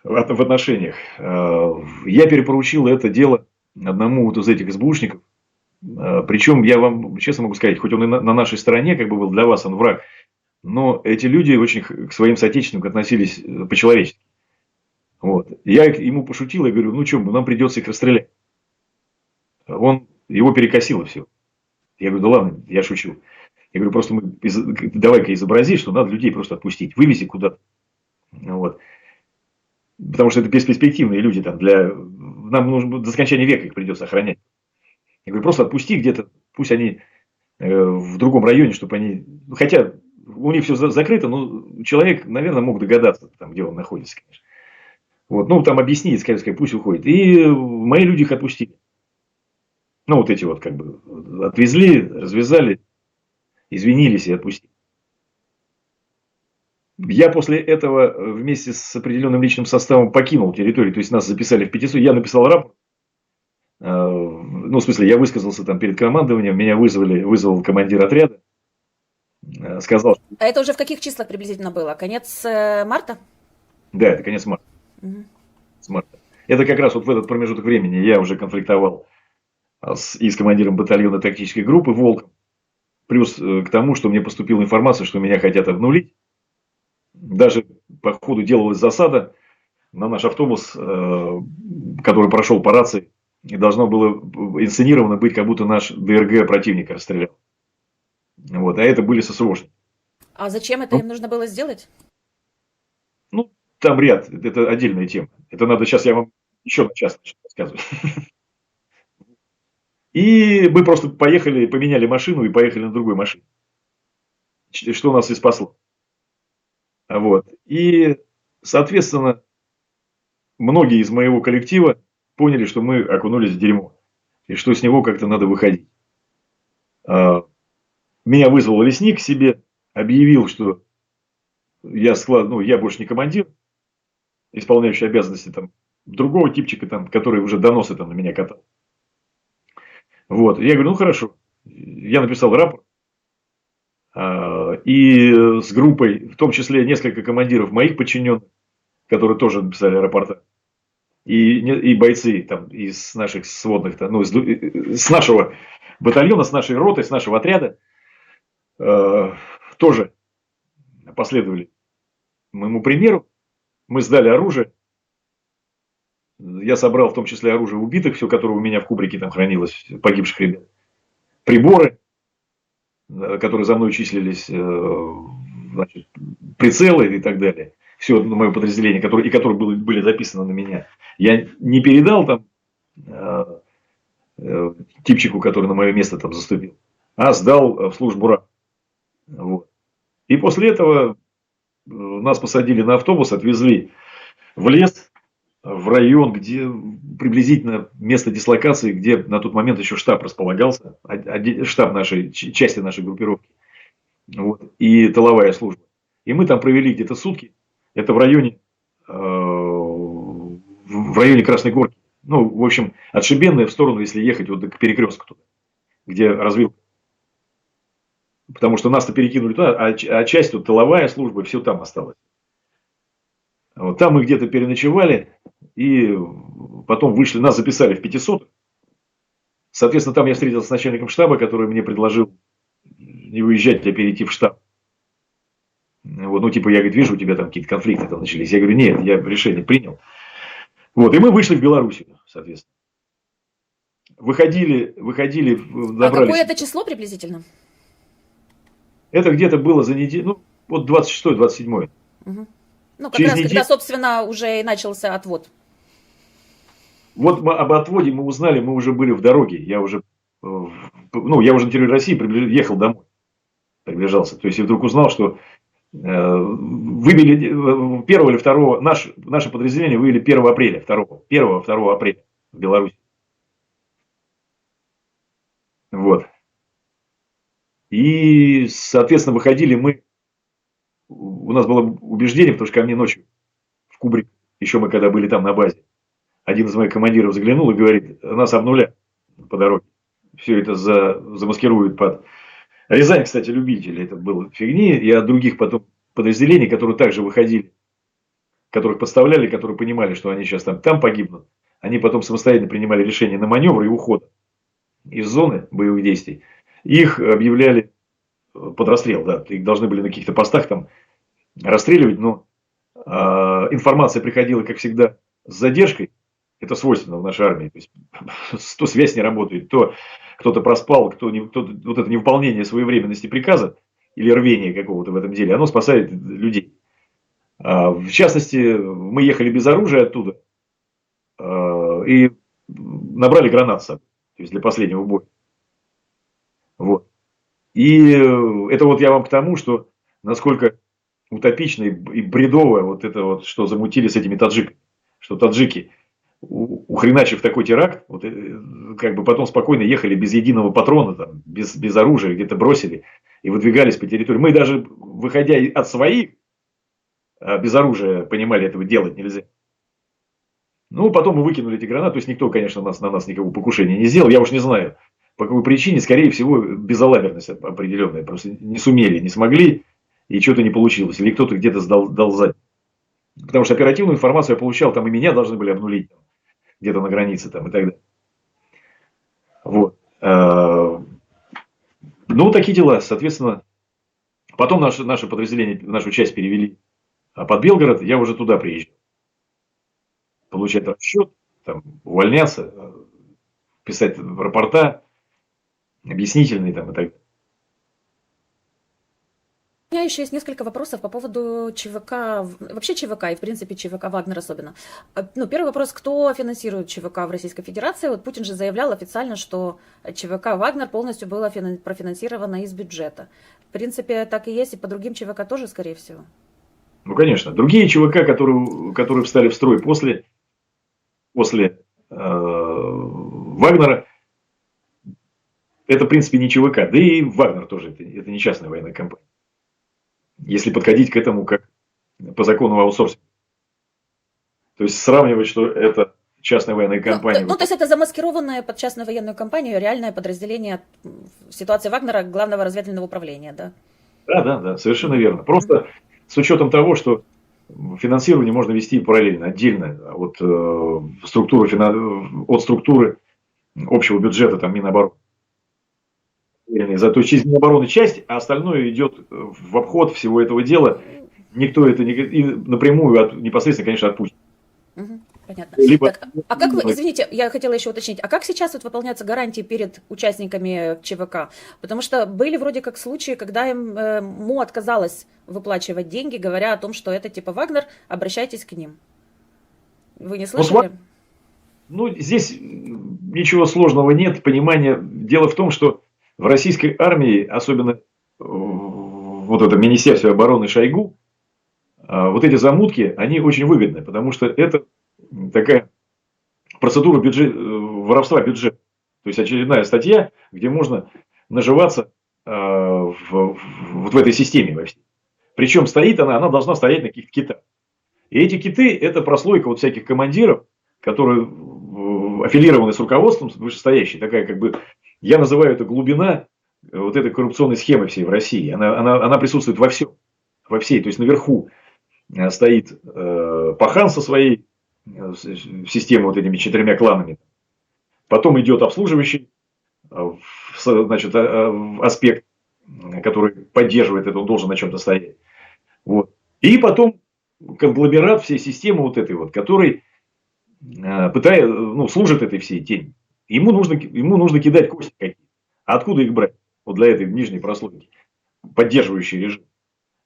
в отношениях, я перепоручил это дело одному вот из этих СБУшников. Причем я вам честно могу сказать, хоть он и на нашей стороне, как бы был для вас он враг, но эти люди очень к своим соотечественникам относились по-человечески. Вот. Я ему пошутил, я говорю, ну что, нам придется их расстрелять. Его перекосило все. Я говорю, да ладно, я шучу. Я говорю, просто давай-ка изобрази, что надо людей просто отпустить, вывези куда-то. Вот. Потому что это бесперспективные люди, там, нам нужно до скончания века их придется охранять. Я говорю, просто отпусти где-то, пусть они в другом районе, чтобы они... Хотя у них все закрыто, но человек, наверное, мог догадаться, там, где он находится, конечно. Вот, ну, там объяснить, сказать, пусть уходит. И мои люди их отпустили. Ну, вот эти вот, как бы, отвезли, развязали, извинились и отпустили. Я после этого вместе с определенным личным составом покинул территорию, то есть нас записали в петицию, я написал рапорт. Ну, в смысле, я высказался там перед командованием, меня вызвал командир отряда, сказал, что... А это уже в каких числах приблизительно было? Конец марта? Да, это конец марта. Угу. С марта. Это как раз вот в этот промежуток времени я уже конфликтовал и с командиром батальона тактической группы «Волком». Плюс к тому, что мне поступила информация, что меня хотят обнулить. Даже по ходу делалась засада на наш автобус, который прошел по рации. И должно было инсценировано быть, как будто наш ДРГ противника расстрелял. Вот. А это были ССОшники. А зачем это им нужно было сделать? Ну, там ряд. Это отдельная тема. Это надо сейчас я вам еще на час рассказывать. И мы просто поехали, поменяли машину и поехали на другой машине. Что нас и спасло. Вот. И, соответственно, многие из моего коллектива поняли, что мы окунулись в дерьмо. И что с него как-то надо выходить. Меня вызвал лесник к себе, объявил, что я больше не командир, исполняющий обязанности там, другого типчика, там, который уже доносы там, на меня катал. Вот. Я говорю, ну хорошо. Я написал рапорт. И с группой, в том числе несколько командиров моих подчиненных, которые тоже написали рапорта. И бойцы там, из наших сводных, ну, с нашего батальона, с нашей роты, с нашего отряда тоже последовали моему примеру. Мы сдали оружие. Я собрал в том числе оружие убитых, все, которое у меня в кубрике там хранилось, погибших ребят. приборы, которые за мной числились, значит, прицелы и так далее. Все на мое подразделение, которые были записаны на меня. Я не передал там типчику, который на мое место там заступил, а сдал в службу РА. Вот. И после этого нас посадили на автобус, отвезли в лес, в район, где приблизительно место дислокации, где на тот момент еще штаб располагался, штаб части нашей группировки, вот, и тыловая служба. И мы там провели где-то сутки. Это в районе Красной Горки. Ну, в общем, от Шибенной в сторону, если ехать вот к перекрестку туда, где развилка. Потому что нас-то перекинули туда, а часть, вот, тыловая служба, все там осталось. Вот, там мы где-то переночевали, и потом вышли, нас записали в 500. Соответственно, там я встретился с начальником штаба, который мне предложил не уезжать, а перейти в штаб. Вот, ну, типа, я, говорит, вижу, у тебя там какие-то конфликты там начались. Я говорю, нет, я решение принял. Вот, и мы вышли в Белоруссию, соответственно. Выходили, А какое это число приблизительно? Это где-то было за неделю, ну, вот 26-27. Угу. Ну, как раз когда, собственно, уже и начался отвод. Вот об отводе мы узнали, мы уже были в дороге. Я уже на территории России ехал домой. Приближался. То есть я вдруг узнал, что выбили первого или второго, наше подразделение вывели 1 апреля, 1-2 апреля в Беларуси. Вот. И, соответственно, выходили мы, у нас было убеждение, потому что ко мне ночью в кубрик, еще мы когда были там на базе, один из моих командиров заглянул и говорит, нас обнулят по дороге. Все это замаскируют под... Рязань, кстати, любители, это было фигни, и от других потом подразделений, которые также выходили, которых подставляли, которые понимали, что они сейчас там погибнут, они потом самостоятельно принимали решение на маневр и уход из зоны боевых действий. Их объявляли под расстрел, да, их должны были на каких-то постах там расстреливать, но информация приходила, как всегда, с задержкой. Это свойственно в нашей армии. То есть, то связь не работает, то кто-то проспал, вот это невыполнение своевременности приказа или рвение какого-то в этом деле, оно спасает людей. В частности, мы ехали без оружия оттуда и набрали гранат с собой, то есть для последнего боя. Вот. И это вот я вам к тому, что насколько утопично и бредово вот это вот, что замутили с этими таджиками. Что таджики, ухреначив такой теракт, вот, как бы потом спокойно ехали без единого патрона, там, без оружия, где-то бросили и выдвигались по территории. Мы даже, выходя от своих, без оружия, понимали, этого делать нельзя. Ну, потом мы выкинули эти гранаты, то есть никто, конечно, на нас никакого покушения не сделал. Я уж не знаю, по какой причине, скорее всего, безалаберность определенная. Просто не сумели, не смогли, и что-то не получилось. Или кто-то где-то дал заднюю. Потому что оперативную информацию я получал, там и меня должны были обнулить, где-то на границе там, и так далее. Вот. Ну, такие дела. Соответственно, потом наше подразделение, нашу часть перевели под Белгород, я уже туда приезжал. Получать расчет, там, увольняться, писать рапорта, объяснительные там, и так далее. У меня еще есть несколько вопросов по поводу ЧВК, вообще ЧВК и, в принципе, ЧВК «Вагнер» особенно. Ну, первый вопрос, кто финансирует ЧВК в Российской Федерации? Вот Путин же заявлял официально, что ЧВК «Вагнер» полностью было профинансировано из бюджета. В принципе, так и есть, и по другим ЧВК тоже, скорее всего. Ну, конечно. Другие ЧВК, которые встали в строй после Вагнера, это, в принципе, не ЧВК. Да и Вагнер тоже, это не частная военная компания. Если подходить к этому как по закону аутсорсинга. То есть сравнивать, что это частная военная компания. Ну, то есть это замаскированное под частную военную компанию реальное подразделение ситуации Вагнера, главного разведывательного управления, да? Да, совершенно верно. Просто с учетом того, что финансирование можно вести параллельно, отдельно от структуры общего бюджета там, Минобороны. То есть из Минобороны часть, а остальное идет в обход всего этого дела. Никто это и напрямую, непосредственно, конечно, от Путина. Угу. Понятно. либо... Так, а как вы, извините, я хотела еще уточнить, а как сейчас вот выполняются гарантии перед участниками ЧВК? Потому что были вроде как случаи, когда ему отказалось выплачивать деньги, говоря о том, что это типа Вагнер, обращайтесь к ним. Вы не Ну, слышали? ну, здесь ничего сложного нет, понимания. Дело в том, что в российской армии, особенно вот это Министерство обороны Шойгу, вот эти замутки, они очень выгодны, потому что это такая процедура воровства бюджета. То есть очередная статья, где можно наживаться вот в этой системе во всей. Причем стоит она должна стоять на каких-то китах. И эти киты – это прослойка вот всяких командиров, которые аффилированы с руководством вышестоящей. Такая как бы, я называю это глубина вот этой коррупционной схемы всей в России. Она присутствует во всем. Во всей. То есть наверху стоит пахан со своей системой, вот этими 4 кланами. Потом идет обслуживающий значит, аспект, который поддерживает это, он должен на чем-то стоять. Вот. И потом конгломерат всей системы вот этой вот, который служит этой всей тени. Ему нужно кидать кости какие-то. А откуда их брать? Вот для этой нижней прослойки, поддерживающей режим.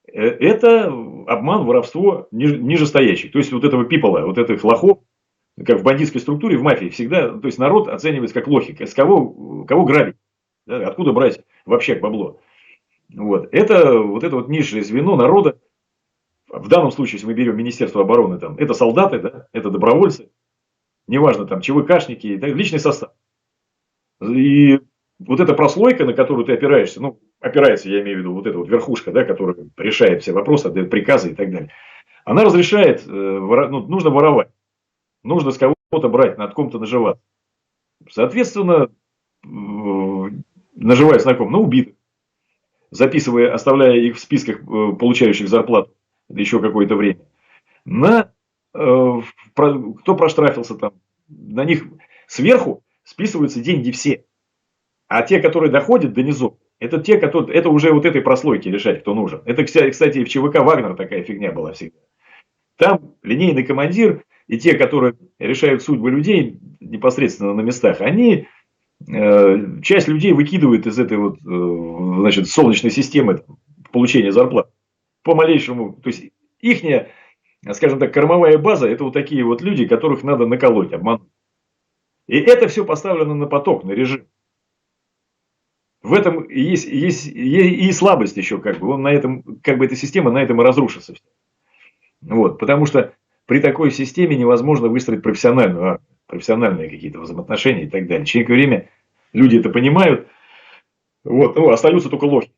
Это обман, воровство нижестоящих. То есть вот этого пипола, вот этих лохов, как в бандитской структуре, в мафии всегда, то есть народ оценивается как лохи, с кого грабить, да, откуда брать вообще бабло. Вот это вот низшее звено народа. В данном случае, если мы берем Министерство обороны, там, это солдаты, да, это добровольцы, неважно, там, ЧВКшники, да, личный состав. И вот эта прослойка, на которую ты опираешься, ну, опирается, я имею в виду, вот эта вот верхушка, да, которая решает все вопросы, отдает приказы и так далее, она разрешает, нужно воровать, нужно с кого-то брать, над ком-то наживаться. Соответственно, наживаясь на ком? На убитых. Оставляя их в списках получающих зарплату еще какое-то время. Кто проштрафился там, на них сверху списываются деньги все. А те, которые доходят до низов, это это уже вот этой прослойки решать, кто нужен. Это, кстати, в ЧВК Вагнер такая фигня была всегда. Там линейный командир и те, которые решают судьбы людей непосредственно на местах, они часть людей выкидывают из этой вот, значит, солнечной системы получения зарплат. По малейшему, то есть ихняя, скажем так, кормовая база, это вот такие вот люди, которых надо наколоть, обмануть. И это все поставлено на поток, на режим. В этом есть и слабость еще, как бы, он на этом, как бы эта система на этом и разрушится. Вот, потому что при такой системе невозможно выстроить профессиональную армию, профессиональные какие-то взаимоотношения и так далее. Через некоторое время люди это понимают, вот, остаются только лохи.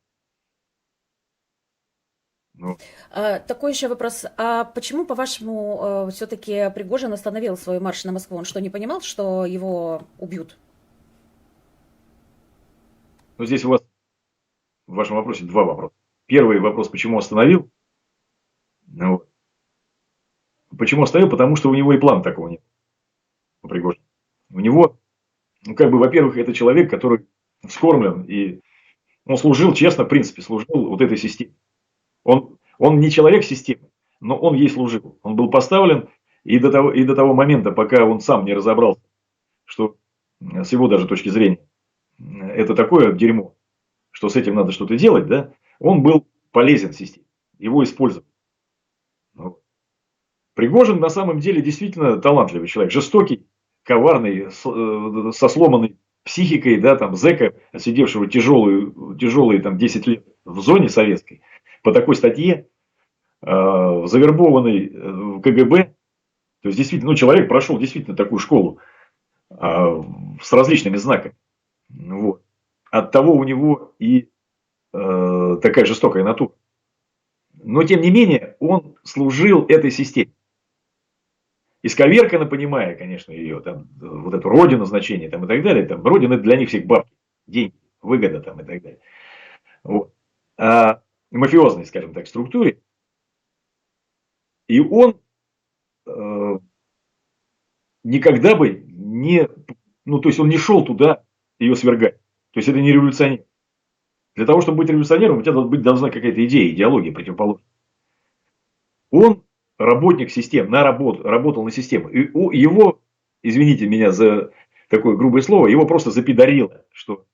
Такой еще вопрос. А почему, по-вашему, все-таки Пригожин остановил свой марш на Москву? Он что, не понимал, что его убьют? Но здесь у вас в вашем вопросе 2 вопроса. Первый вопрос, почему остановил? Вот. Почему остановил? Потому что у него и плана такого нет. У Пригожина. У него, во-первых, это человек, который вскормлен, и он служил, честно, в принципе, служил вот этой системе. Он не человек системы, но он ей служил. Он был поставлен, и до того момента, пока он сам не разобрался, что с его даже точки зрения это такое дерьмо, что с этим надо что-то делать, да, он был полезен системе, его использовали. Пригожин на самом деле действительно талантливый человек, жестокий, коварный, со сломанной психикой, да, там, зэка, отсидевшего тяжелые там 10 лет в зоне советской, по такой статье, завербованный в КГБ, то есть действительно, человек прошел действительно такую школу с различными знаками. Вот. Оттого у него и такая жестокая натура. Но тем не менее, он служил этой системе. Исковерканно понимая, конечно, ее, там, вот эту родину, значение там, и так далее. Там, родина для них всех бабки, деньги, выгода там, и так далее. Вот. А мафиозной, скажем так, структуре. И он никогда бы не... то есть он не шел туда ее свергать. То есть это не революционер. Для того, чтобы быть революционером, у тебя должна быть какая-то идея, идеология противоположная. Он работник систем, работал на систему. И его, извините меня за такое грубое слово, его просто запидорило, что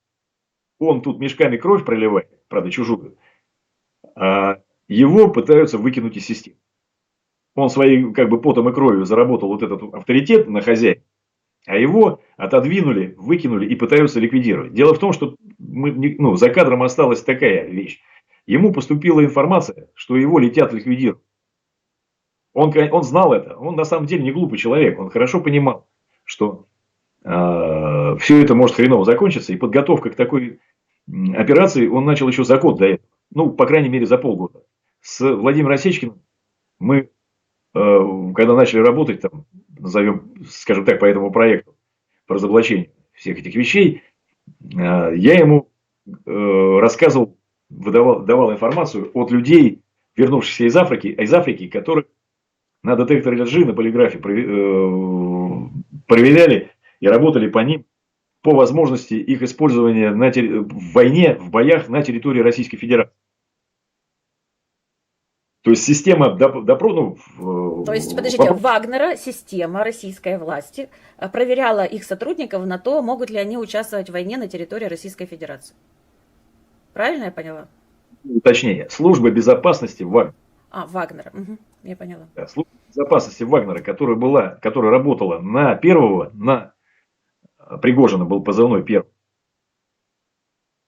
он тут мешками кровь проливает, правда чужую, а его пытаются выкинуть из системы. Он своей как бы потом и кровью заработал вот этот авторитет на хозяина, а его отодвинули, выкинули и пытаются ликвидировать. Дело в том, что за кадром осталась такая вещь. Ему поступила информация, что его летят ликвидировать. Он знал это. Он на самом деле не глупый человек. Он хорошо понимал, что все это может хреново закончиться. И подготовка к такой операции он начал еще за год до этого. Ну, по крайней мере, за полгода. С Владимиром Осечкиным мы, когда начали работать, там, назовем, скажем так, по этому проекту, по разоблачению всех этих вещей, я ему рассказывал, давал информацию от людей, вернувшихся из Африки, которые на детекторе лжи, на полиграфе проверяли и работали по ним по возможности их использования в войне, в боях на территории Российской Федерации. То есть система допроса... То есть, подождите, Вагнера, система российской власти проверяла их сотрудников на то, могут ли они участвовать в войне на территории Российской Федерации. Правильно я поняла? Точнее, служба безопасности Вагнера. Вагнера, угу, я поняла. Да, служба безопасности Вагнера, которая работала на Пригожина был позывной первый.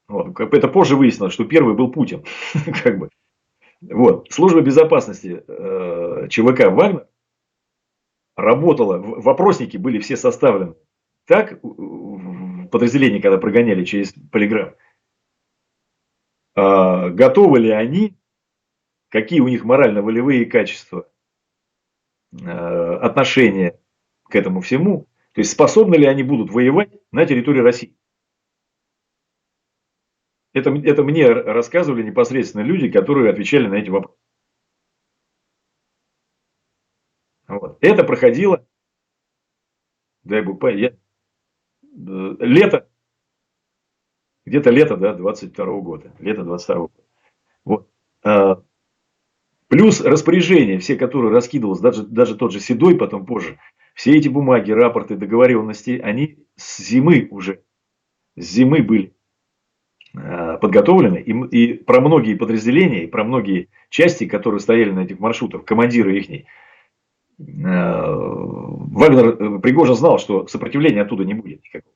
Вот. Это позже выяснилось, что первый был Путин. Как бы. Вот. Служба безопасности ЧВК Вагнер работала, вопросники были все составлены так, подразделения, когда прогоняли через полиграф, готовы ли они, какие у них морально-волевые качества, отношения к этому всему, то есть способны ли они будут воевать на территории России. Это мне рассказывали непосредственно люди, которые отвечали на эти вопросы. Вот. Это проходило, дай бог память, лето, где-то лето, да, 22 года. Лето 22 года. Вот. Плюс распоряжения, все, которые раскидывалось, даже тот же Седой, потом позже, все эти бумаги, рапорты, договоренности, они с зимы были подготовлены. И про многие подразделения, и про многие части, которые стояли на этих маршрутах, командиры их, Пригожин знал, что сопротивления оттуда не будет никакого.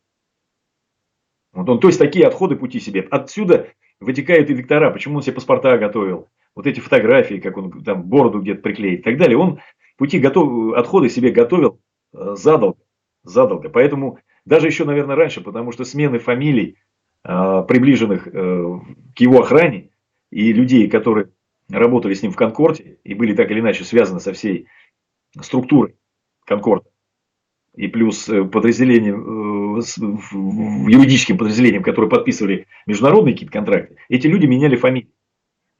Вот то есть такие отходы пути себе. Отсюда вытекают и вектора, почему он себе паспорта готовил, вот эти фотографии, как он там бороду где-то приклеит и так далее. Он отходы себе готовил задолго. Поэтому даже еще, наверное, раньше, потому что смены фамилий, приближенных к его охране, и людей, которые работали с ним в Конкорде и были так или иначе связаны со всей структурой Конкорда, и плюс подразделением, юридическим подразделением, которые подписывали международные какие-то контракты, эти люди меняли фамилии.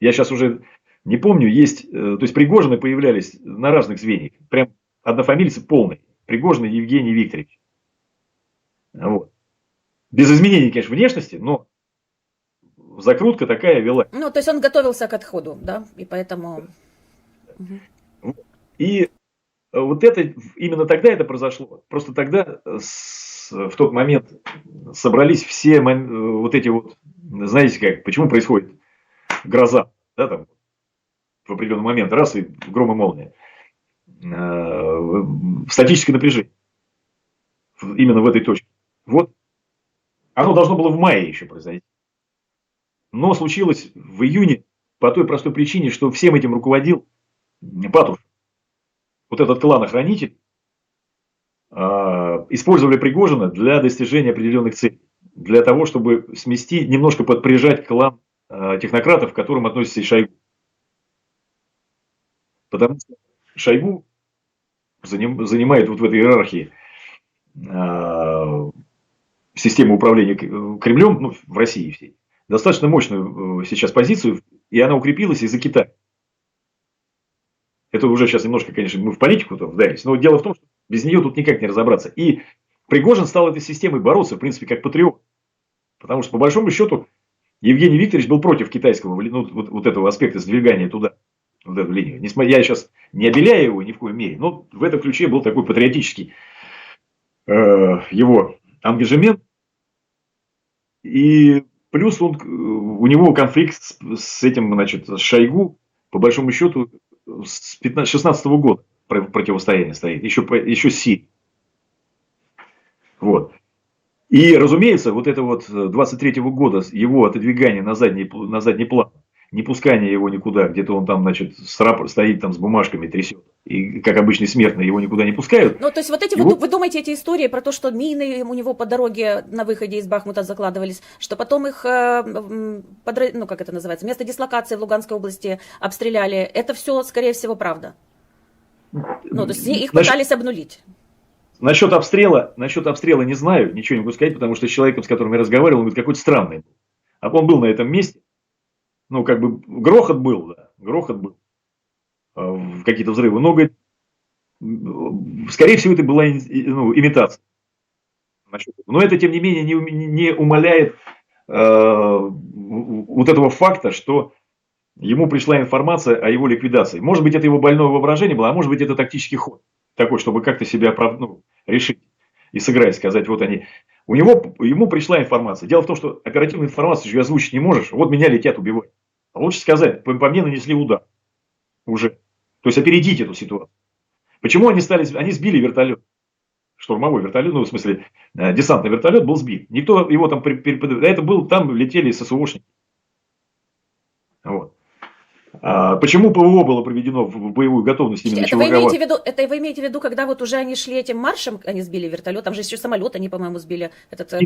Я сейчас уже не помню, то есть Пригожины появлялись на разных звеньях, прям однофамильцы полные, Пригожин Евгений Викторович. Вот. Без изменений, конечно, внешности, но закрутка такая вела. Ну, то есть он готовился к отходу, да, и поэтому... И вот это, именно тогда это произошло. Просто тогда, в тот момент, собрались все вот эти вот, знаете как, почему происходит гроза, да, там, в определенный момент, раз, и гром и молния. Статическое напряжение. Именно в этой точке. Вот. Оно должно было в мае еще произойти. Но случилось в июне по той простой причине, что всем этим руководил Патрушев. Вот этот клан-охранитель использовали Пригожина для достижения определенных целей. Для того, чтобы смести, немножко подприжать клан технократов, к которым относится и Шойгу. Потому что Шойгу занимает вот в этой иерархии систему управления Кремлем, ну, в России всей, достаточно мощную сейчас позицию, и она укрепилась из-за Китая. Это уже сейчас немножко, конечно, мы в политику вдарились, но дело в том, что без нее тут никак не разобраться. И Пригожин стал этой системой бороться, в принципе, как патриот. Потому что, по большому счету, Евгений Викторович был против китайского, ну, вот этого аспекта сдвигания туда. вот эту линию. Я сейчас не обеляю его ни в коей мере, но в этом ключе был такой патриотический его ангажемент. И плюс у него конфликт с этим, значит, с Шойгу, по большому счету, с 16 года противостояние стоит, еще с Сирией. Вот. И, разумеется, вот это вот 23-го года его отодвигание на задний план, не пускание его никуда, где-то он там, значит, стоит там с бумажками, трясет, и, как обычный смертный, его никуда не пускают. Ну, то есть, вот эти, вы думаете, эти истории про то, что мины у него по дороге на выходе из Бахмута закладывались, что потом их, ну, как это называется, место дислокации в Луганской области обстреляли, это все, скорее всего, правда? Ну, то есть, их пытались обнулить. Насчет обстрела не знаю, ничего не могу сказать, потому что с человеком, с которым я разговаривал, он говорит, какой-то странный. А он был на этом месте, ну, как бы, грохот был, да, какие-то взрывы, но, говорит, скорее всего, это была имитация. Но это, тем не менее, не умаляет вот этого факта, что ему пришла информация о его ликвидации. Может быть, это его больное воображение было, а может быть, это тактический ход. Такой, чтобы как-то себя решить и сыграть, сказать, вот они. Ему пришла информация. Дело в том, что оперативную информацию же озвучить не можешь. Вот меня летят убивать. А лучше сказать, по мне нанесли удар. Уже. То есть, опередить эту ситуацию. Почему они сбили вертолет? Штурмовой вертолет, ну, в смысле, десантный вертолет был сбит. Никто его там... там летели ССОшники. Вот. Почему ПВО было проведено в боевую готовность именно это вы имеете в виду, когда вот уже они шли этим маршем, они сбили вертолет, там же еще самолет они, по-моему, сбили,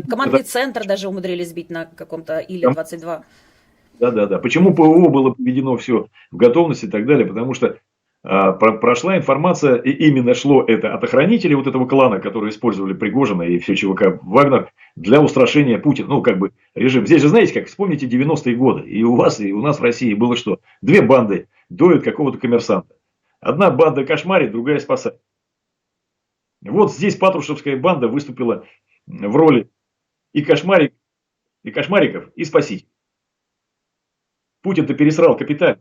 командный центр даже умудрились сбить на каком-то Иле-22. Да. Почему ПВО было проведено все в готовности и так далее? Потому что прошла информация, и именно шло это от охранителей вот этого клана, которые использовали Пригожина и все ЧВК Вагнер для устрашения Путина, ну, как бы, режим. Здесь же, знаете, как, вспомните 90-е годы, и у вас, и у нас в России было что? Две банды доят какого-то коммерсанта. Одна банда кошмарит, другая спасает. Вот здесь Патрушевская банда выступила в роли и кошмариков, и спасителей. Путин-то пересрал капитально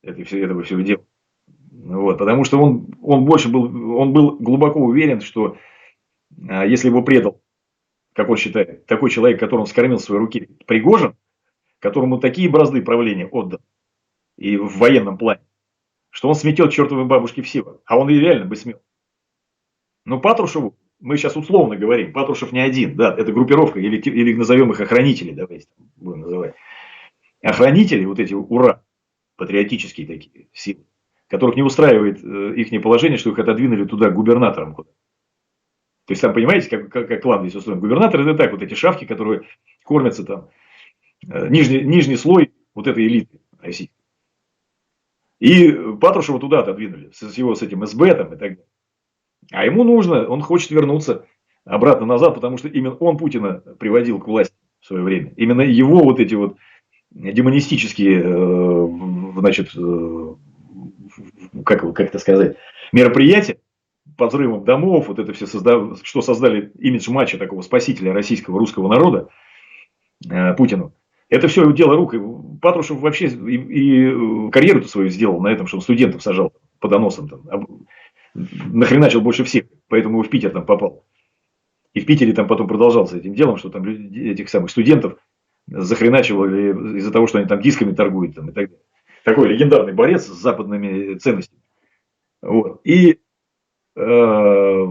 этого всего дела. Вот, потому что он был глубоко уверен, что если его предал, как он считает, такой человек, которому скормил в свои руки Пригожин, которому такие бразды правления отдал, и в военном плане, что он сметет чертовой бабушки все. А он и реально бы смел. Но Патрушеву, мы сейчас условно говорим, Патрушев не один, да, это группировка, или назовем их охранители, давайте будем называть. Охранители, вот эти ура, патриотические такие силы, которых не устраивает их положение, что их отодвинули туда губернатором куда. То есть, там, понимаете, как клан здесь устроен. Губернатор это так, вот эти шавки, которые кормятся там, нижний слой вот этой элиты российской. И Патрушева туда отодвинули, с этим СБ там и так далее. А ему нужно, он хочет вернуться обратно назад, потому что именно он Путина приводил к власти в свое время. Именно его вот эти вот демонистические, значит, как это сказать, мероприятия по взрывам домов, вот это все что создали имидж матча такого спасителя российского, русского народа Путину. Это все дело рук. Патрушев вообще и карьеру-то свою сделал на этом, что он студентов сажал по доносам. Нахреначил больше всех, поэтому в Питер там попал. И в Питере там потом продолжался этим делом, что там этих самых студентов захреначивали из-за того, что они там дисками торгуют там, и так далее. Такой легендарный борец с западными ценностями. Вот. И я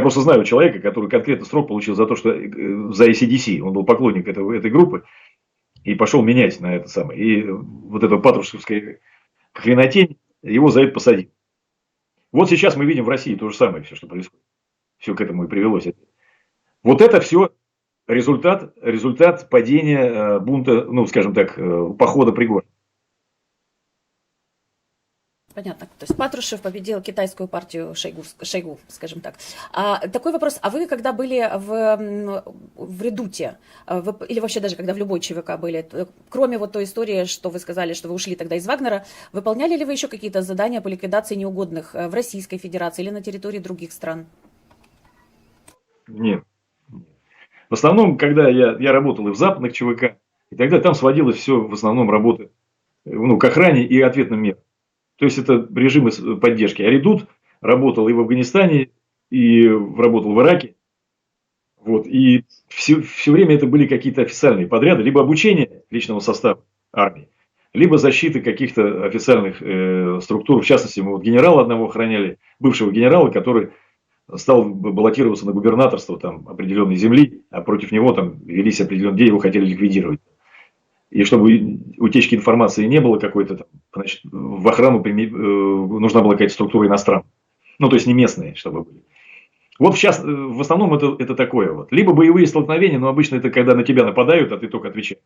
просто знаю человека, который конкретно срок получил за то, что за AC/DC, он был поклонник этой группы, и пошел менять на это самое. И вот эта патрушевская хренотень, его за это посадили. Вот сейчас мы видим в России то же самое, все, что происходит. Все к этому и привелось. Вот это все результат падения бунта, ну, скажем так, похода Пригожина. Понятно. То есть Патрушев победил китайскую партию Шойгу, скажем так. Такой вопрос. А вы, когда были в Редуте, или вообще даже когда в любой ЧВК были, кроме вот той истории, что вы сказали, что вы ушли тогда из Вагнера, выполняли ли вы еще какие-то задания по ликвидации неугодных в Российской Федерации или на территории других стран? Нет. В основном, когда я работал и в западных ЧВК, и тогда там сводилось все в основном работы ну, к охране и ответным мерам. То есть это режимы поддержки. А Редут работал и в Афганистане, и работал в Ираке. Вот, и все время это были какие-то официальные подряды, либо обучение личного состава армии, либо защиты каких-то официальных структур. В частности, мы вот генерала одного охраняли, бывшего генерала, который стал баллотироваться на губернаторство там, определенной земли, а против него там велись определенные действия, его хотели ликвидировать. И чтобы утечки информации не было какой-то там, значит, в охрану нужна была какая-то структура иностранная. Ну, то есть не местные, чтобы были. Вот сейчас в основном это такое вот. Либо боевые столкновения, но обычно это когда на тебя нападают, а ты только отвечаешь.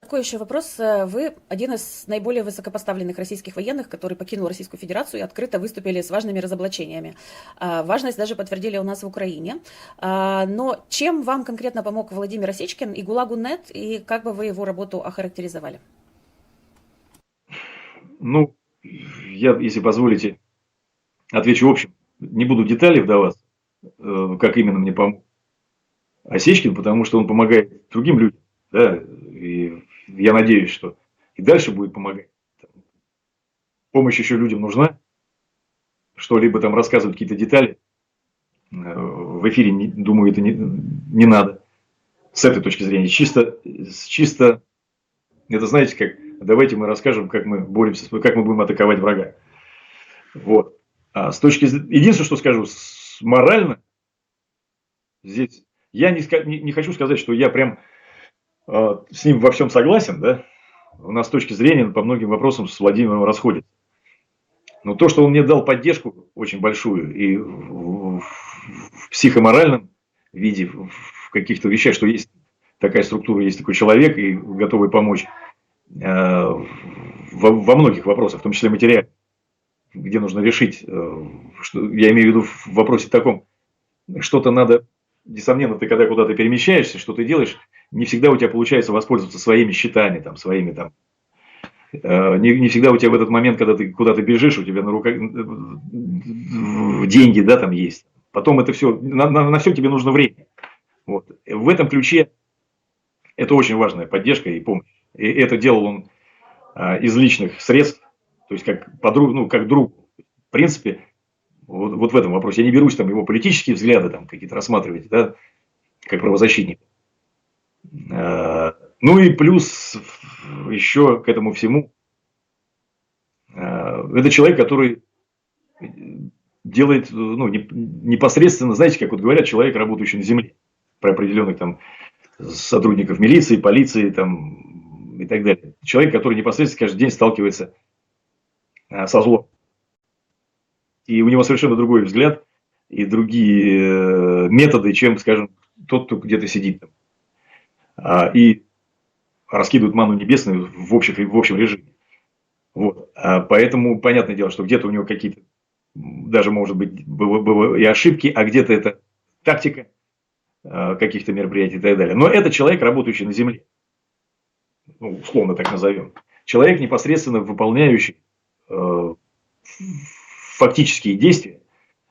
Такой еще вопрос. Вы один из наиболее высокопоставленных российских военных, который покинул Российскую Федерацию и открыто выступили с важными разоблачениями. Важность даже подтвердили у нас в Украине. Но чем вам конкретно помог Владимир Осечкин и ГУЛАГу.нет, и как бы вы его работу охарактеризовали? Ну, я, если позволите, отвечу общем. Не буду в детали вдаваться, как именно мне помог Осечкин, потому что он помогает другим людям. Да, и я надеюсь, что и дальше будет помогать. Помощь еще людям нужна. Что-либо там рассказывать, какие-то детали. В эфире, думаю, это не надо. С этой точки зрения. Чисто, это знаете, как, давайте мы расскажем, как мы боремся, как мы будем атаковать врага. Вот. А с точки зрения, единственное, что скажу, морально, здесь, я не хочу сказать, что я прям с ним во всем согласен, да. У нас с точки зрения по многим вопросам с Владимиром расходится. Но то, что он мне дал поддержку очень большую и в психоморальном виде, в каких-то вещах, что есть такая структура, есть такой человек и готовый помочь во многих вопросах, в том числе материально, где нужно решить, что, я имею в виду в вопросе таком, что-то надо, несомненно, ты когда куда-то перемещаешься, что ты делаешь, не всегда у тебя получается воспользоваться своими счетами, там, своими там. Не всегда у тебя в этот момент, когда ты куда-то бежишь, у тебя на руках деньги, да, там есть. Потом это все, на все тебе нужно время. Вот. В этом ключе это очень важная поддержка и помощь. И это делал он из личных средств, то есть как подруг, ну, как друг. В принципе, вот в этом вопросе. Я не берусь там его политические взгляды там какие-то рассматривать, да, как правозащитник. Ну и плюс еще к этому всему, это человек, который делает, ну, непосредственно, знаете, как вот говорят, человек, работающий на земле, про определенных там сотрудников милиции, полиции там, и так далее. Человек, который непосредственно каждый день сталкивается со злом. И у него совершенно другой взгляд и другие методы, чем, скажем, тот, кто где-то сидит там. И раскидывают ману небесную в общем режиме. Вот. Поэтому понятное дело, что где-то у него какие-то, даже может быть, и ошибки, а где-то это тактика каких-то мероприятий и так далее. Но это человек, работающий на земле. Ну, условно так назовем. Человек, непосредственно выполняющий фактические действия,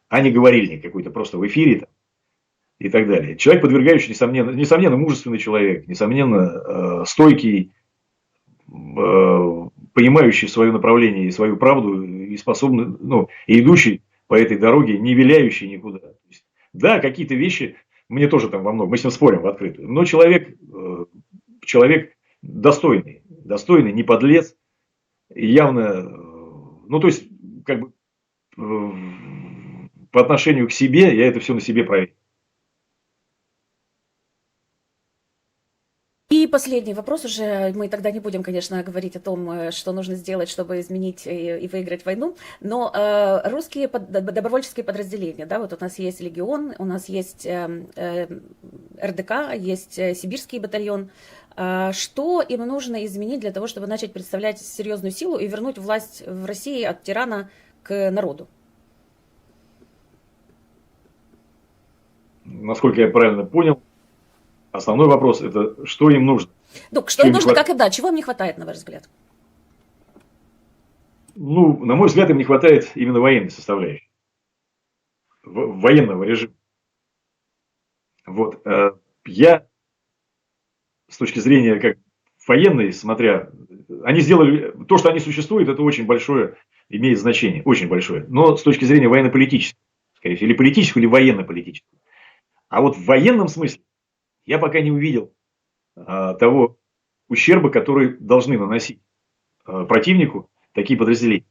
а не говорильник какой-то просто в эфире там, и так далее. Человек, подвергающий, несомненно, мужественный человек, несомненно, стойкий, понимающий свое направление и свою правду, и способный, ну, и идущий по этой дороге, не виляющий никуда. Да, какие-то вещи, мне тоже там во многом, мы с ним спорим в открытую, но человек достойный, не подлец, явно, ну, то есть, как бы, по отношению к себе, я это все на себе проверил. И последний вопрос уже. Мы тогда не будем, конечно, говорить о том, что нужно сделать, чтобы изменить и выиграть войну. Но русские добровольческие подразделения, да, вот у нас есть Легион, у нас есть РДК, есть Сибирский батальон. Что им нужно изменить для того, чтобы начать представлять серьезную силу и вернуть власть в России от тирана к народу? Насколько я правильно понял, основной вопрос – это что им нужно. Ну, что им нужно, как и да, чего им не хватает, на ваш взгляд? Ну, на мой взгляд, им не хватает именно военной составляющей, военного режима. Вот. Я с точки зрения как военные, смотря, они сделали, то, что они существуют, это очень большое, имеет значение, очень большое. Но с точки зрения военно-политической, скорее всего, или политической, или военно-политической. А вот в военном смысле я пока не увидел того ущерба, который должны наносить противнику такие подразделения.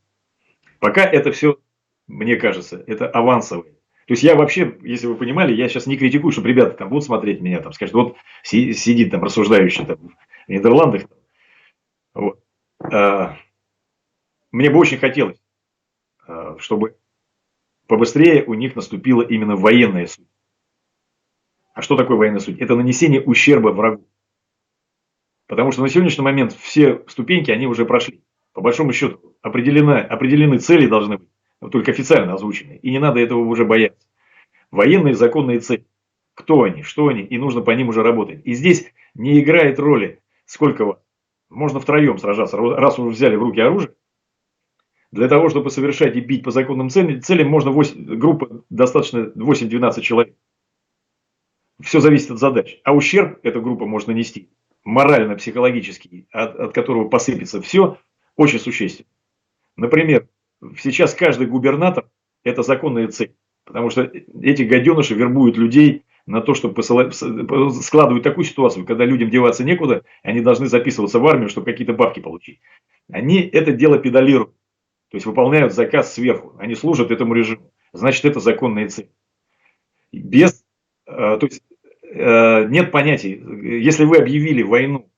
Пока это все, мне кажется, это авансовые. То есть я вообще, если вы понимали, я сейчас не критикую, чтобы ребята там будут смотреть меня, там скажут, вот сидит там рассуждающий там, в Нидерландах. Вот. Мне бы очень хотелось, чтобы побыстрее у них наступила именно военная суть. А что такое военная суть? Это нанесение ущерба врагу. Потому что на сегодняшний момент все ступеньки, они уже прошли. По большому счету, определены цели должны быть, только официально озвучены. И не надо этого уже бояться. Военные законные цели. Кто они, что они, и нужно по ним уже работать. И здесь не играет роли, сколько вас. Можно втроем сражаться, раз уже взяли в руки оружие. Для того, чтобы совершать и бить по законным целям, можно группа достаточно 8-12 человек. Все зависит от задач. А ущерб эта группа может нанести морально-психологический, от которого посыпется все, очень существенно. Например, сейчас каждый губернатор – это законная цель. Потому что эти гаденыши вербуют людей на то, чтобы складывают такую ситуацию, когда людям деваться некуда, они должны записываться в армию, чтобы какие-то бабки получить. Они это дело педалируют. То есть выполняют заказ сверху. Они служат этому режиму. Значит, это законная цель. То есть нет понятий. Если вы объявили войну,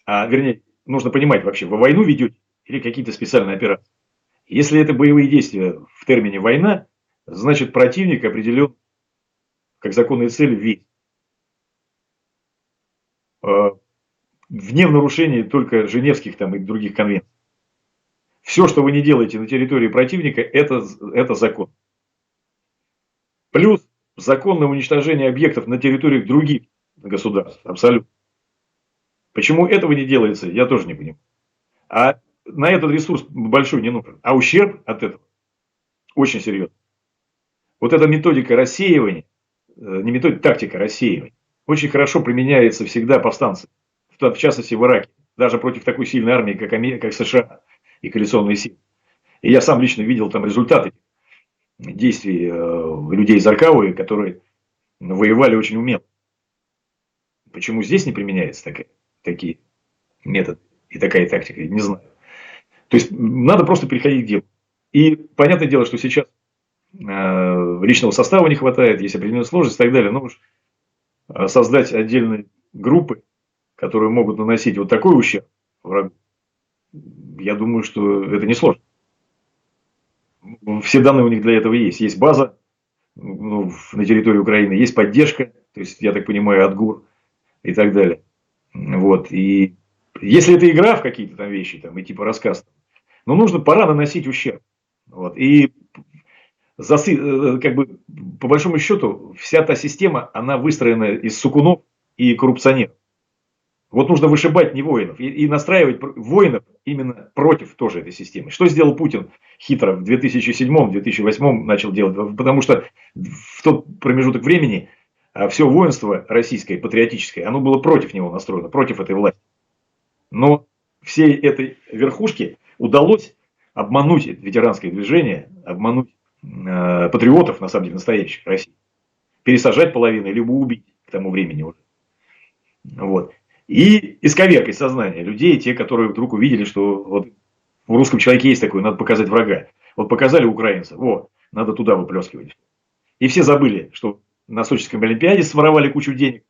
вернее, нужно понимать вообще, вы войну ведете или какие-то специальные операции. Если это боевые действия в термине война, значит противник определен как законная цель весь. Вне нарушения только Женевских там, и других конвенций. Все, что вы не делаете на территории противника, это закон. Плюс законное уничтожение объектов на территориях других государств. Абсолютно. Почему этого не делается, я тоже не понимаю. А на этот ресурс большой не нужен. А ущерб от этого очень серьезный. Вот эта методика рассеивания, не методика, тактика рассеивания, очень хорошо применяется всегда повстанцами. В частности в Ираке. Даже против такой сильной армии, как США и коалиционные силы. И я сам лично видел там результаты действий людей из Аркауи, которые воевали очень умело. Почему здесь не применяются такие методы и такая тактика, не знаю. То есть надо просто переходить к делу. И понятное дело, что сейчас личного состава не хватает, есть определенные сложности и так далее. Но уж создать отдельные группы, которые могут наносить вот такой ущерб врагу, я думаю, что это не сложно. Все данные у них для этого есть. Есть база на территории Украины, есть поддержка, то есть, я так понимаю, от ГУР и так далее. Вот. И если это игра в какие-то там вещи, там, и типа рассказ, но пора наносить ущерб. Вот. И как бы, по большому счету, вся та система, она выстроена из сукунов и коррупционеров. Вот нужно вышибать не воинов и настраивать воинов именно против тоже этой системы. Что сделал Путин хитро в 2007-2008 начал делать? Потому что в тот промежуток времени все воинство российское, патриотическое, оно было против него настроено, против этой власти. Но всей этой верхушке удалось обмануть ветеранское движение, обмануть патриотов, на самом деле, настоящих России. Пересажать половину, либо убить к тому времени уже. Вот. И исковеркать сознание людей, те, которые вдруг увидели, что вот в русском человеке есть такое, надо показать врага. Вот показали украинцев, надо туда выплескивать. И все забыли, что на Сочинской Олимпиаде своровали кучу денег,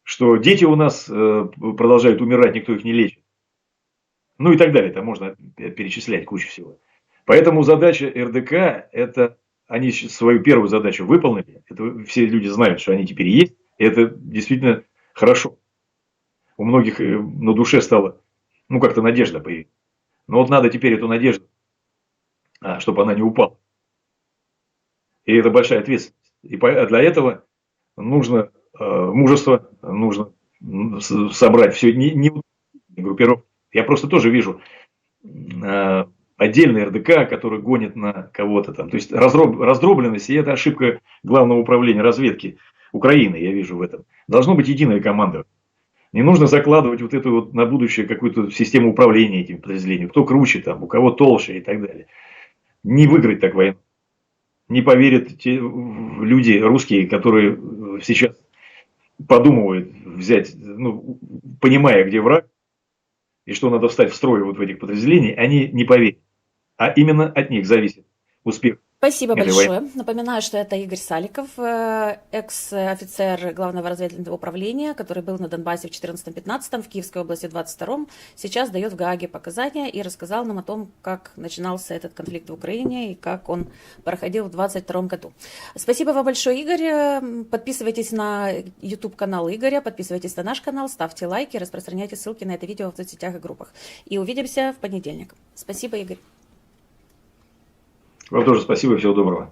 что дети у нас продолжают умирать, никто их не лечит. Ну и так далее, там можно перечислять кучу всего. Поэтому задача РДК, это они свою первую задачу выполнили, это все люди знают, что они теперь есть, и это действительно хорошо. У многих на душе стало, как-то надежда появилась. Но вот надо теперь эту надежду, чтобы она не упала. И это большая ответственность. И для этого нужно мужество, нужно собрать все, не группировки. Я просто тоже вижу отдельный РДК, который гонит на кого-то там. То есть раздробленность, и это ошибка Главного управления разведки Украины, я вижу в этом. Должно быть единое командование. Не нужно закладывать вот эту вот на будущее какую-то систему управления этими подразделениями. Кто круче там, у кого толще и так далее. Не выиграть так войну. Не поверят те люди русские, которые сейчас подумывают взять, ну, понимая, где враг, и что надо встать в строй вот в этих подразделениях, они не поверят. А именно от них зависит успех Спасибо этой войны. большое. Напоминаю, что это Игорь Саликов, экс-офицер Главного разведывательного управления, который был на Донбассе в 2014-2015, в Киевской области в 2022. Сейчас дает в Гааге показания и рассказал нам о том, как начинался этот конфликт в Украине и как он проходил в 2022 году. Спасибо вам большое, Игорь. Подписывайтесь на YouTube-канал Игоря, подписывайтесь на наш канал, ставьте лайки, распространяйте ссылки на это видео в соцсетях и группах. И увидимся в понедельник. Спасибо, Игорь. Вам тоже спасибо и всего доброго.